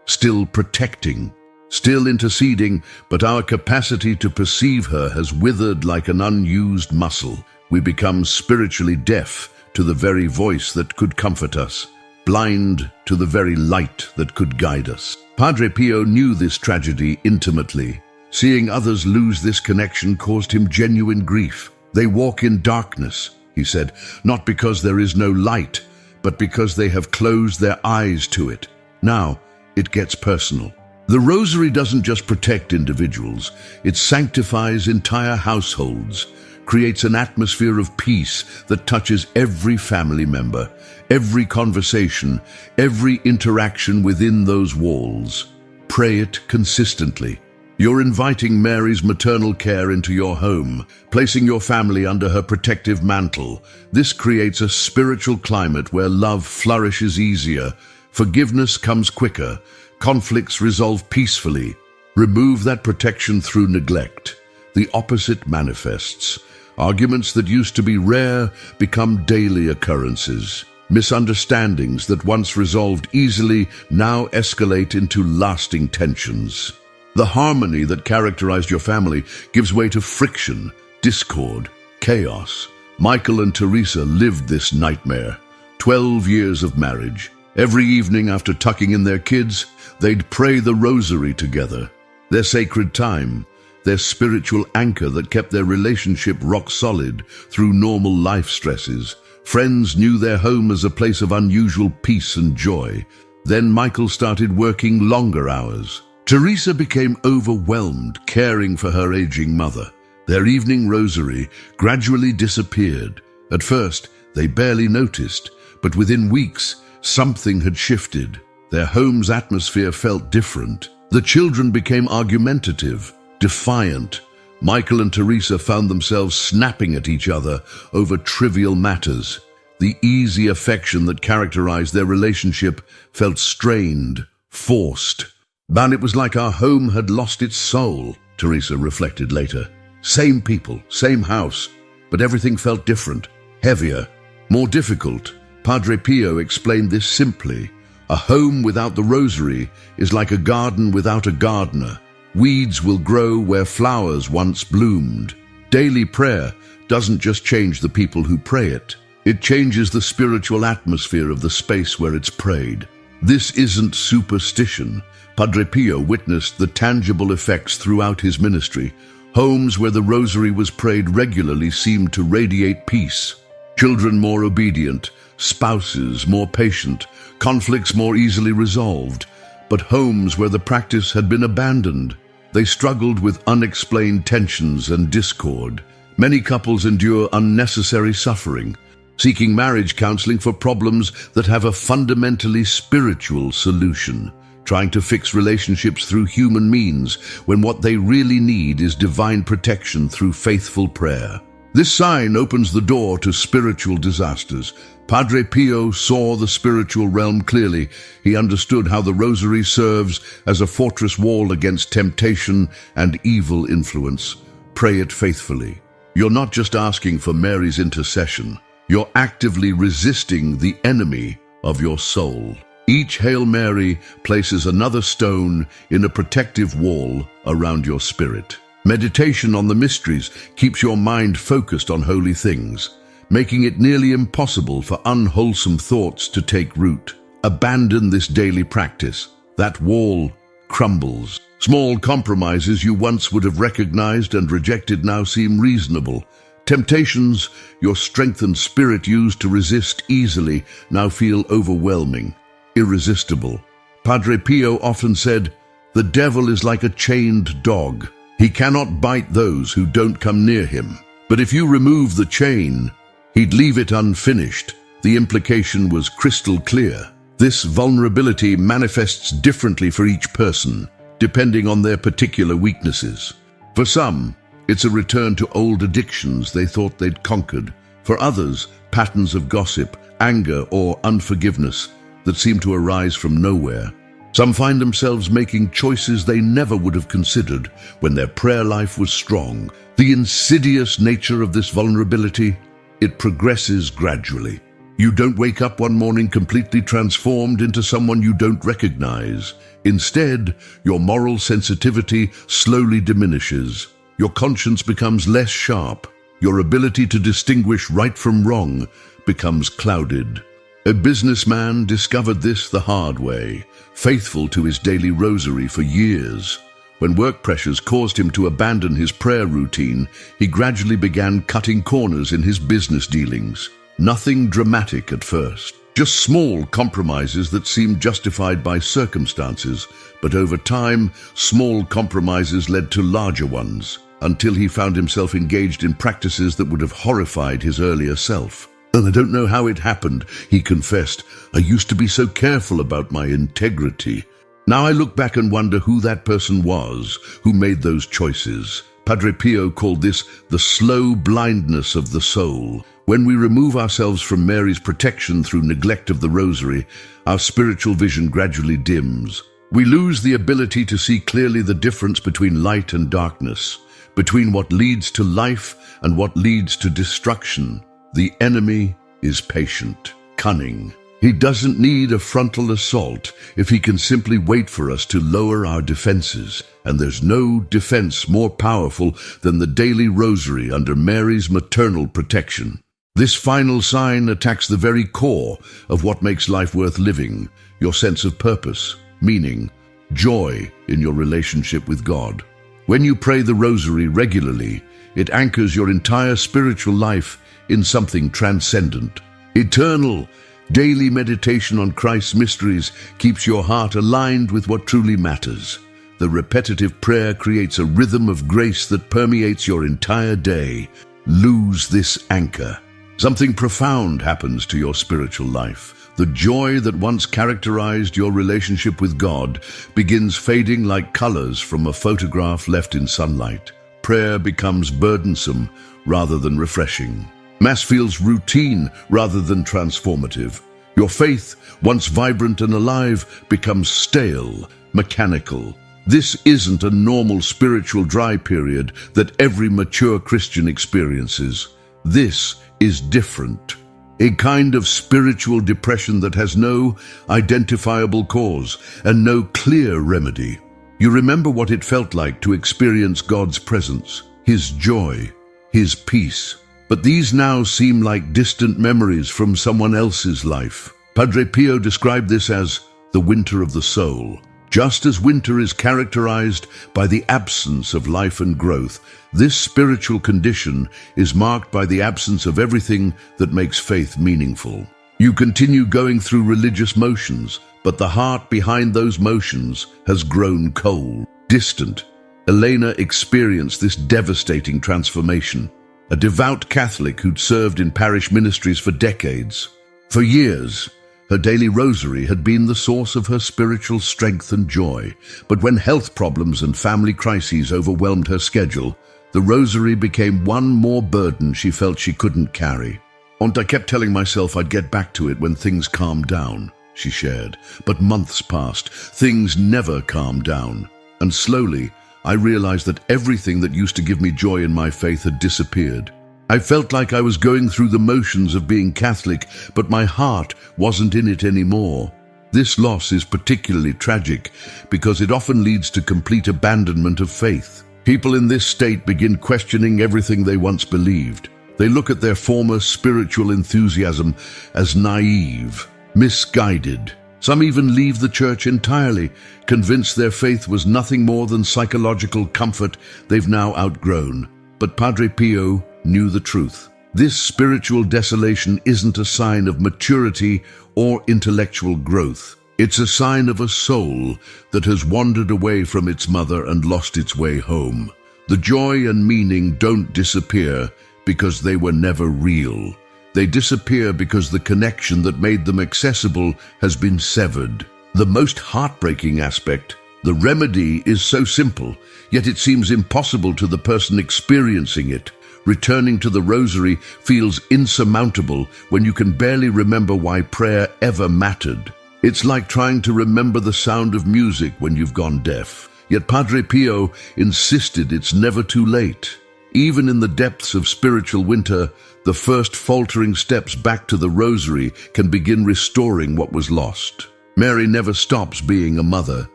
Speaker 1: still protecting, still interceding, but our capacity to perceive her has withered like an unused muscle. We become spiritually deaf to the very voice that could comfort us, blind to the very light that could guide us. Padre Pio knew this tragedy intimately. Seeing others lose this connection caused him genuine grief. They walk in darkness, he said, not because there is no light, but because they have closed their eyes to it. Now, it gets personal. The Rosary doesn't just protect individuals, it sanctifies entire households, creates an atmosphere of peace that touches every family member, every conversation, every interaction within those walls. Pray it consistently. You're inviting Mary's maternal care into your home, placing your family under her protective mantle. This creates a spiritual climate where love flourishes easier, forgiveness comes quicker, conflicts resolve peacefully. Remove that protection through neglect. The opposite manifests. Arguments that used to be rare become daily occurrences. Misunderstandings that once resolved easily now escalate into lasting tensions. The harmony that characterized your family gives way to friction, discord, chaos. Michael and Teresa lived this nightmare. 12 years of marriage. Every evening after tucking in their kids, they'd pray the Rosary together. Their sacred time, their spiritual anchor that kept their relationship rock solid through normal life stresses. Friends knew their home as a place of unusual peace and joy. Then Michael started working longer hours. Teresa became overwhelmed caring for her aging mother. Their evening Rosary gradually disappeared. At first, they barely noticed, but within weeks, something had shifted. Their home's atmosphere felt different. The children became argumentative, defiant. Michael and Teresa found themselves snapping at each other over trivial matters. The easy affection that characterized their relationship felt strained, forced. "Man, it was like our home had lost its soul," Teresa reflected later. Same people, same house, but everything felt different, heavier, more difficult. Padre Pio explained this simply. A home without the Rosary is like a garden without a gardener. Weeds will grow where flowers once bloomed. Daily prayer doesn't just change the people who pray it. It changes the spiritual atmosphere of the space where it's prayed. This isn't superstition. Padre Pio witnessed the tangible effects throughout his ministry. Homes where the Rosary was prayed regularly seemed to radiate peace. Children more obedient, spouses more patient, conflicts more easily resolved. But homes where the practice had been abandoned, they struggled with unexplained tensions and discord. Many couples endure unnecessary suffering, seeking marriage counseling for problems that have a fundamentally spiritual solution, trying to fix relationships through human means when what they really need is divine protection through faithful prayer. This sign opens the door to spiritual disasters. Padre Pio saw the spiritual realm clearly. He understood how the Rosary serves as a fortress wall against temptation and evil influence. Pray it faithfully. You're not just asking for Mary's intercession. You're actively resisting the enemy of your soul. Each Hail Mary places another stone in a protective wall around your spirit. Meditation on the mysteries keeps your mind focused on holy things, making it nearly impossible for unwholesome thoughts to take root. Abandon this daily practice. That wall crumbles. Small compromises you once would have recognized and rejected now seem reasonable. Temptations your strengthened spirit used to resist easily now feel overwhelming, irresistible. Padre Pio often said, "The devil is like a chained dog. He cannot bite those who don't come near him. But if you remove the chain, he'd leave it unfinished." The implication was crystal clear. This vulnerability manifests differently for each person, depending on their particular weaknesses. For some, it's a return to old addictions they thought they'd conquered. For others, patterns of gossip, anger, or unforgiveness that seem to arise from nowhere. Some find themselves making choices they never would have considered when their prayer life was strong. The insidious nature of this vulnerability, it progresses gradually. You don't wake up one morning completely transformed into someone you don't recognize. Instead, your moral sensitivity slowly diminishes. Your conscience becomes less sharp. Your ability to distinguish right from wrong becomes clouded. A businessman discovered this the hard way, faithful to his daily rosary for years. When work pressures caused him to abandon his prayer routine, he gradually began cutting corners in his business dealings. Nothing dramatic at first, just small compromises that seemed justified by circumstances, but over time, small compromises led to larger ones, until he found himself engaged in practices that would have horrified his earlier self. "And I don't know how it happened," he confessed. "I used to be so careful about my integrity. Now I look back and wonder who that person was who made those choices." Padre Pio called this the slow blindness of the soul. When we remove ourselves from Mary's protection through neglect of the Rosary, our spiritual vision gradually dims. We lose the ability to see clearly the difference between light and darkness, between what leads to life and what leads to destruction. The enemy is patient, cunning. He doesn't need a frontal assault if he can simply wait for us to lower our defenses. And there's no defense more powerful than the daily rosary under Mary's maternal protection. This final sign attacks the very core of what makes life worth living, your sense of purpose, meaning, joy in your relationship with God. When you pray the rosary regularly, it anchors your entire spiritual life in something transcendent, eternal. Daily meditation on Christ's mysteries keeps your heart aligned with what truly matters. The repetitive prayer creates a rhythm of grace that permeates your entire day. Lose this anchor. Something profound happens to your spiritual life. The joy that once characterized your relationship with God begins fading like colors from a photograph left in sunlight. Prayer becomes burdensome rather than refreshing. Mass feels routine rather than transformative. Your faith, once vibrant and alive, becomes stale, mechanical. This isn't a normal spiritual dry period that every mature Christian experiences. This is different. A kind of spiritual depression that has no identifiable cause and no clear remedy. You remember what it felt like to experience God's presence, His joy, His peace. But these now seem like distant memories from someone else's life. Padre Pio described this as the winter of the soul. Just as winter is characterized by the absence of life and growth, this spiritual condition is marked by the absence of everything that makes faith meaningful. You continue going through religious motions, but the heart behind those motions has grown cold, distant. Elena experienced this devastating transformation. A devout Catholic who'd served in parish ministries for decades. For years, her daily rosary had been the source of her spiritual strength and joy. But when health problems and family crises overwhelmed her schedule, the rosary became one more burden she felt she couldn't carry. "And I kept telling myself I'd get back to it when things calmed down," she shared. But months passed. Things never calmed down. And slowly, I realized that everything that used to give me joy in my faith had disappeared. I felt like I was going through the motions of being Catholic, but my heart wasn't in it anymore. This loss is particularly tragic because it often leads to complete abandonment of faith. People in this state begin questioning everything they once believed. They look at their former spiritual enthusiasm as naive, misguided. Some even leave the church entirely, convinced their faith was nothing more than psychological comfort they've now outgrown. But Padre Pio knew the truth. This spiritual desolation isn't a sign of maturity or intellectual growth. It's a sign of a soul that has wandered away from its mother and lost its way home. The joy and meaning don't disappear because they were never real. They disappear because the connection that made them accessible has been severed. The most heartbreaking aspect, the remedy, is so simple, yet it seems impossible to the person experiencing it. Returning to the rosary feels insurmountable when you can barely remember why prayer ever mattered. It's like trying to remember the sound of music when you've gone deaf. Yet Padre Pio insisted it's never too late. Even in the depths of spiritual winter, the first faltering steps back to the rosary can begin restoring what was lost. Mary never stops being a mother,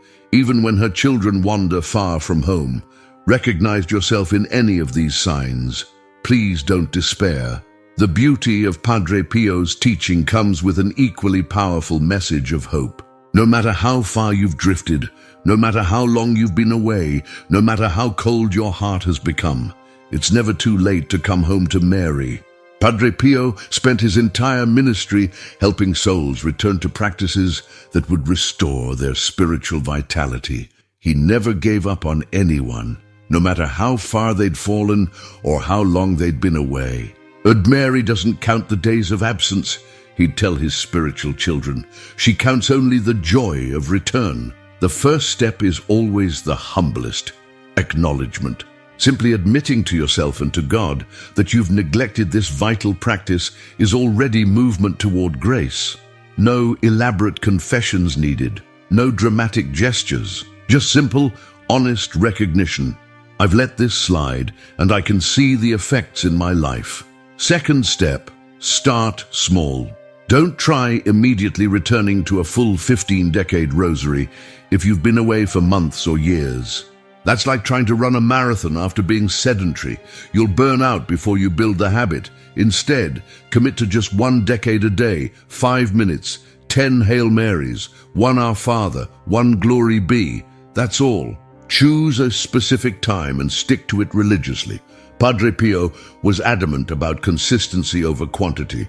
Speaker 1: even when her children wander far from home. Recognize yourself in any of these signs. Please don't despair. The beauty of Padre Pio's teaching comes with an equally powerful message of hope. No matter how far you've drifted, no matter how long you've been away, no matter how cold your heart has become, it's never too late to come home to Mary. Padre Pio spent his entire ministry helping souls return to practices that would restore their spiritual vitality. He never gave up on anyone, no matter how far they'd fallen or how long they'd been away. And Mary doesn't count the days of absence, he'd tell his spiritual children. She counts only the joy of return. The first step is always the humblest: acknowledgement. Simply admitting to yourself and to God that you've neglected this vital practice is already movement toward grace. No elaborate confessions needed, no dramatic gestures, just simple, honest recognition. I've let this slide, and I can see the effects in my life. Second step, start small. Don't try immediately returning to a full 15-decade rosary if you've been away for months or years. That's like trying to run a marathon after being sedentary. You'll burn out before you build the habit. Instead, commit to just 1 decade a day, 5 minutes, 10 Hail Marys, 1 Our Father, 1 Glory Be. That's all. Choose a specific time and stick to it religiously. Padre Pio was adamant about consistency over quantity.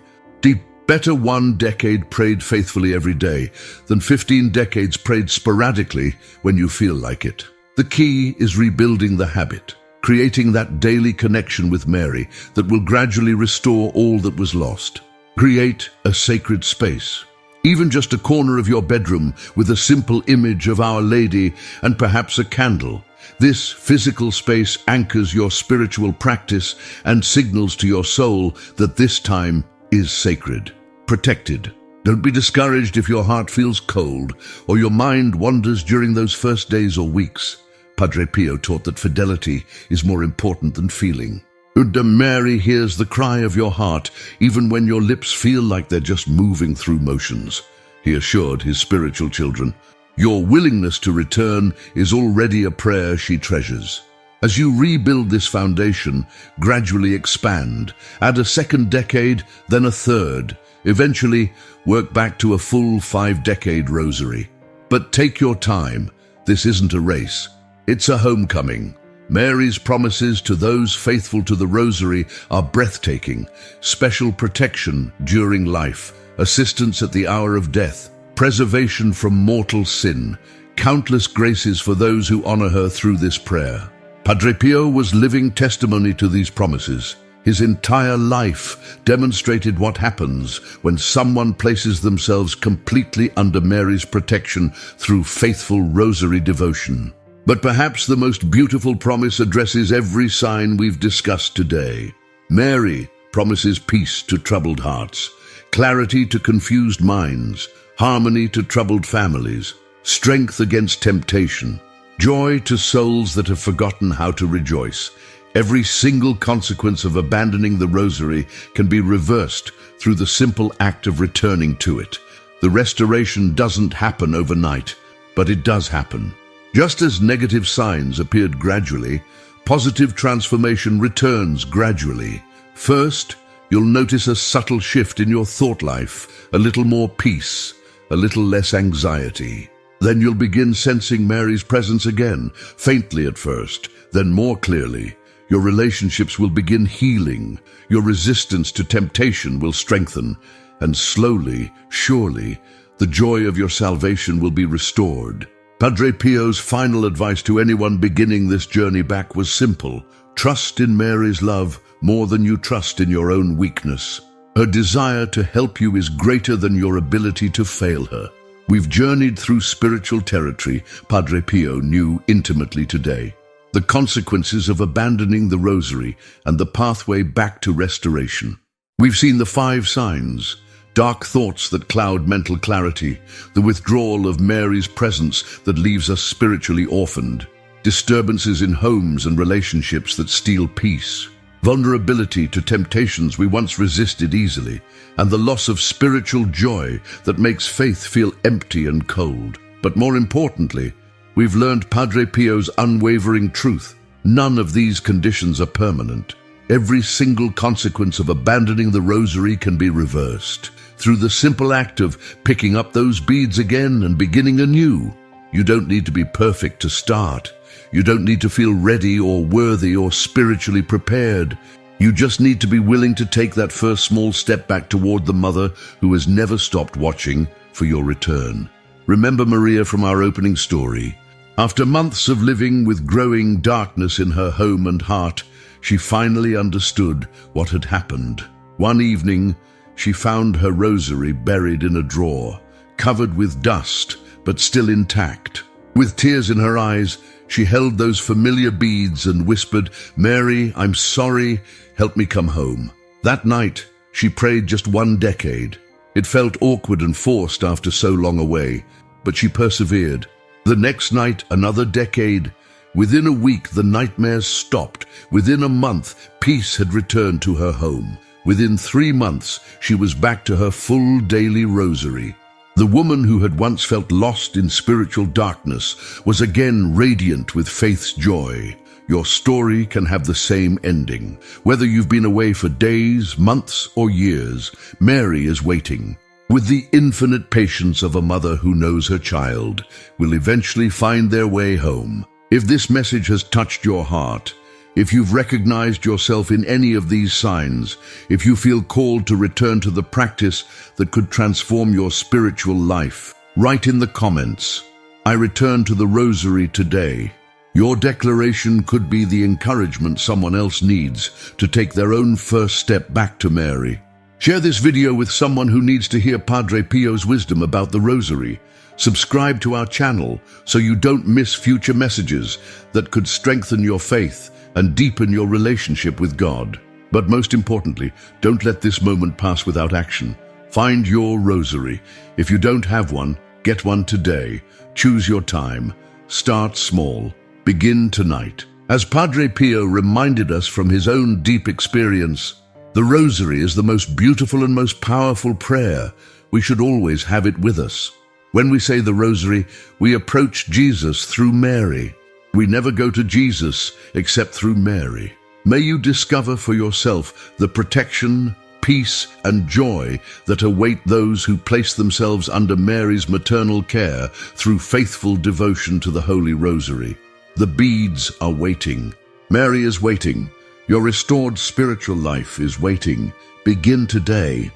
Speaker 1: Better 1 decade prayed faithfully every day than 15 decades prayed sporadically when you feel like it. The key is rebuilding the habit, creating that daily connection with Mary that will gradually restore all that was lost. Create a sacred space, even just a corner of your bedroom with a simple image of Our Lady and perhaps a candle. This physical space anchors your spiritual practice and signals to your soul that this time is sacred, protected. Don't be discouraged if your heart feels cold or your mind wanders during those first days or weeks. Padre Pio taught that fidelity is more important than feeling. Mary hears the cry of your heart even when your lips feel like they're just moving through motions. He assured his spiritual children, your willingness to return is already a prayer she treasures. As you rebuild this foundation, gradually expand, add a 2nd decade, then a 3rd. Eventually, work back to a full 5-decade rosary. But take your time. This isn't a race. It's a homecoming. Mary's promises to those faithful to the Rosary are breathtaking. Special protection during life, assistance at the hour of death, preservation from mortal sin, countless graces for those who honor her through this prayer. Padre Pio was living testimony to these promises. His entire life demonstrated what happens when someone places themselves completely under Mary's protection through faithful Rosary devotion. But perhaps the most beautiful promise addresses every sign we've discussed today. Mary promises peace to troubled hearts, clarity to confused minds, harmony to troubled families, strength against temptation, joy to souls that have forgotten how to rejoice. Every single consequence of abandoning the Rosary can be reversed through the simple act of returning to it. The restoration doesn't happen overnight, but it does happen. Just as negative signs appeared gradually, positive transformation returns gradually. First, you'll notice a subtle shift in your thought life, a little more peace, a little less anxiety. Then you'll begin sensing Mary's presence again, faintly at first, then more clearly. Your relationships will begin healing, your resistance to temptation will strengthen, and slowly, surely, the joy of your salvation will be restored. Padre Pio's final advice to anyone beginning this journey back was simple. Trust in Mary's love more than you trust in your own weakness. Her desire to help you is greater than your ability to fail her. We've journeyed through spiritual territory Padre Pio knew intimately today. The consequences of abandoning the Rosary and the pathway back to restoration. We've seen the 5 signs, dark thoughts that cloud mental clarity, the withdrawal of Mary's presence that leaves us spiritually orphaned, disturbances in homes and relationships that steal peace, vulnerability to temptations we once resisted easily, and the loss of spiritual joy that makes faith feel empty and cold. But more importantly, we've learned Padre Pio's unwavering truth. None of these conditions are permanent. Every single consequence of abandoning the Rosary can be reversed through the simple act of picking up those beads again and beginning anew. You don't need to be perfect to start. You don't need to feel ready or worthy or spiritually prepared. You just need to be willing to take that first small step back toward the Mother who has never stopped watching for your return. Remember Maria from our opening story. After months of living with growing darkness in her home and heart, she finally understood what had happened. One evening, she found her Rosary buried in a drawer, covered with dust, but still intact. With tears in her eyes, she held those familiar beads and whispered, "Mary, I'm sorry, help me come home." That night, she prayed just 1 decade. It felt awkward and forced after so long away, but she persevered. The next night, another decade. Within a week, the nightmares stopped. Within a month, peace had returned to her home. Within 3 months, she was back to her full daily Rosary. The woman who had once felt lost in spiritual darkness was again radiant with faith's joy. Your story can have the same ending. Whether you've been away for days, months, or years, Mary is waiting. With the infinite patience of a mother who knows her child, will eventually find their way home. If this message has touched your heart, if you've recognized yourself in any of these signs, if you feel called to return to the practice that could transform your spiritual life, write in the comments, "I return to the Rosary today." Your declaration could be the encouragement someone else needs to take their own first step back to Mary. Share this video with someone who needs to hear Padre Pio's wisdom about the Rosary. Subscribe to our channel so you don't miss future messages that could strengthen your faith and deepen your relationship with God. But most importantly, don't let this moment pass without action. Find your Rosary. If you don't have one, get one today. Choose your time. Start small. Begin tonight. As Padre Pio reminded us from his own deep experience, the Rosary is the most beautiful and most powerful prayer. We should always have it with us. When we say the Rosary, we approach Jesus through Mary. We never go to Jesus except through Mary. May you discover for yourself the protection, peace, and joy that await those who place themselves under Mary's maternal care through faithful devotion to the Holy Rosary. The beads are waiting. Mary is waiting. Your restored spiritual life is waiting. Begin today.